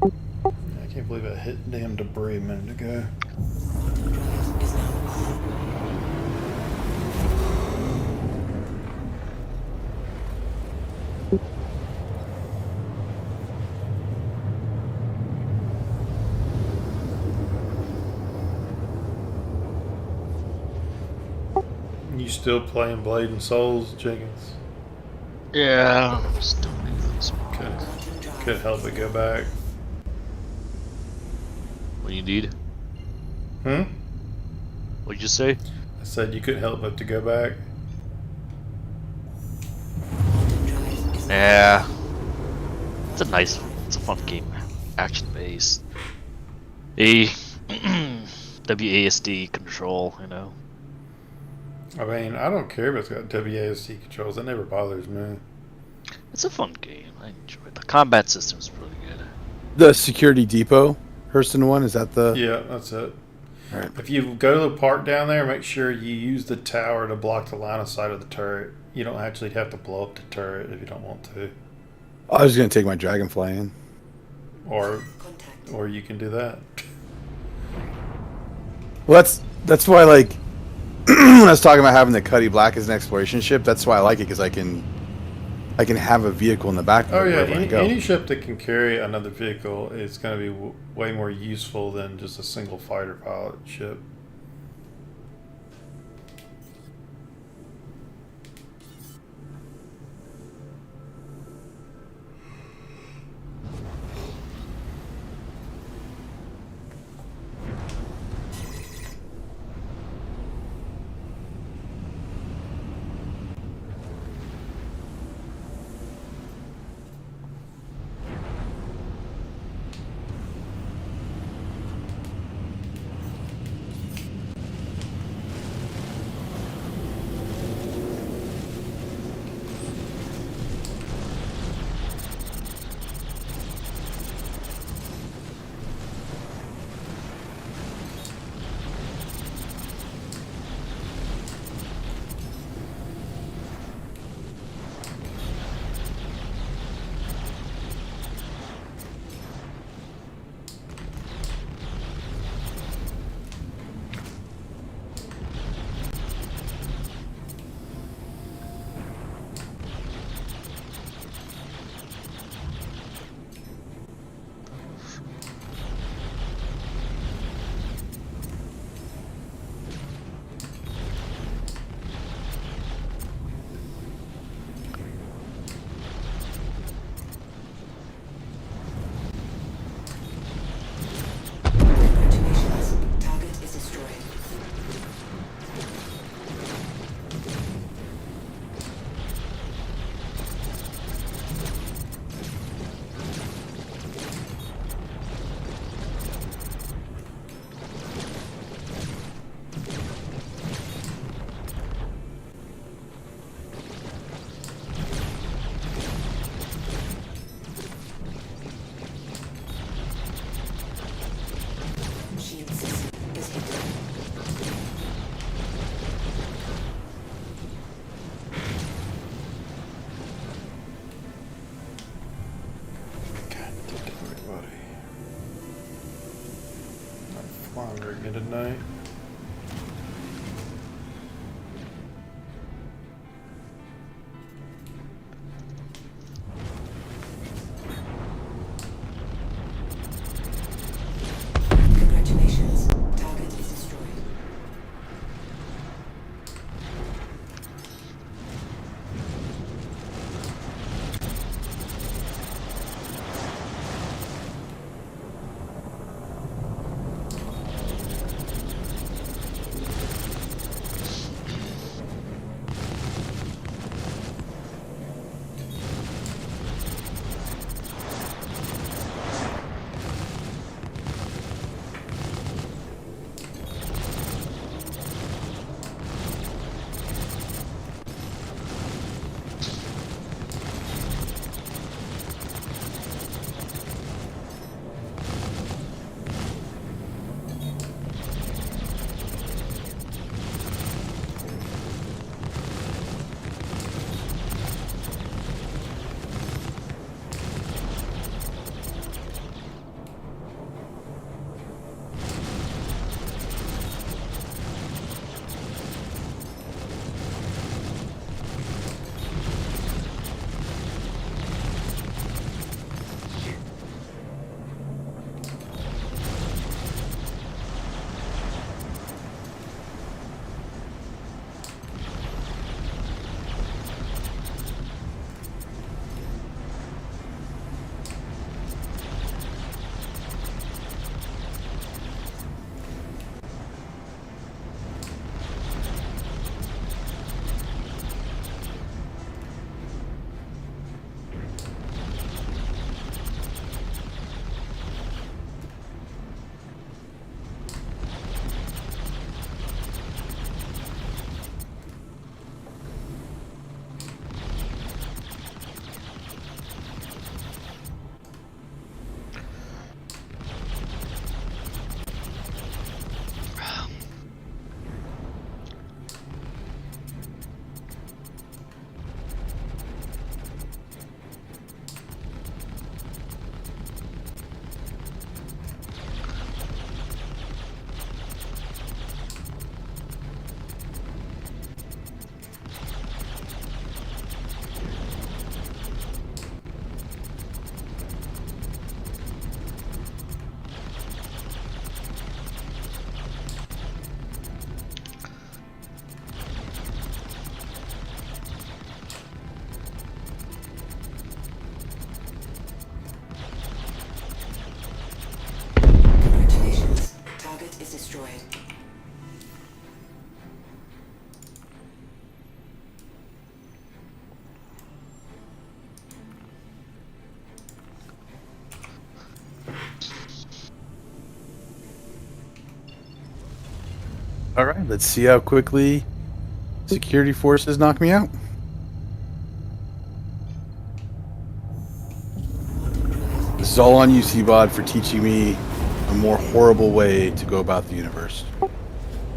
I can't believe I hit damn debris a minute ago. You still playing Blade and Souls, Jenkins? Yeah, I'm still making this. Could help it go back. What do you need? Hmm? What'd you say? I said you could help it to go back. Yeah. It's a fun game. Action based. WASD control, you know. I mean, I don't care if it's got WASD controls. That never bothers me. It's a fun game. I enjoy it. The combat system is really good. The Security Depot, Hurston one, is that the? Yeah, that's it. All right. If you go to the park down there, make sure you use the tower to block the line of sight of the turret. You don't actually have to blow up the turret if you don't want to. I was gonna take my Dragonfly in. Or you can do that. Well, that's why, like, when I was talking about having the Cuddy Black as an exploration ship, that's why I like it, because I can have a vehicle in the back of Oh it yeah, wherever I go. any ship that can carry another vehicle is going to be way more useful than just a single fighter pilot ship. Again tonight. Congratulations. Target is destroyed. All right, let's see how quickly security forces knock me out. This is all on you, Seabod, for teaching me a more horrible way to go about the universe.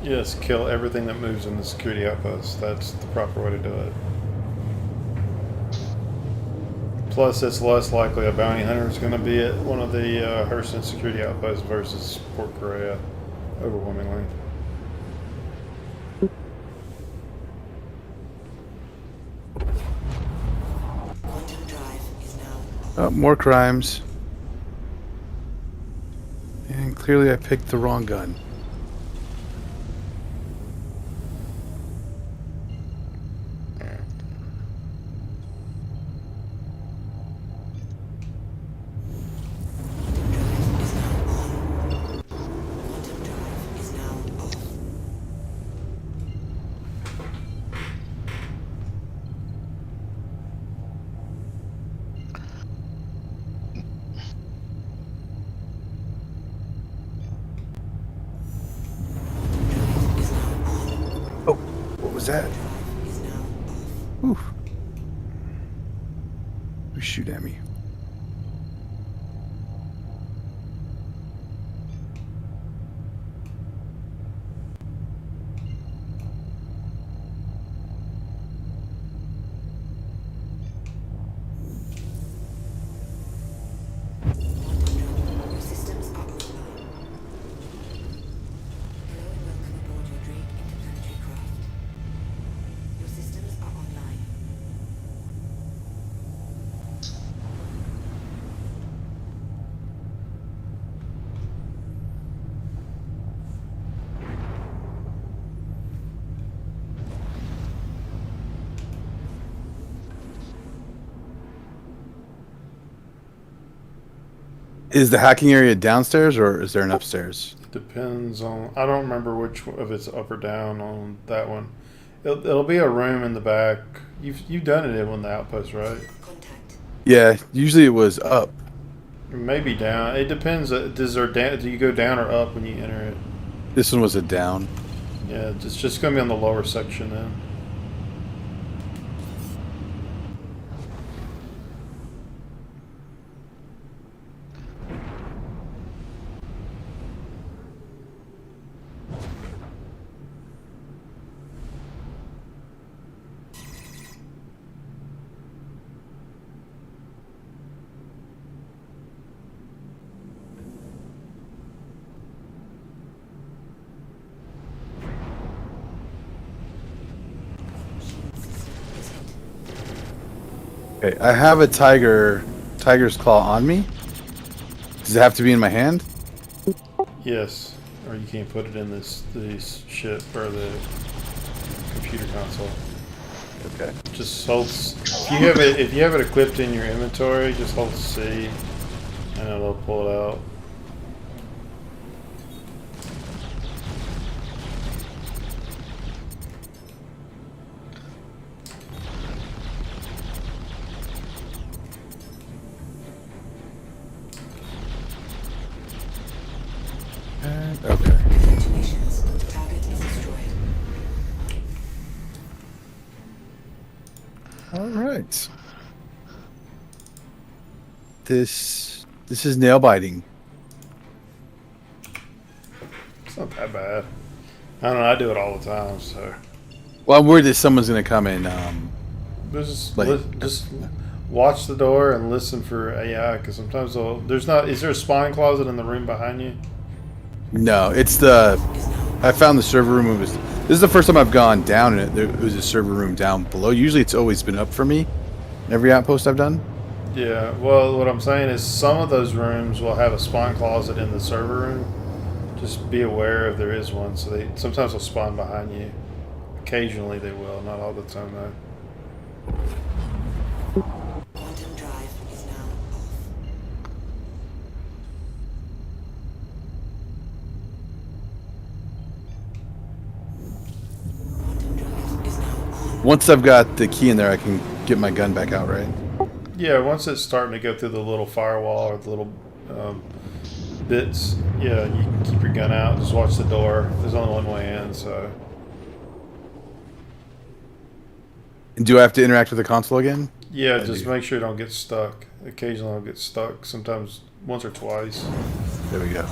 Yes, kill everything that moves in the security outpost. That's the proper way to do it. Plus, it's less likely a bounty hunter is going to be at one of the Hurston security outposts versus Port Korea, overwhelmingly. Quantum drive is now More crimes. And clearly I picked the wrong gun. What was that? Ooh. Who shoot at me? Your systems are offline. Hello and welcome aboard your Drake interplanetary craft. Your systems are online. Is the hacking area downstairs or is there an upstairs? Depends on. I don't remember which if it's up or down on that one. It'll be a room in the back. You've done it in the outpost, right? Yeah, usually it was up. Maybe down. It depends. Does there down? Do you go down or up when you enter it? This one was a down. Yeah, it's just going to be on the lower section then. Okay, I have a tiger's claw on me. Does it have to be in my hand? Yes, or you can't put it in the ship or the computer console. Okay. Just hold. If you have it equipped in your inventory, just hold C, and it'll pull it out. Okay. Congratulations. Target is destroyed. All right. This is nail biting. It's not that bad. I don't know. I do it all the time. So. Well, I'm worried that someone's gonna come in. Just Like- just watch the door and listen for AI, because sometimes there's not. Is there a spine closet in the room behind you? No, it's the. I found the server room. This is the first time I've gone down in it. There was a server room down below. Usually, it's always been up for me. Every outpost I've done. Yeah. Well, what I'm saying is some of those rooms will have a spine closet in the server room. Just be aware if there is one. So they sometimes will spawn behind you. Occasionally they will, not all the time though. Quantum drive is now off. Quantum drive is now on. Once I've got the key in there, I can get my gun back out, right? Yeah, once it's starting to go through the little firewall or the little bits, yeah, you can keep your gun out. Just watch the door. There's only one way in, so. And do I have to interact with the console again? Yeah, just make sure you don't get stuck. Occasionally I'll get stuck. Sometimes once or twice. There we go.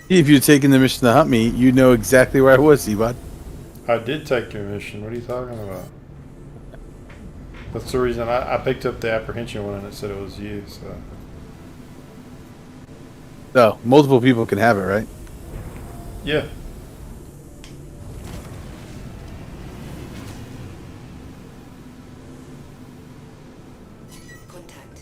If you'd taken the mission to hunt me, you'd know exactly where I was, Zebot. I did take your mission. What are you talking about? That's the reason I picked up the apprehension one and it said it was you, so. Oh, multiple people can have it, right? Yeah. Contact.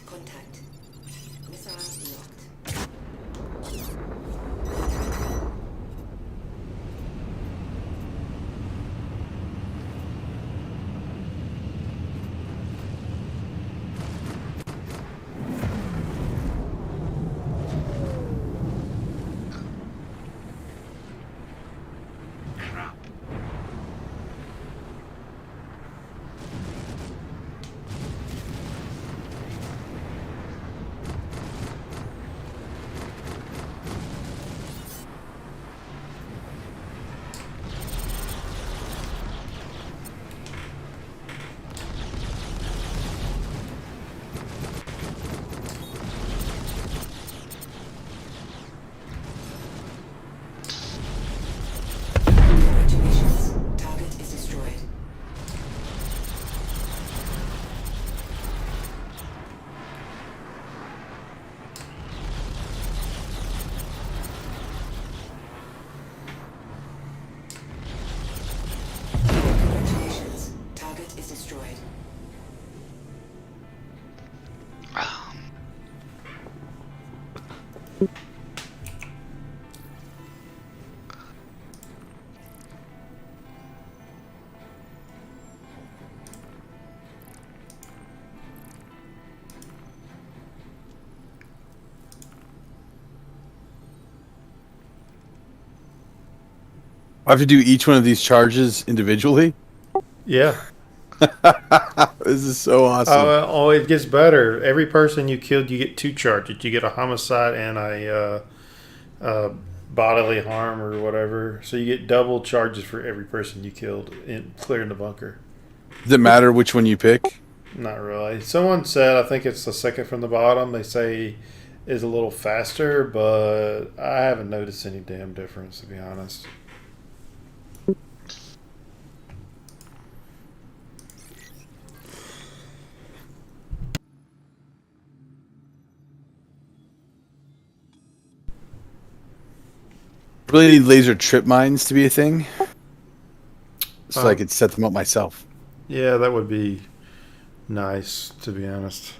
Contact. Missile locked. Congratulations. Target is destroyed. Congratulations. Target is destroyed. I have to do each one of these charges individually? Yeah. This is so awesome. Oh, it gets better. Every person you killed, you get 2 charges. You get a homicide and a bodily harm or whatever. So you get double charges for every person you killed in clearing the bunker. Does it matter which one you pick? Not really. Someone said, I think it's the second from the bottom, they say is a little faster, but I haven't noticed any damn difference, to be honest. Really need laser trip mines to be a thing, so I could set them up myself. Yeah, that would be nice, to be honest.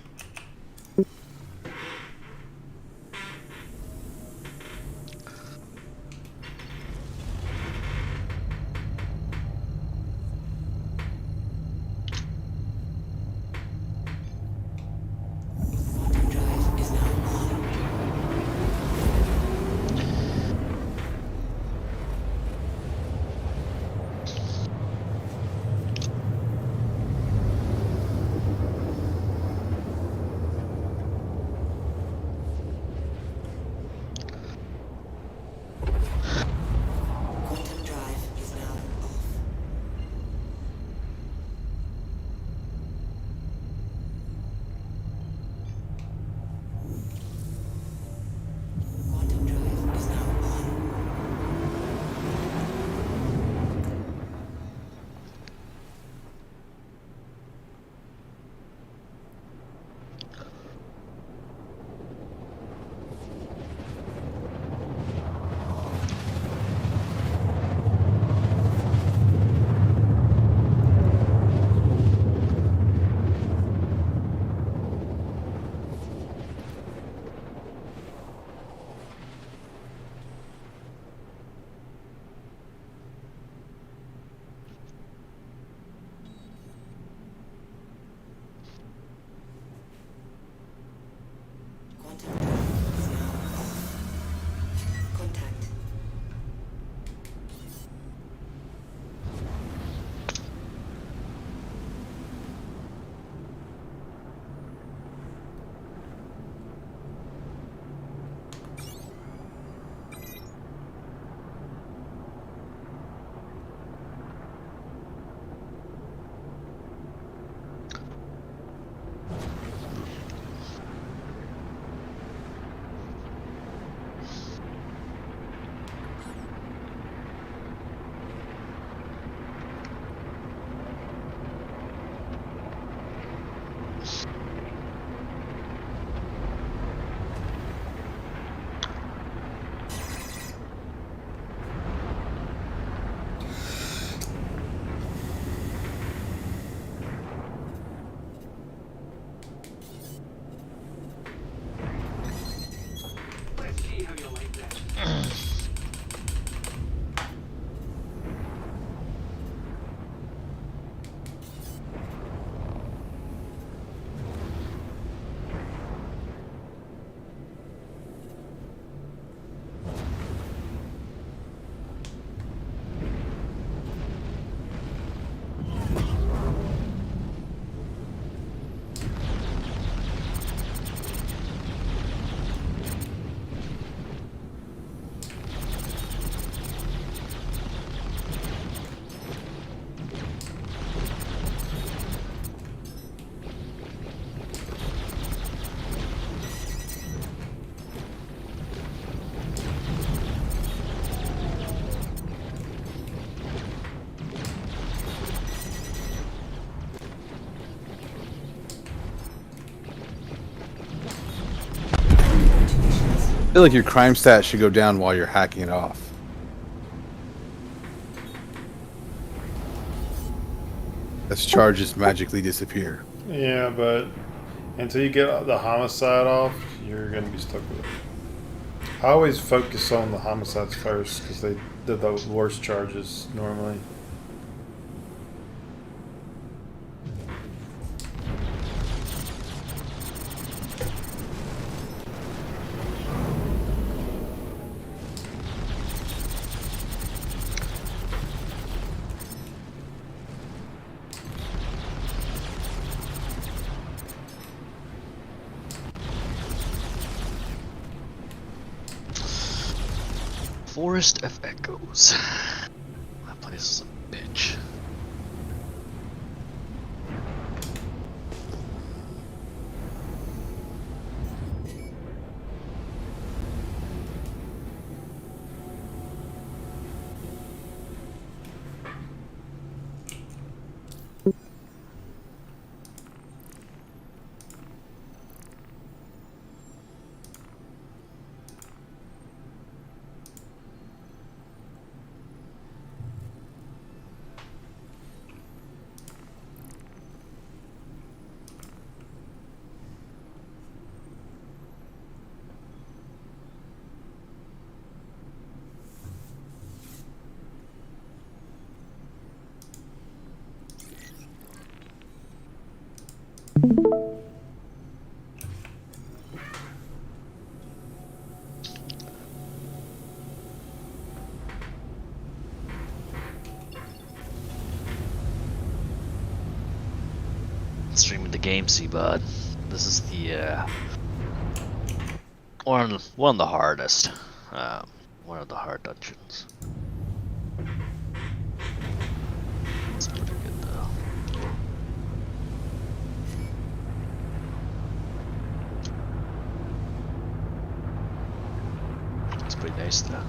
Drive is now on. I feel like your crime stat should go down while you're hacking it off. As charges magically disappear. Yeah, but until you get the homicide off, you're going to be stuck with it. I always focus on the homicides first because they're the worst charges normally. Forest of Echoes. That place is a bitch. Streaming the game, C-Bud. This is the one of the hardest. One of the hard dungeons. It's pretty good though. It's pretty nice though.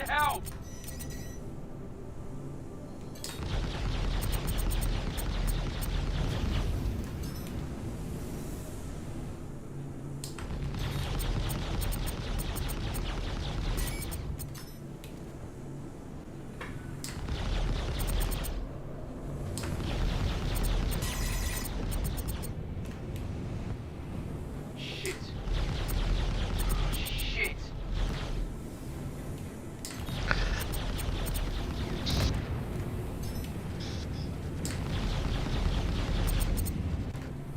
help! Shit. Shit.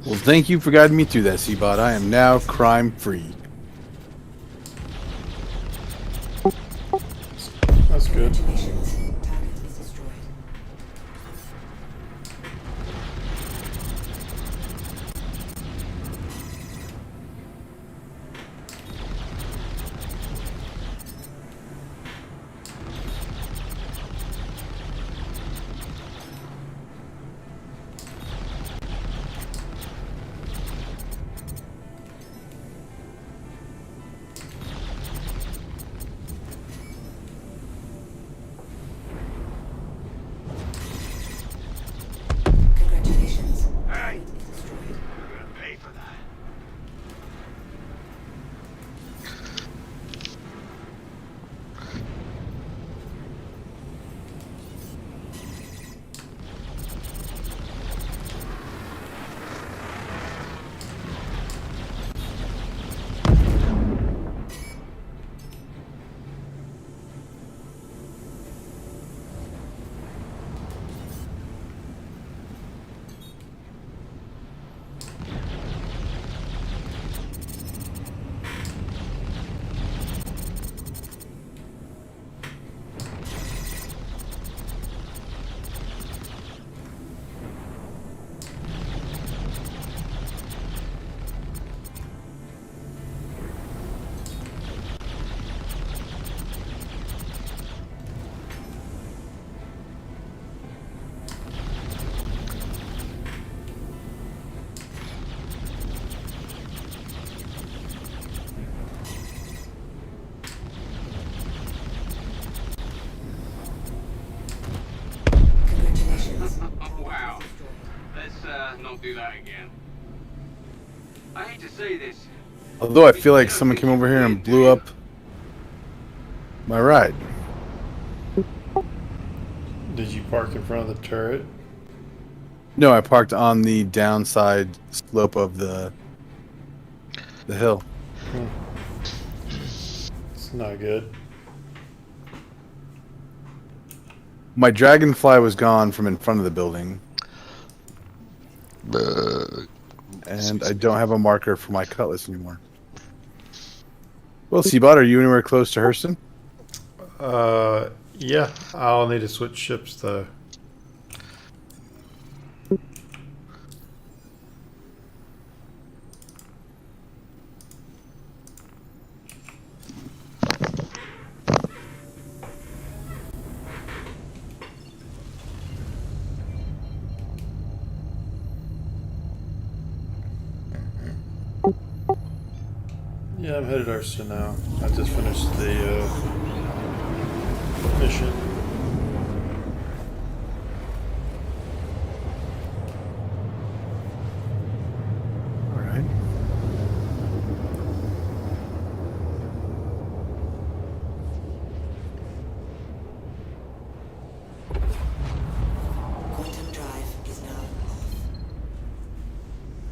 Well, thank you for guiding me through that, Seabot. I am now crime-free. That's good. Congratulations. Target is destroyed. Congratulations. Hey! Target is destroyed. You're gonna pay for that. Congratulations. Wow. Let's not do that again. I hate to say this. Although I feel like someone came over here and blew up my ride. Did you park in front of the turret? No, I parked on the downside slope of the hill. It's not good. My dragonfly was gone from in front of the building. And I don't have a marker for my cutlass anymore. Well, Seabot, are you anywhere close to Hurston? Yeah. I'll need to switch ships though. Yeah, I'm headed Hurston now. I just finished the mission. All right. Quantum drive is now off. Quantum drive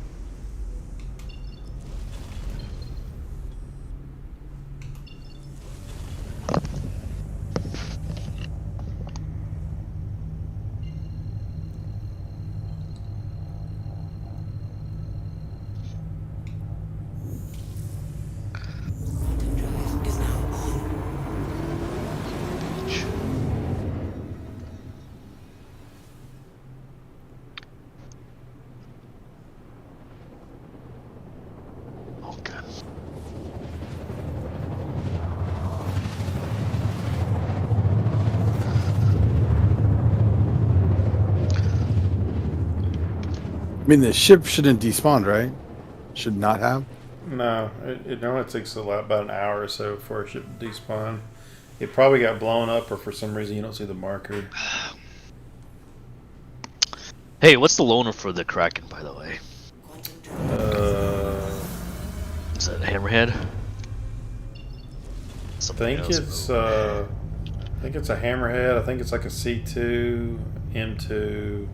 is now on. Okay. I mean, the ship shouldn't despawn, right? Should not have. No, it normally takes about an hour or so for a ship to despawn. It probably got blown up, or for some reason you don't see the marker. Hey, what's the loaner for the Kraken, by the way? Is that Hammerhead? I think it's a Hammerhead. I think it's like a C2, M2.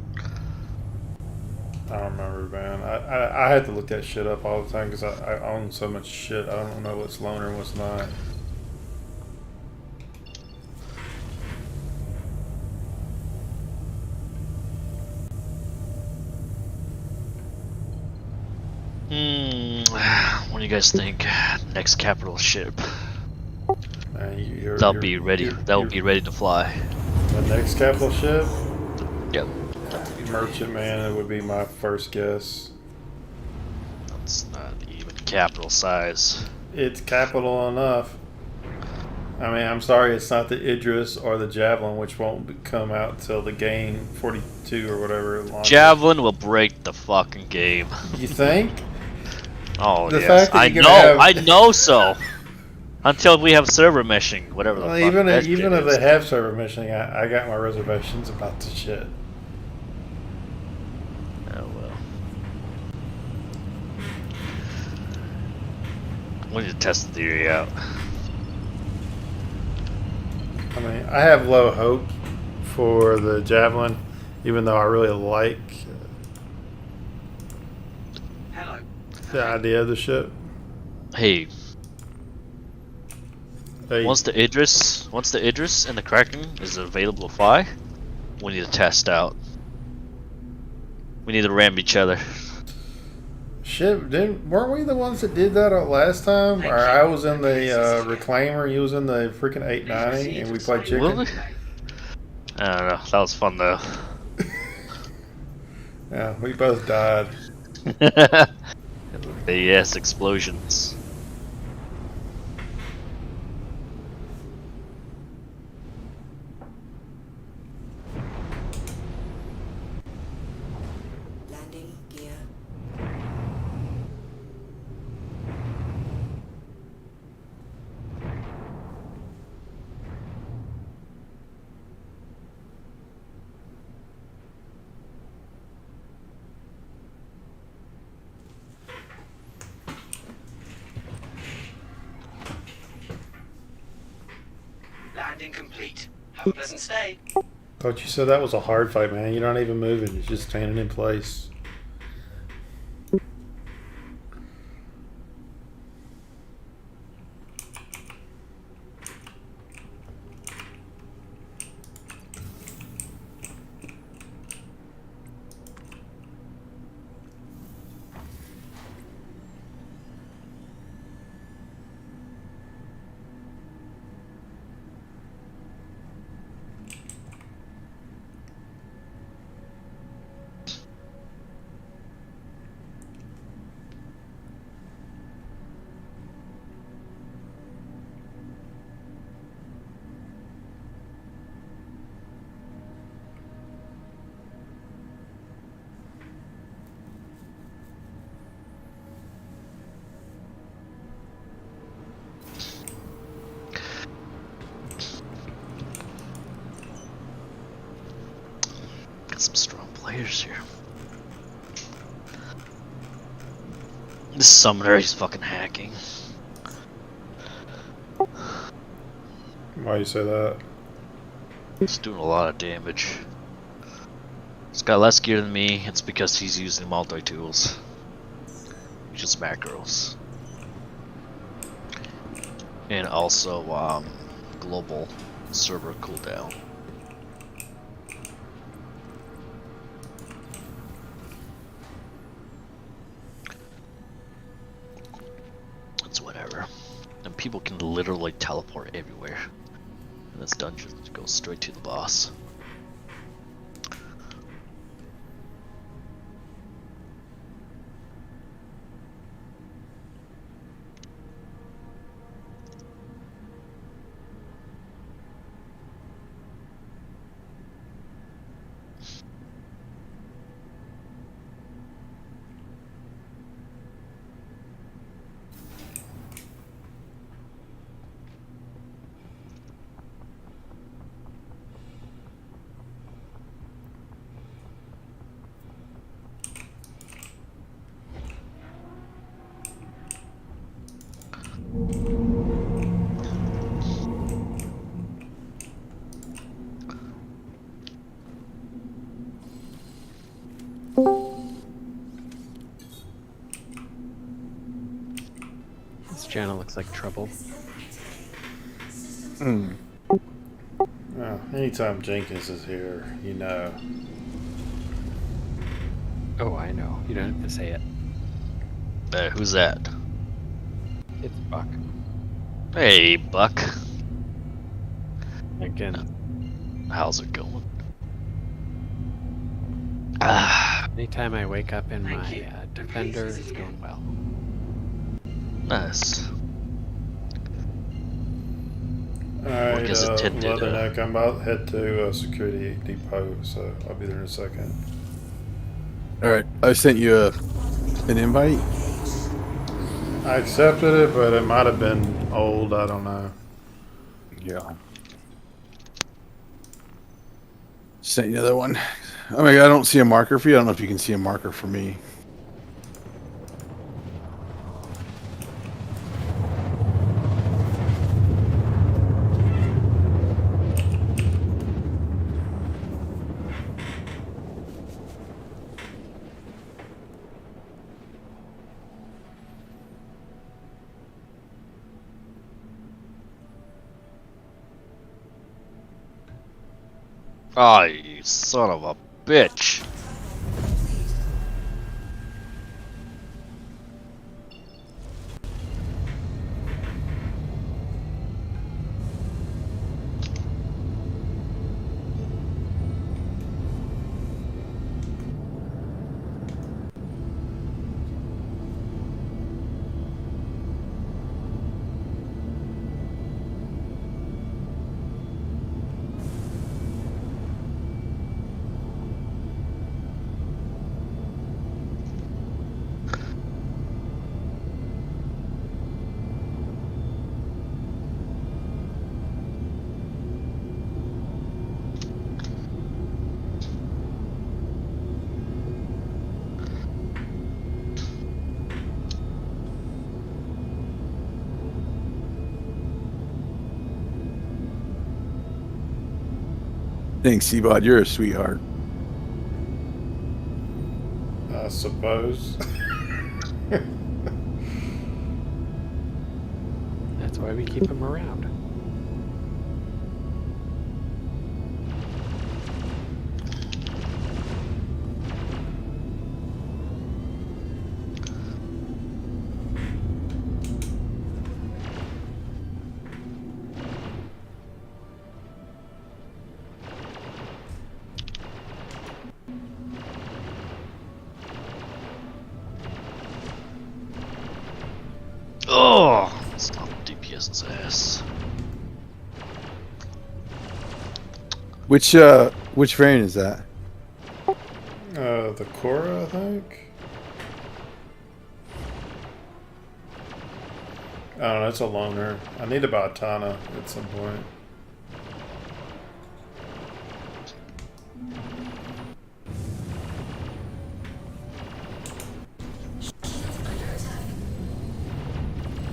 I don't remember, man. I had to look that shit up all the time because I own so much shit. I don't know what's loaner and what's not. What do you guys think? Next capital ship. Man, That'll be ready. That will be ready to fly. The next capital ship? Yep. Merchantman, it would be my first guess. That's not even capital size. It's capital enough. I mean, I'm sorry, it's not the Idris or the Javelin, which won't come out till the game 42 or whatever it launches. Javelin will break the fucking game. You think? Oh, The yes. fact that I you're know. gonna have- I know so. Until we have server meshing, whatever the Well, fuck. even that if shit is. they have server meshing, I got my reservations about the shit. Oh well. We need to test the theory out. I mean, I have low hope for the Javelin, even though I really like the idea of the ship. Hey. Hey. Once the Idris and the Kraken is available to fly, we need to test out. We need to ram each other. Shit, weren't we the ones that did that last time? Or I was in the Reclaimer, you was in the freaking 890, and we played chicken. Will we? I don't know. That was fun though. Yeah, we both died. Yes, explosions. Landing gear. Landing complete. Have a pleasant stay. Thought you said that was a hard fight, man. You're not even moving, you're just standing in place. Got some strong players here. This summoner is fucking hacking. Why you say that? He's doing a lot of damage. He's got less gear than me. It's because he's using multi-tools. Just macros. And also, global server cooldown. It's whatever. And people can literally teleport everywhere. In this dungeon, it goes straight to the boss. channel looks like trouble. Hmm. Well, anytime Jenkins is here, you know. Oh, I know. You don't have to say it. Who's that? It's Buck. Hey, Buck. Again. How's it going? Anytime I wake up in my Defender, it's going well. Nice. Alright, is intended, Leatherneck, I'm about to head to Security Depot, so I'll be there in a second. Alright, I sent you an invite. I accepted it, but it might have been old, I don't know. Yeah. Sent you another one. Oh my god, I don't see a marker for you. I don't know if you can see a marker for me. Oh, you son of a bitch. Thanks, Seabot. You're a sweetheart. I suppose. That's why we keep him around. Oh, stop DPS's ass. Which variant is that? The Cora, I think. I don't know, it's a loner. I need to buy a Tana at some point.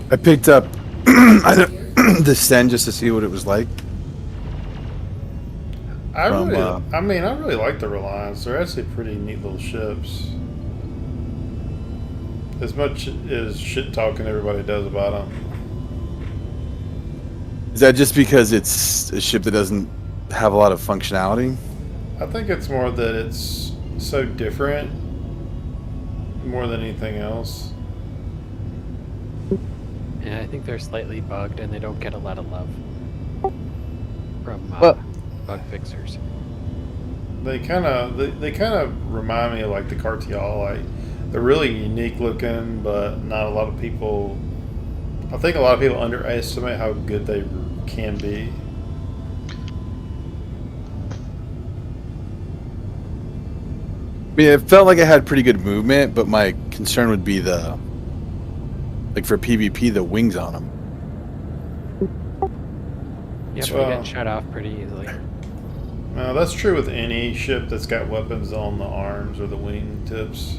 I picked up the Sen just to see what it was like. I really like the Reliance. They're actually pretty neat little ships. As much as shit talking everybody does about them. Is that just because it's a ship that doesn't have a lot of functionality? I think it's more that it's so different more than anything else. Yeah, I think they're slightly bugged and they don't get a lot of love from bug fixers. They kind of remind me of like the Cartial. Like they're really unique looking, but not a lot of people. I think a lot of people underestimate how good they can be. I mean, it felt like it had pretty good movement, but my concern would be the, like for PvP, the wings on them. Yeah, but they get shut off pretty easily. No, that's true with any ship that's got weapons on the arms or the wing tips.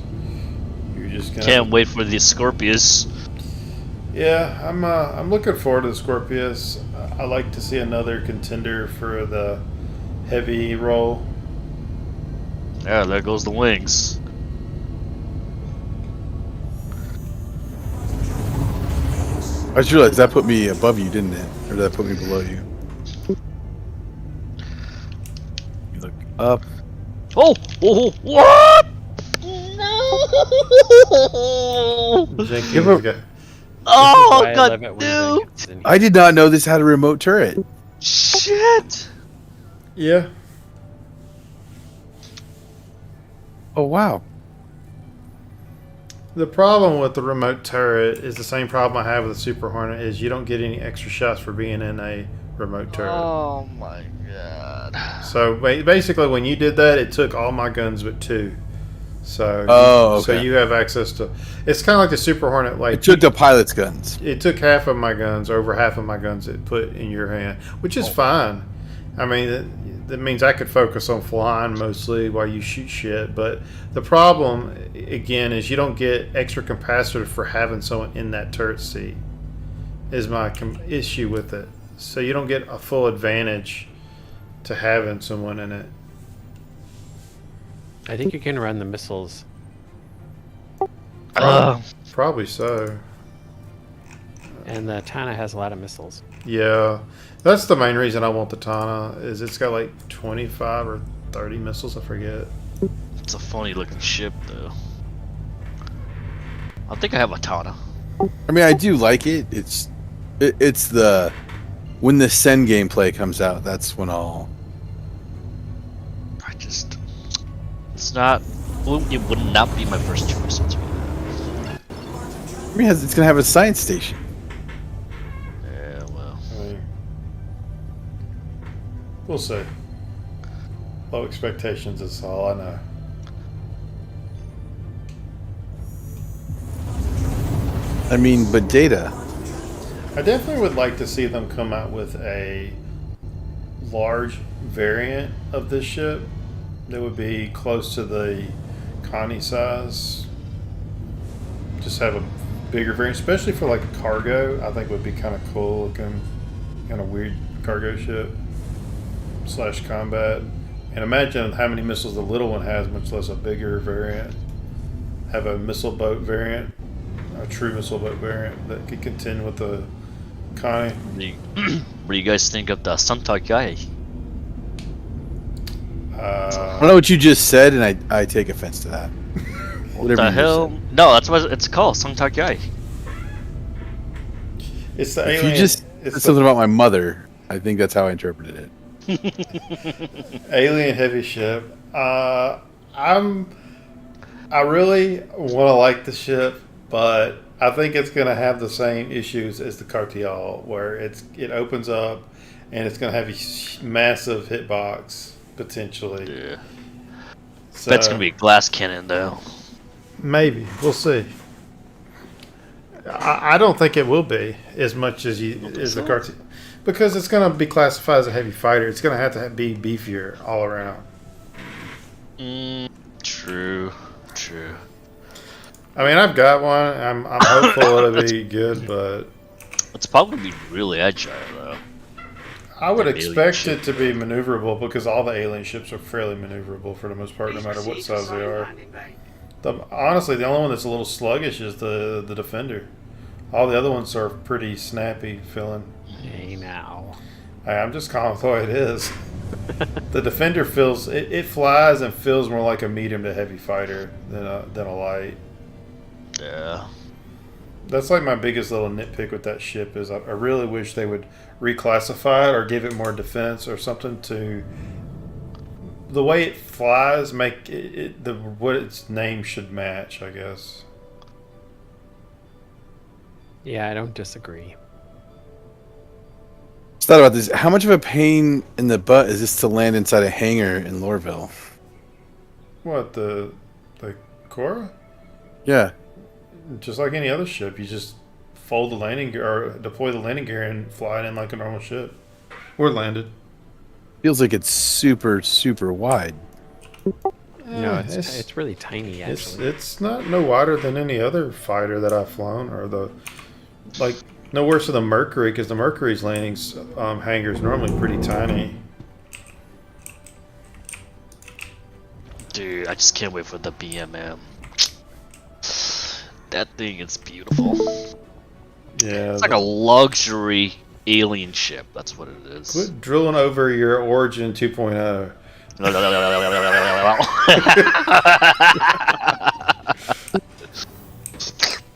You're just gonna... Can't wait for the Scorpius. Yeah, I'm looking forward to the Scorpius. I like to see another contender for the heavy role. Yeah, there goes the wings. I just realized that put me above you, didn't it? Or did that put me below you? You look up. Oh, what? No! Jenkins got- Oh, why I God, love it when no! Jenkins is in here. I did not know this had a remote turret. Shit! Yeah. Oh wow. The problem with the remote turret is the same problem I have with the Super Hornet is you don't get any extra shots for being in a remote turret. Oh my god. So basically, when you did that, it took all my guns but 2. So so okay. you have access to. It's kind of like the Super Hornet. Like It took the pilot's guns. it took half of my guns, over half of my guns it put in your hand, which is fine. I mean, that means I could focus on flying mostly while you shoot shit. But the problem, again, is you don't get extra capacitor for having someone in that turret seat, is my issue with it. So you don't get a full advantage to having someone in it. I think you can run the missiles. Probably so. And the Tana has a lot of missiles. Yeah, that's the main reason I want the Tana. Is it's got like 25 or 30 missiles, I forget. It's a funny looking ship, though. I think I have a Tana. I mean, I do like it. It's the when the Sen gameplay comes out, that's when I'll. It's not. It would not be my first choice. Let's be honest. I mean, it's gonna have a science station. Yeah, well. We'll see. Low expectations is all I know. I mean, but Data. I definitely would like to see them come out with a large variant of this ship that would be close to the Connie size. Just have a bigger variant, especially for like a cargo. I think would be kind of cool looking, kind of weird cargo ship / combat. And imagine how many missiles the little one has, much less a bigger variant. Have a missile boat variant, a true missile boat variant that could contend with the Connie. What do you guys think of the Suntalk guy? I don't know what you just said, and I take offense to that. What the hell? No, that's what it's called, Suntalk guy. It's the If alien. you just said something about my mother, I think that's how I interpreted it. Alien heavy ship. I really want to like the ship, but I think it's going to have the same issues as the Cartial, where it opens up and it's going to have a massive hitbox potentially. Yeah. So, That's gonna be a glass cannon, though. Maybe we'll see. I don't think it will be as much as the Cartial, because it's going to be classified as a heavy fighter. It's going to have to be beefier all around. True. I mean, I've got one. I'm hopeful it'll be good, but it's probably be really agile, though. I would That expect alien it to be maneuverable because all the alien ships are fairly maneuverable for the most part, no matter what size they are. Honestly, the only one that's a little sluggish is the Defender. All the other ones are pretty snappy feeling. Hey now. I'm just calling it the way it is. The Defender feels it flies and feels more like a medium to heavy fighter than a light. Yeah. That's like my biggest little nitpick with that ship is I really wish they would reclassify it or give it more defense or something to the way it flies. Make what its name should match, I guess. Yeah, I don't disagree. Just thought about this. How much of a pain in the butt is this to land inside a hangar in Lorville? What the Cora? Yeah. Just like any other ship, you just fold the landing gear or deploy the landing gear and fly it in like a normal ship. Or landed. Feels like it's super, super wide. No, it's really tiny actually. It's not no wider than any other fighter that I've flown, or no worse than the Mercury, because the Mercury's landings hangar is normally pretty tiny. Dude, I just can't wait for the BMM. That thing is beautiful. Yeah. It's like a luxury alien ship. That's what it is. Quit drilling over your Origin 2.0. I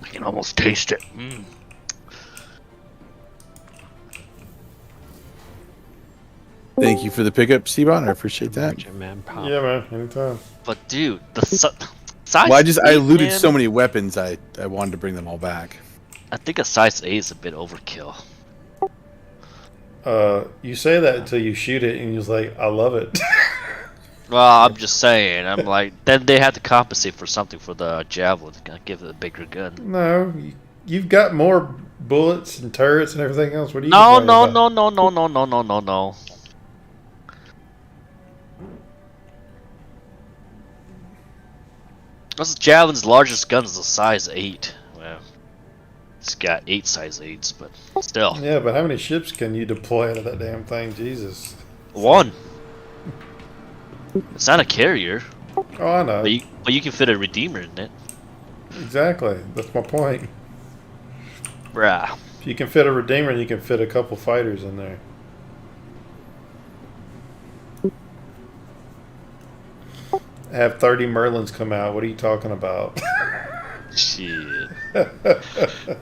can almost taste it. Mm. Thank you for the pickup, Seabon. I appreciate that. Yeah, man. Anytime. But dude, the size. Well, I 8, looted man, so many weapons. I wanted to bring them all back. I think a size 8 is a bit overkill. You say that until you shoot it, and you're like, I love it. Well, I'm just saying. I'm like, then they had to compensate for something for the Javelin. Give it a bigger gun. No, you've got more bullets and turrets and everything else. What are you? No. This Javelin's largest gun is a size 8. Well, it's got 8 size 8s, but still. Yeah, but how many ships can you deploy out of that damn thing? Jesus. 1. It's not a carrier. Oh, I know. But you can fit a Redeemer in it. Exactly. That's my point. Bruh. If you can fit a Redeemer, you can fit a couple fighters in there. Have 30 Merlins come out. What are you talking about? Shit.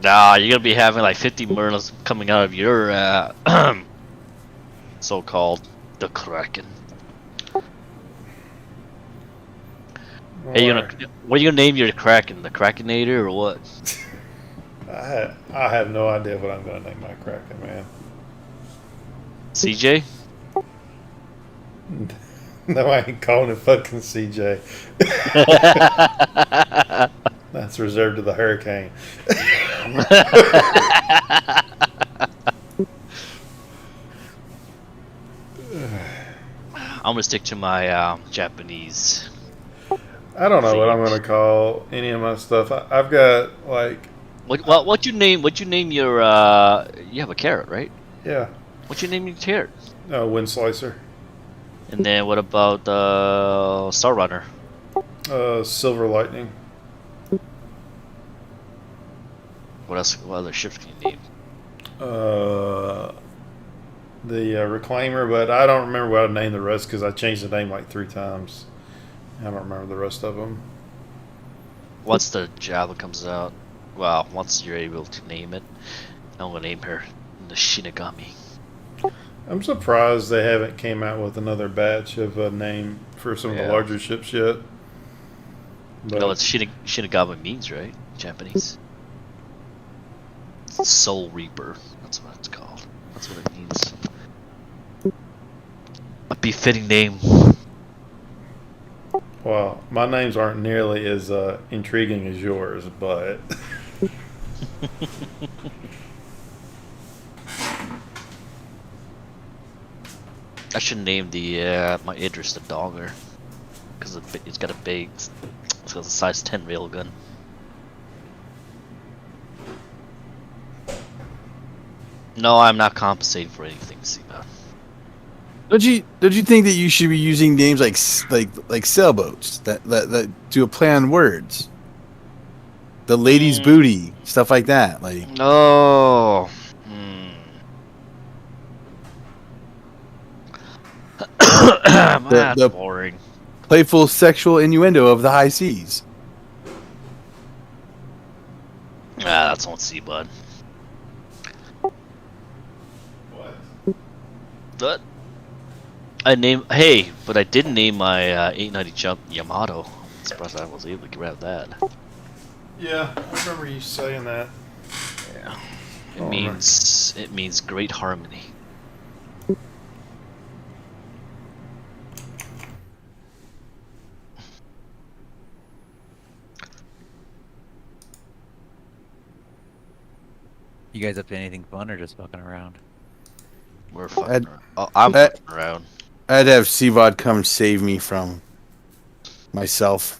Nah, you're gonna be having like 50 Merlins coming out of your so-called the Kraken. Hey, what are you gonna name your Kraken? The Krakenator or what? I have no idea what I'm gonna name my Kraken, man. CJ? No, I ain't calling it fucking CJ. That's reserved to the Hurricane. I'm gonna stick to my Japanese. I don't know what I'm gonna call any of my stuff. I've got like. What you name your you have a carrot, right? Yeah. What you name your carrot? Wind Slicer. And then what about Star Runner? Silver Lightning. What else? What other ships can you name? The Reclaimer, but I don't remember what I named the rest because I changed the name like 3 times. I don't remember the rest of them. Once the Javelin comes out, well, once you're able to name it, I'm gonna name her the Shinigami. I'm surprised they haven't came out with another batch of a name for some of the larger ships yet. But You know what Shinigami means, right? Japanese. Soul Reaper. That's what it's called. That's what it means. A befitting name. well, my names aren't nearly as intriguing as yours, but I should name the my Idris the Dogger, because it's got a big, it's got a size 10 railgun. No, I'm not compensating for anything, Seabound. Don't you think that you should be using names like sailboats that do a play on words? The lady's booty, stuff like that. Like No. That's the boring. playful sexual innuendo of the high seas. That's on sea, bud. What? But I did name my 890 jump Yamato. I'm surprised I was able to grab that. yeah, I remember you saying that. Yeah. It means great harmony. You guys up to anything fun or just fucking around? We're fucking around. I'm fucking around. I'd have CVOD come save me from myself.